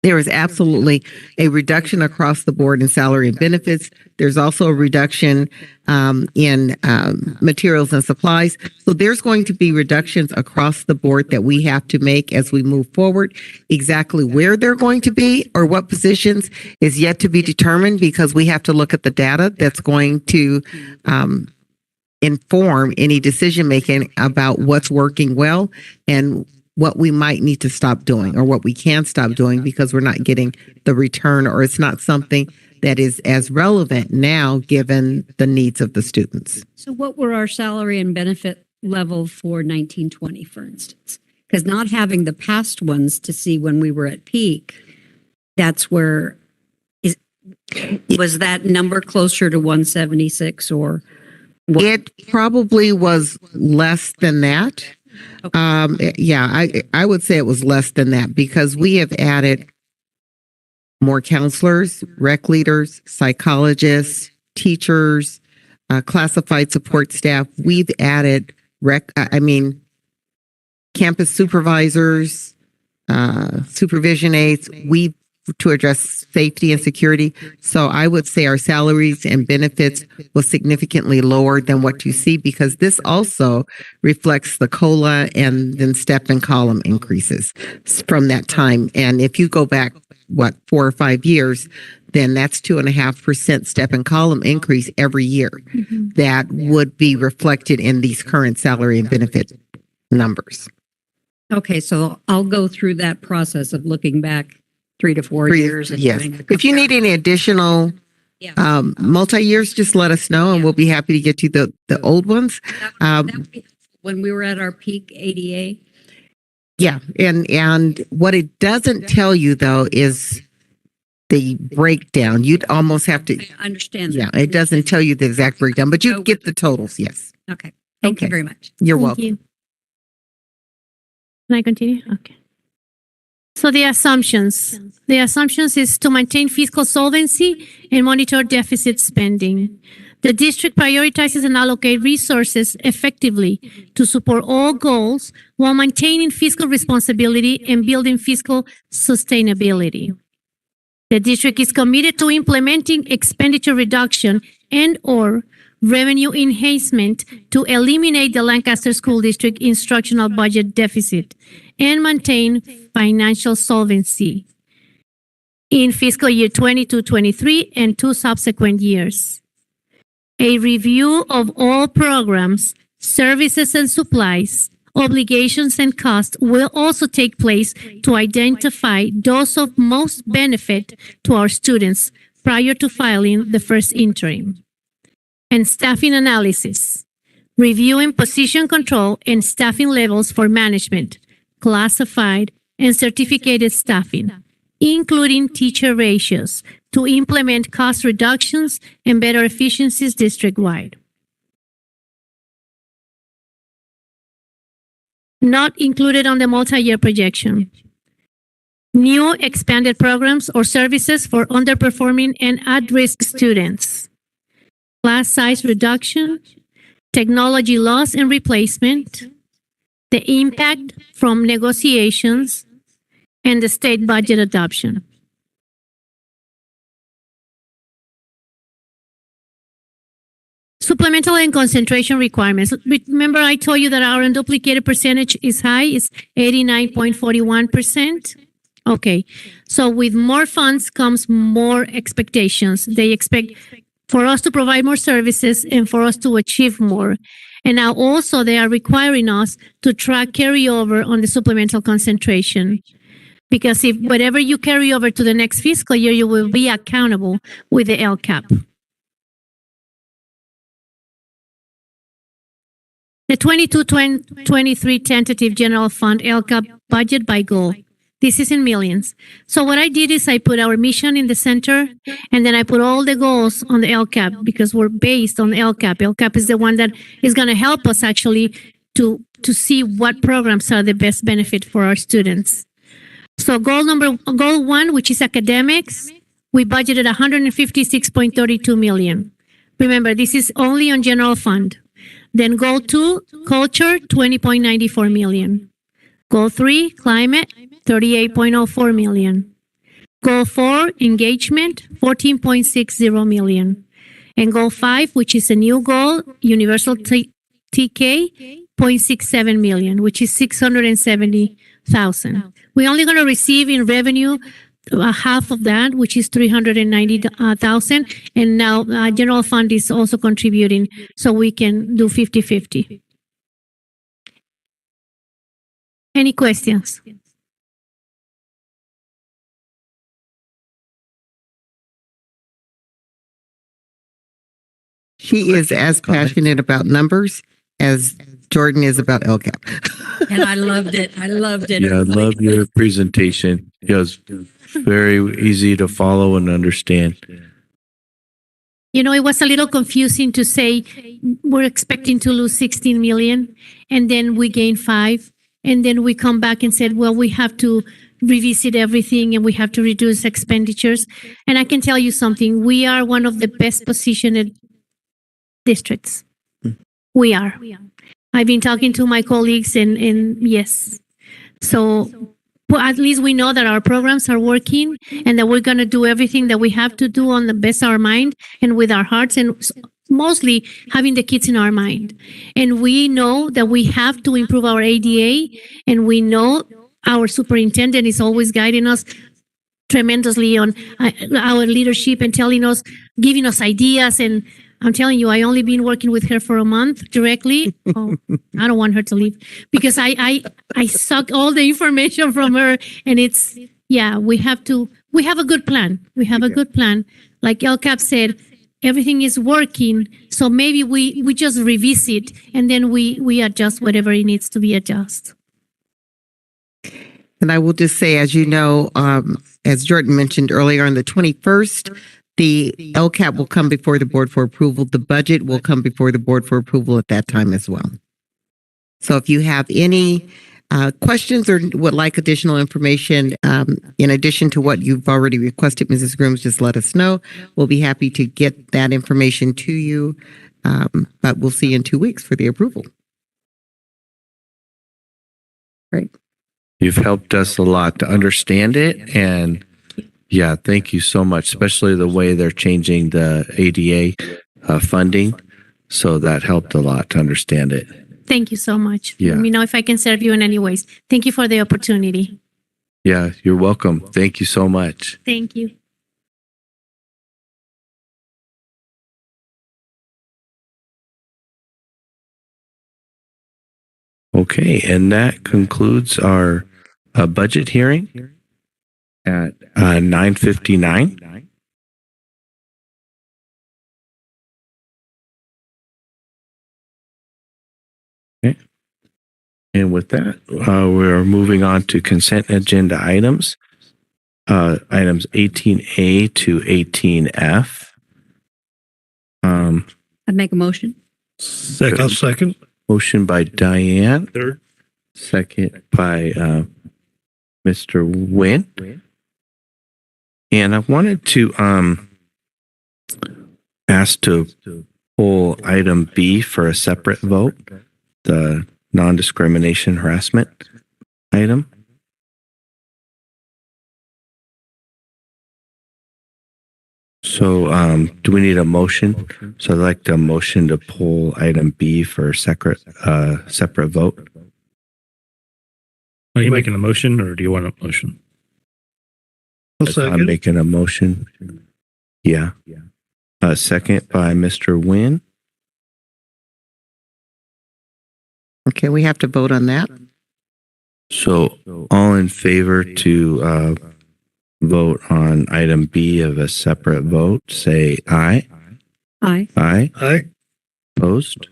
Speaker 4: there is absolutely a reduction across the board in salary and benefits. There's also a reduction in materials and supplies. So there's going to be reductions across the board that we have to make as we move forward. Exactly where they're going to be or what positions is yet to be determined, because we have to look at the data that's going to inform any decision making about what's working well and what we might need to stop doing or what we can stop doing because we're not getting the return, or it's not something that is as relevant now given the needs of the students.
Speaker 9: So what were our salary and benefit level for 1920, for instance? Because not having the past ones to see when we were at peak, that's where was that number closer to 176 or what?
Speaker 4: It probably was less than that. Okay. I would say it was less than that because we have added more counselors, rec leaders, psychologists, teachers, classified support staff. We've added campus supervisors, supervision aides. We've to address safety and security. So I would say our salaries and benefits was significantly lower than what you see because this also reflects the COLA and then step and column increases from that time. And if you go back, 4 or 5 years, then that's 2.5% step and column increase every year. That would be reflected in these current salary and benefit numbers.
Speaker 9: Okay, so I'll go through that process of looking back 3 to 4 years. And
Speaker 4: Yes.
Speaker 9: doing the
Speaker 4: If you need any additional multi-years, just let us know and we'll be happy to get you the old ones.
Speaker 9: when we were at our peak ADA.
Speaker 4: Yeah, and what it doesn't tell you though is the breakdown. You'd almost have to
Speaker 9: Understand.
Speaker 4: Yeah, it doesn't tell you the exact breakdown, but you get the totals, yes.
Speaker 9: Okay. Thank you
Speaker 4: Okay.
Speaker 9: very much.
Speaker 4: You're
Speaker 20: Thank
Speaker 4: welcome.
Speaker 20: you. Can I continue? Okay. So the assumptions. The assumptions is to maintain fiscal solvency and monitor deficit spending. The district prioritizes and allocate resources effectively to support all goals while maintaining fiscal responsibility and building fiscal sustainability. The district is committed to implementing expenditure reduction and/or revenue enhancement to eliminate the Lancaster School District instructional budget deficit and maintain financial solvency in fiscal year 22-23 and 2 subsequent years. A review of all programs, services and supplies, obligations and costs will also take place to identify those of most benefit to our students prior to filing the first interim. And staffing analysis, reviewing position control and staffing levels for management, classified and certificated staffing, including teacher ratios, to implement cost reductions and better efficiencies district-wide. Not included on the multi-year projection. New expanded programs or services for underperforming and at-risk students. Class size reduction, technology loss and replacement, the impact from negotiations, and the state budget adoption. Supplemental and concentration requirements. Remember I told you that our unduplicated percentage is high, it's 89.41%. Okay, so with more funds comes more expectations. They expect for us to provide more services and for us to achieve more. And now also they are requiring us to track carryover on the supplemental concentration. Because if whatever you carry over to the next fiscal year, you will be accountable with the LCAP. The 22-23 tentative general fund LCAP budget by goal. This is in millions. So what I did is I put our mission in the center, and then I put all the goals on the LCAP because we're based on LCAP. LCAP is the one that is going to help us actually to see what programs are the best benefit for our students. So goal 1, which is academics, we budgeted 156.32 million. Remember, this is only on general fund. Then goal 2, culture, 20.94 million. Goal 3, climate, 38.04 million. Goal 4, engagement, 14.60 million. And goal 5, which is a new goal, universal TK, 0.67 million, which is 670,000. We're only going to receive in revenue half of that, which is 390,000. And now general fund is also contributing, so we can do 50-50. Any questions?
Speaker 4: She is as passionate about numbers as Jordan is about LCAP.
Speaker 9: And I loved it. I loved it.
Speaker 2: Yeah, I love your presentation. It was very easy to follow and understand.
Speaker 20: You know, it was a little confusing to say we're expecting to lose 16 million and then we gain 5. And then we come back and said, well, we have to revisit everything and we have to reduce expenditures. And I can tell you something, we are one of the best positioned districts. We are. I've been talking to my colleagues and yes. So well, at least we know that our programs are working and that we're going to do everything that we have to do on the best of our mind and with our hearts and mostly having the kids in our mind. And we know that we have to improve our ADA, and we know our superintendent is always guiding us tremendously on our leadership and telling us, giving us ideas. And I'm telling you, I only been working with her for a month directly. Oh, I don't want her to leave because I suck all the information from her, and it's, yeah, we have a good plan. We have a good plan. Like LCAP said, everything is working. So maybe we just revisit and then we adjust whatever it needs to be adjusted.
Speaker 4: And I will just say, as you know, as Jordan mentioned earlier, on the 21st, the LCAP will come before the board for approval. The budget will come before the board for approval at that time as well. So if you have any questions or would like additional information, in addition to what you've already requested, Mrs. Grooms, just let us know. We'll be happy to get that information to you, but we'll see you in 2 weeks for the approval. Great.
Speaker 2: You've helped us a lot to understand it. And yeah, thank you so much, especially the way they're changing the ADA funding. So that helped a lot to understand it.
Speaker 20: Thank you so much.
Speaker 2: Yeah.
Speaker 20: Let me know if I can serve you in any ways. Thank you for the opportunity.
Speaker 2: Yeah, you're welcome. Thank you so much.
Speaker 20: Thank you.
Speaker 2: Okay, and that concludes our budget hearing at 9:59. Okay. And with that, we're moving on to consent agenda items, items 18A to 18F.
Speaker 9: I'd make a motion.
Speaker 16: I'll second.
Speaker 2: Motion by Diane.
Speaker 7: Third.
Speaker 2: Second by Mr. Nguyen. And I wanted to ask to pull item B for a separate vote, the non-discrimination harassment item. So do we need a motion? So I'd like the motion to pull item B for a separate vote.
Speaker 7: Are you making a motion or do you want a motion?
Speaker 2: I'm making a motion. Yeah. Second by Mr. Nguyen.
Speaker 4: Okay, we have to vote on that.
Speaker 2: So all in favor to vote on item B of a separate vote, say aye.
Speaker 9: Aye.
Speaker 2: Aye.
Speaker 16: Aye.
Speaker 2: Opposed?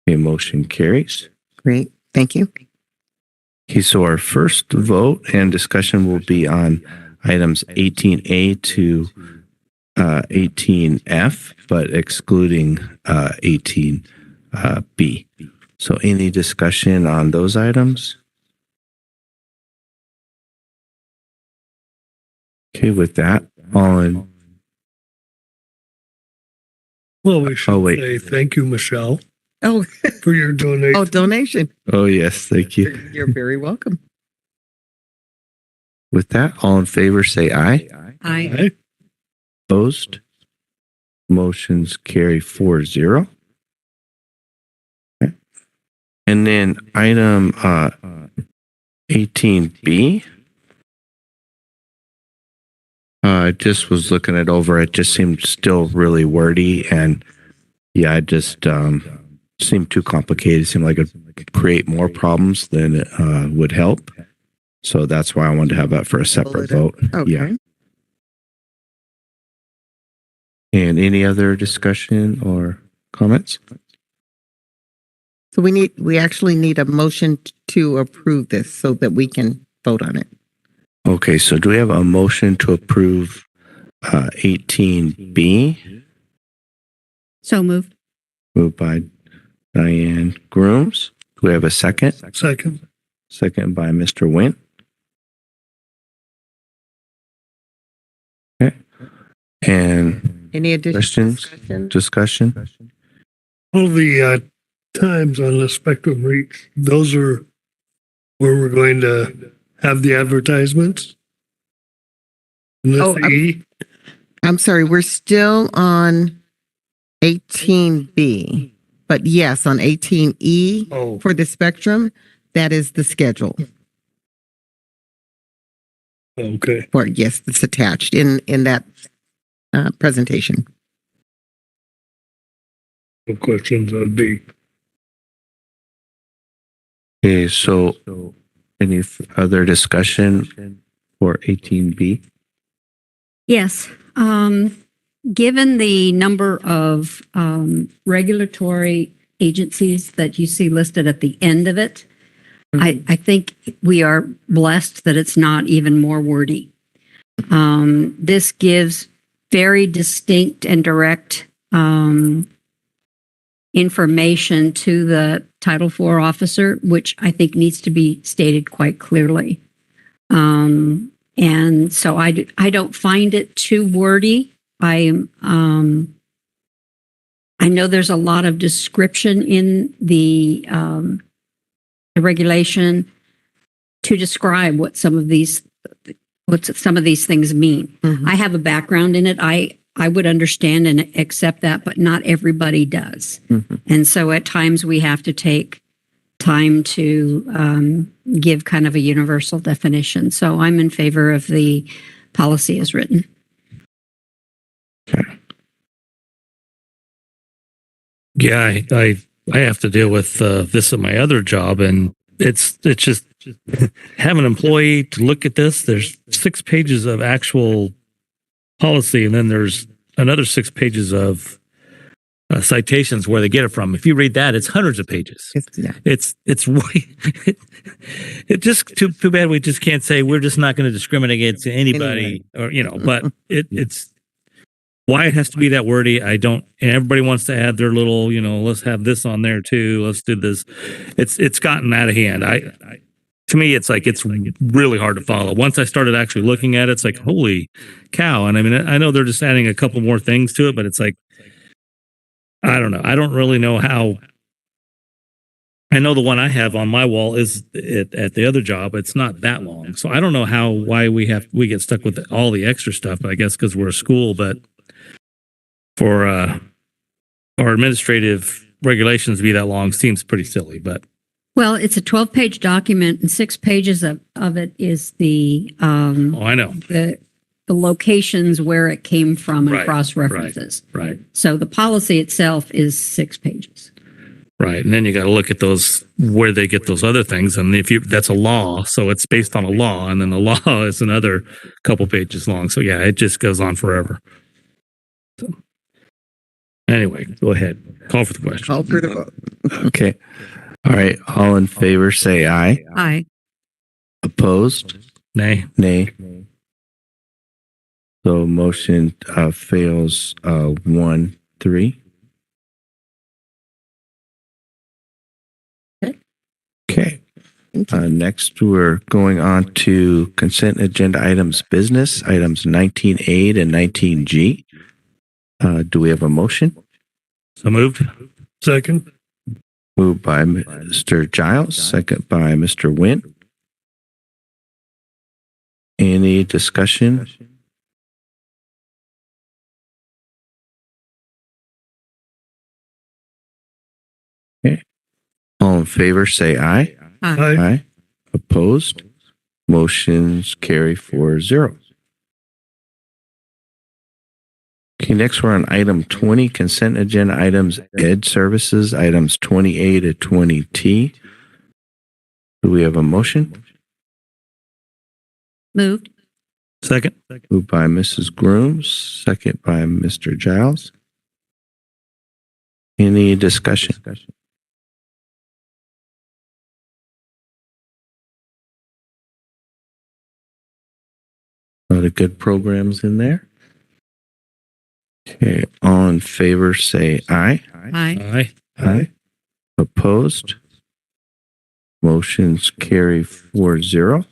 Speaker 2: Okay, motion carries.
Speaker 4: Great, thank you.
Speaker 2: Okay, so our first vote and discussion will be on items 18A to 18F, but excluding 18B. So any discussion on those items? Okay, with that, all in.
Speaker 16: Well, we should
Speaker 2: wait.
Speaker 16: say thank you, Michelle,
Speaker 4: Oh,
Speaker 16: for your donation.
Speaker 4: oh, donation.
Speaker 2: Oh, yes, thank you.
Speaker 4: You're very welcome.
Speaker 2: With that, all in favor, say aye.
Speaker 9: Aye.
Speaker 16: Aye.
Speaker 2: Opposed? Motions carry 4-0. Okay. And then item 18B. I just was looking it over. It just seemed still really wordy, and yeah, it just seemed too complicated. It seemed like it would create more problems than it would help. So that's why I wanted to have that for a separate vote.
Speaker 4: Okay.
Speaker 2: Yeah. And any other discussion or comments?
Speaker 4: So we actually need a motion to approve this so that we can vote on it.
Speaker 2: Okay, so do we have a motion to approve 18B?
Speaker 9: So moved.
Speaker 2: Moved by Diane Grooms. Do we have a second?
Speaker 16: Second.
Speaker 2: Second by Mr. Nguyen. Okay. And
Speaker 4: Any additional
Speaker 2: questions? Discussion?
Speaker 16: All the times on the spectrum reach, those are where we're going to have the advertisements? And
Speaker 4: Oh,
Speaker 16: that's the E?
Speaker 4: I'm sorry, we're still on 18B, but yes, on 18E for the spectrum, that is the schedule.
Speaker 16: Okay.
Speaker 4: For, yes, it's attached in that presentation.
Speaker 16: No questions on B.
Speaker 2: Okay, so any other discussion for 18B?
Speaker 9: Yes. Given the number of regulatory agencies that you see listed at the end of it, I think we are blessed that it's not even more wordy. This gives very distinct and direct information to the Title IV officer, which I think needs to be stated quite clearly. And so I don't find it too wordy. I know there's a lot of description in the regulation to describe what some of these things mean. I have a background in it. I would understand and accept that, but not everybody does. And so at times we have to take time to give kind of a universal definition. So I'm in favor of the policy as written.
Speaker 7: Yeah, I have to deal with this at my other job, and it's just have an employee to look at this. There's 6 pages of actual policy, and then there's another 6 pages of citations where they get it from. If you read that, it's hundreds of pages. It's way. It's just too bad we just can't say we're just not going to discriminate against anybody, or But it's why it has to be that wordy. I don't. And everybody wants to add their little, let's have this on there too. Let's do this. It's gotten out of hand. To me, it's like it's really hard to follow. Once I started actually looking at it, it's like, holy cow. And I mean, I know they're just adding a couple more things to it, but it's like, I don't know. I don't really know how. I know the one I have on my wall is at the other job. It's not that long. So I don't know why we get stuck with all the extra stuff, but I guess because we're a school, but for our administrative regulations to be that long seems pretty silly, but.
Speaker 9: Well, it's a 12-page document, and 6 pages of it is the
Speaker 7: I know
Speaker 9: the locations where it came from and
Speaker 7: Right,
Speaker 9: cross references.
Speaker 7: Right.
Speaker 9: So the policy itself is 6 pages.
Speaker 7: Right. And then you got to look at those, where they get those other things. And that's a law. So it's based on a law. And then the law is another couple pages long. So yeah, it just goes on forever. So, anyway, go ahead. Call for the question.
Speaker 4: Call for the vote.
Speaker 2: Okay. All right. All in favor, say aye.
Speaker 9: Aye.
Speaker 2: Opposed?
Speaker 7: Nay.
Speaker 2: Nay. So motion fails 1-3. Okay. Next, we're going on to consent agenda items business, items 19A and 19G. Do we have a motion?
Speaker 7: So moved.
Speaker 16: Second.
Speaker 2: Moved by Mr. Giles, second by Mr. Wynn. Any discussion? Okay. All in favor, say aye.
Speaker 16: Aye.
Speaker 2: Aye. Opposed? Motions carry 4-0. Okay, next we're on item 20, consent agenda items, ed services, items 20A to 20T. Do we have a motion?
Speaker 9: Moved.
Speaker 7: Second.
Speaker 2: Moved by Mrs. Grooms, second by Mr. Giles. Any discussion? A lot of good programs in there. Okay, all in favor, say aye.
Speaker 9: Aye.
Speaker 7: Aye.
Speaker 2: Aye. Opposed? Motions carry 4-0.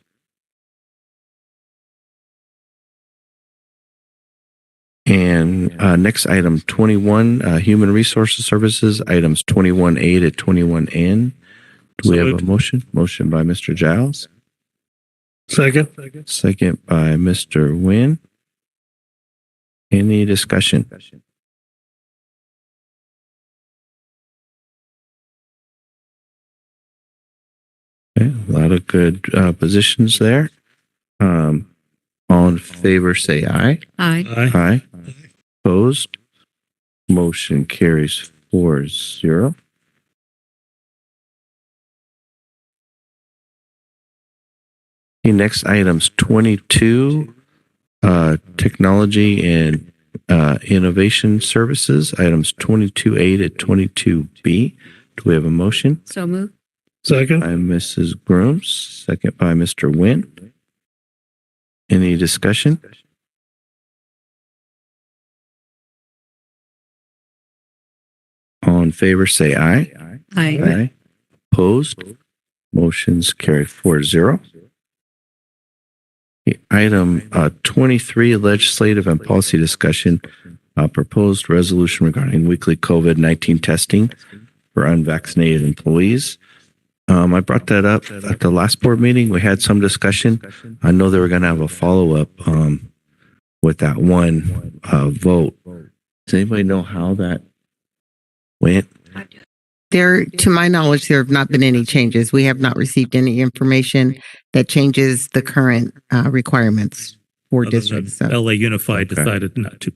Speaker 2: And next item 21, Human Resources Services, items 21A to 21N. Do we have a motion? Motion by Mr. Giles.
Speaker 16: Second.
Speaker 2: Second by Mr. Nguyen. Any discussion? Okay, a lot of good positions there. All in favor, say aye.
Speaker 18: Aye.
Speaker 2: Aye. Opposed? Motion carries 4-0. The next item's 22, technology and innovation services. Items 22A to 22B. Do we have a motion?
Speaker 18: So move.
Speaker 16: Second.
Speaker 2: By Mrs. Grooms, second by Mr. Nguyen. Any discussion? All in favor, say aye.
Speaker 18: Aye.
Speaker 2: Opposed? Motions carry 4-0. Item 23, legislative and policy discussion, proposed resolution regarding weekly COVID-19 testing for unvaccinated employees. I brought that up at the last board meeting. We had some discussion. I know they were going to have a follow-up with that one vote. Does anybody know how that went?
Speaker 4: There, to my knowledge, there have not been any changes. We have not received any information that changes the current requirements for districts. So
Speaker 7: LA Unified decided not to.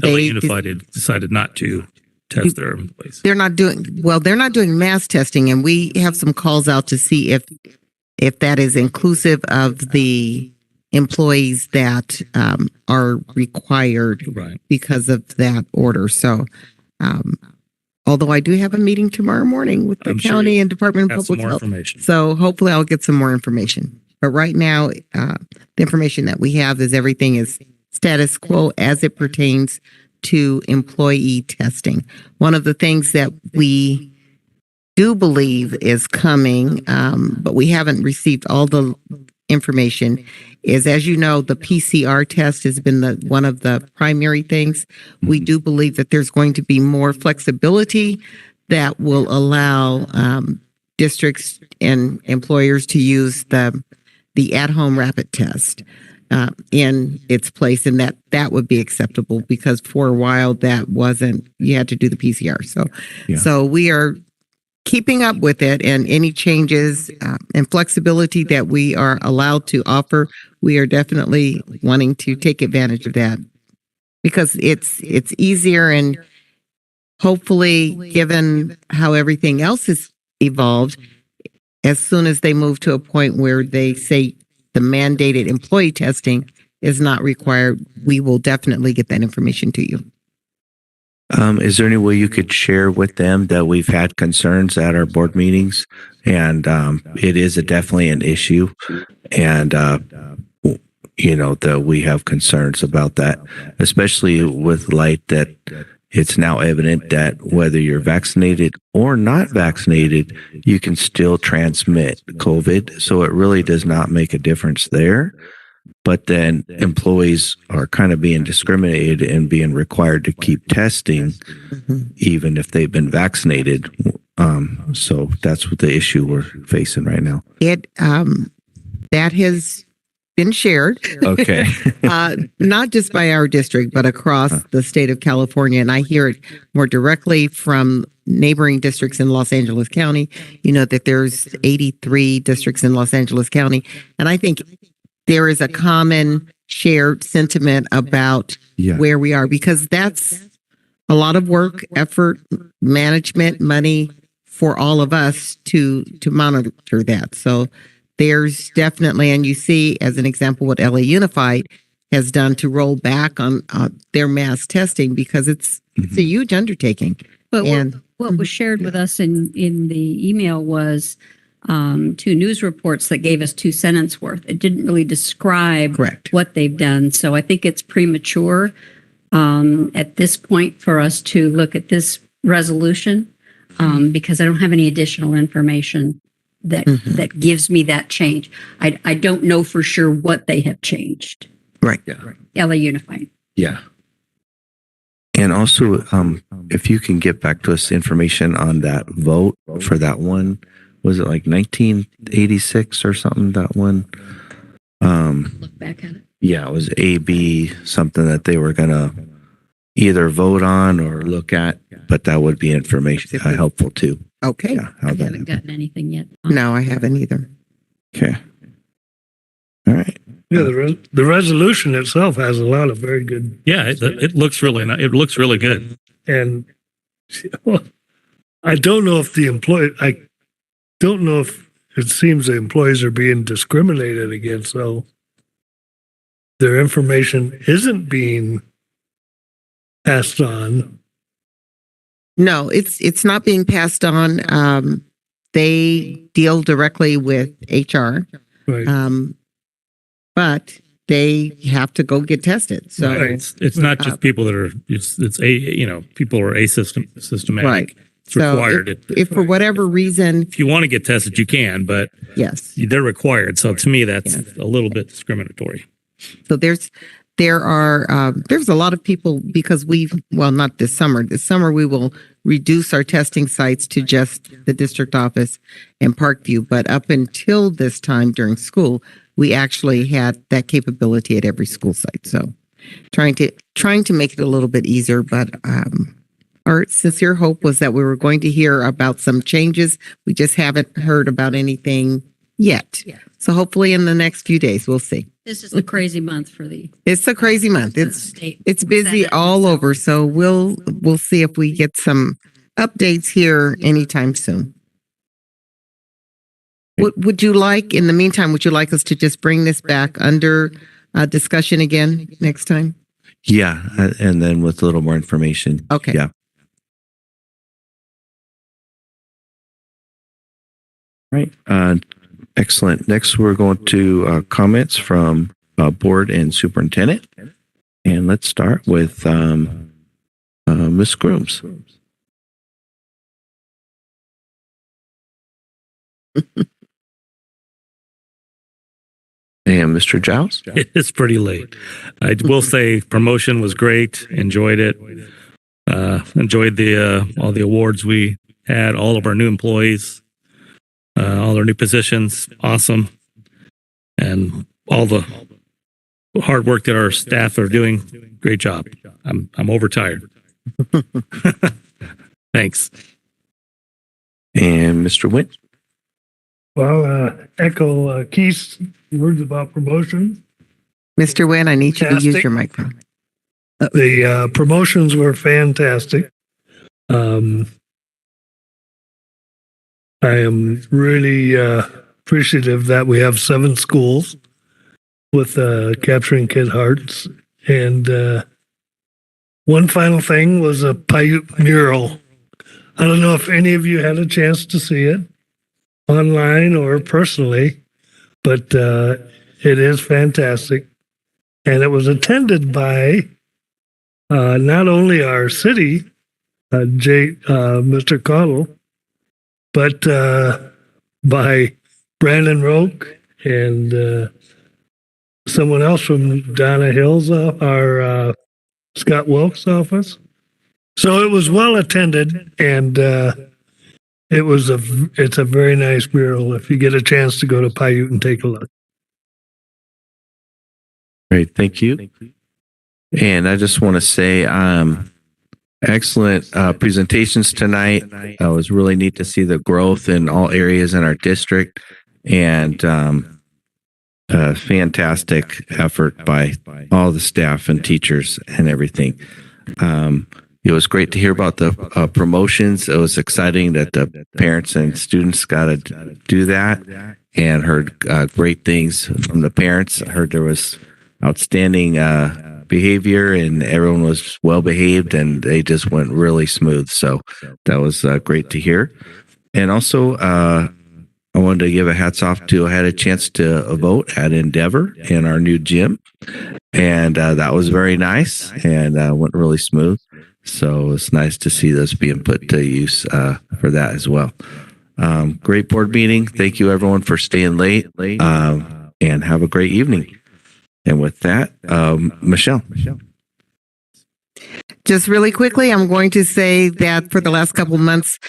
Speaker 7: LA Unified decided not to test their employees.
Speaker 4: they're not doing mass testing, and we have some calls out to see if that is inclusive of the employees that are required because of that order. So, although I do have a meeting tomorrow morning with the county and Department of Public Health. So hopefully I'll get some more information. But right now, the information that we have is everything is status quo as it pertains to employee testing. One of the things that we do believe is coming, but we haven't received all the information, is, as you know, the PCR test has been one of the primary things. We do believe that there's going to be more flexibility that will allow districts and employers to use the at-home rapid test in its place, and that would be acceptable, because for a while that wasn't. You had to do the PCR. So we are keeping up with it, and any changes and flexibility that we are allowed to offer, we are definitely wanting to take advantage of that, because it's easier, and hopefully, given how everything else has evolved, as soon as they move to a point where they say the mandated employee testing is not required, we will definitely get that information to you.
Speaker 2: Is there any way you could share with them that we've had concerns at our board meetings, and it is definitely an issue, and that we have concerns about that, especially with light that it's now evident that whether you're vaccinated or not vaccinated, you can still transmit COVID. So it really does not make a difference there. But then employees are kind of being discriminated and being required to keep testing, even if they've been vaccinated. So that's what the issue we're facing right now.
Speaker 4: That has been shared.
Speaker 2: Okay.
Speaker 4: Not just by our district, but across the state of California. And I hear it more directly from neighboring districts in Los Angeles County. You know that there's 83 districts in Los Angeles County. And I think there is a common shared sentiment about where we are, because that's a lot of work, effort, management, money for all of us to monitor that. So there's definitely, and you see as an example what LA Unified has done to roll back on their mass testing, because it's a huge undertaking.
Speaker 9: But what was shared with us in the email was 2 news reports that gave us 2 sentence worth. It didn't really describe what they've done. So I think it's premature at this point for us to look at this resolution because I don't have any additional information that gives me that change. I don't know for sure what they have changed.
Speaker 4: Right.
Speaker 9: LA Unified.
Speaker 2: Yeah. And also, if you can get back to us information on that vote for that one, was it like 1986 or something, that one?
Speaker 9: Look back at it.
Speaker 2: Yeah, it was AB, something that they were gonna either vote on or look at, but that would be information helpful too.
Speaker 4: Okay.
Speaker 2: Yeah,
Speaker 9: I haven't gotten anything yet.
Speaker 4: No, I haven't either.
Speaker 2: Okay. All right.
Speaker 16: Yeah, the resolution itself has a lot of very good.
Speaker 7: Yeah, it looks really it looks really good.
Speaker 16: And I don't know if I don't know if it seems the employees are being discriminated against, so their information isn't being passed on.
Speaker 4: No, it's not being passed on. They deal directly with HR.
Speaker 16: Right.
Speaker 4: But they have to go get tested. So
Speaker 7: It's not just people that are people are systematic.
Speaker 4: Right.
Speaker 7: It's
Speaker 4: So
Speaker 7: required.
Speaker 4: if for whatever reason,
Speaker 7: If you want to get tested, you can, but
Speaker 4: yes.
Speaker 7: they're required. So to me, that's a little bit discriminatory.
Speaker 4: So there's a lot of people because not this summer. This summer we will reduce our testing sites to just the district office and Parkview. But up until this time during school, we actually had that capability at every school site. So trying to make it a little bit easier, but our sincere hope was that we were going to hear about some changes. We just haven't heard about anything yet.
Speaker 9: Yeah.
Speaker 4: So hopefully in the next few days, we'll see.
Speaker 9: This is a crazy month for the.
Speaker 4: It's a crazy month. It's busy
Speaker 9: Senate.
Speaker 4: all over. So we'll see if we get some updates here anytime soon. Would you like, in the meantime, would you like us to just bring this back under discussion again next time?
Speaker 2: Yeah, and then with a little more information.
Speaker 4: Okay.
Speaker 2: Yeah. Right. Excellent. Next, we're going to comments from board and superintendent. And let's start with Ms. Grooms. And Mr. Giles?
Speaker 7: It's pretty late. I will say promotion was great. Enjoyed it. Enjoyed all the awards we had, all of our new employees, all our new positions. Awesome. And all the hard work that our staff are doing. Great job. I'm overtired. Thanks.
Speaker 2: And Mr. Wynn?
Speaker 16: Well, echo Keith's words about promotion.
Speaker 4: Mr. Wynn, I need you to use
Speaker 16: Fantastic.
Speaker 4: your microphone.
Speaker 16: The promotions were fantastic. I am really appreciative that we have 7 schools with capturing kid hearts. And one final thing was a Paiute mural. I don't know if any of you had a chance to see it online or personally, but it is fantastic. And it was attended by not only our city, Mr. Cottle, but by Brandon Roque and someone else from Donna Hill's, our Scott Wilkes' office. So it was well attended, and it's a very nice mural. If you get a chance to go to Paiute and take a look.
Speaker 2: Great, thank you. And I just want to say, excellent presentations tonight. It was really neat to see the growth in all areas in our district, and fantastic effort by all the staff and teachers and everything. It was great to hear about the promotions. It was exciting that the parents and students got to do that, and heard great things from the parents. I heard there was outstanding behavior and everyone was well behaved and they just went really smooth. So that was great to hear. And also, I wanted to give a hats off to, I had a chance to vote at Endeavor in our new gym, and that was very nice and went really smooth. So it's nice to see this being put to use for that as well. Great board meeting. Thank you everyone for staying late, and have a great evening. And with that, Michelle.
Speaker 4: Just really quickly, I'm going to say that for the last couple of months,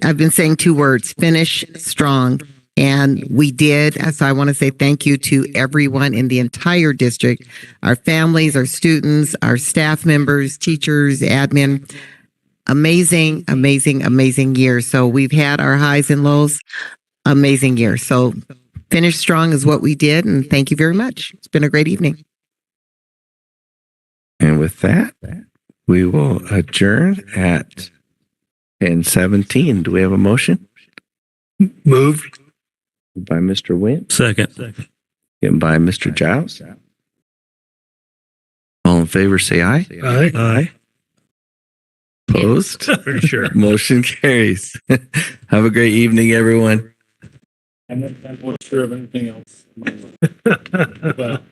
Speaker 4: I've been saying 2 words: finish strong. And we did. So I want to say thank you to everyone in the entire district, our families, our students, our staff members, teachers, admin. Amazing, amazing, amazing year. So we've had our highs and lows. Amazing year. So finish strong is what we did. And thank you very much. It's been a great evening.
Speaker 2: And with that, we will adjourn at 10:17. Do we have a motion?
Speaker 16: Moved.
Speaker 2: By Mr. Wynn.
Speaker 7: Second.
Speaker 2: And by Mr. Giles. All in favor, say aye.
Speaker 16: Aye.
Speaker 7: Aye.
Speaker 2: Opposed?
Speaker 7: Pretty sure.
Speaker 2: Motion carries. Have a great evening, everyone.
Speaker 7: I'm not sure of anything else. But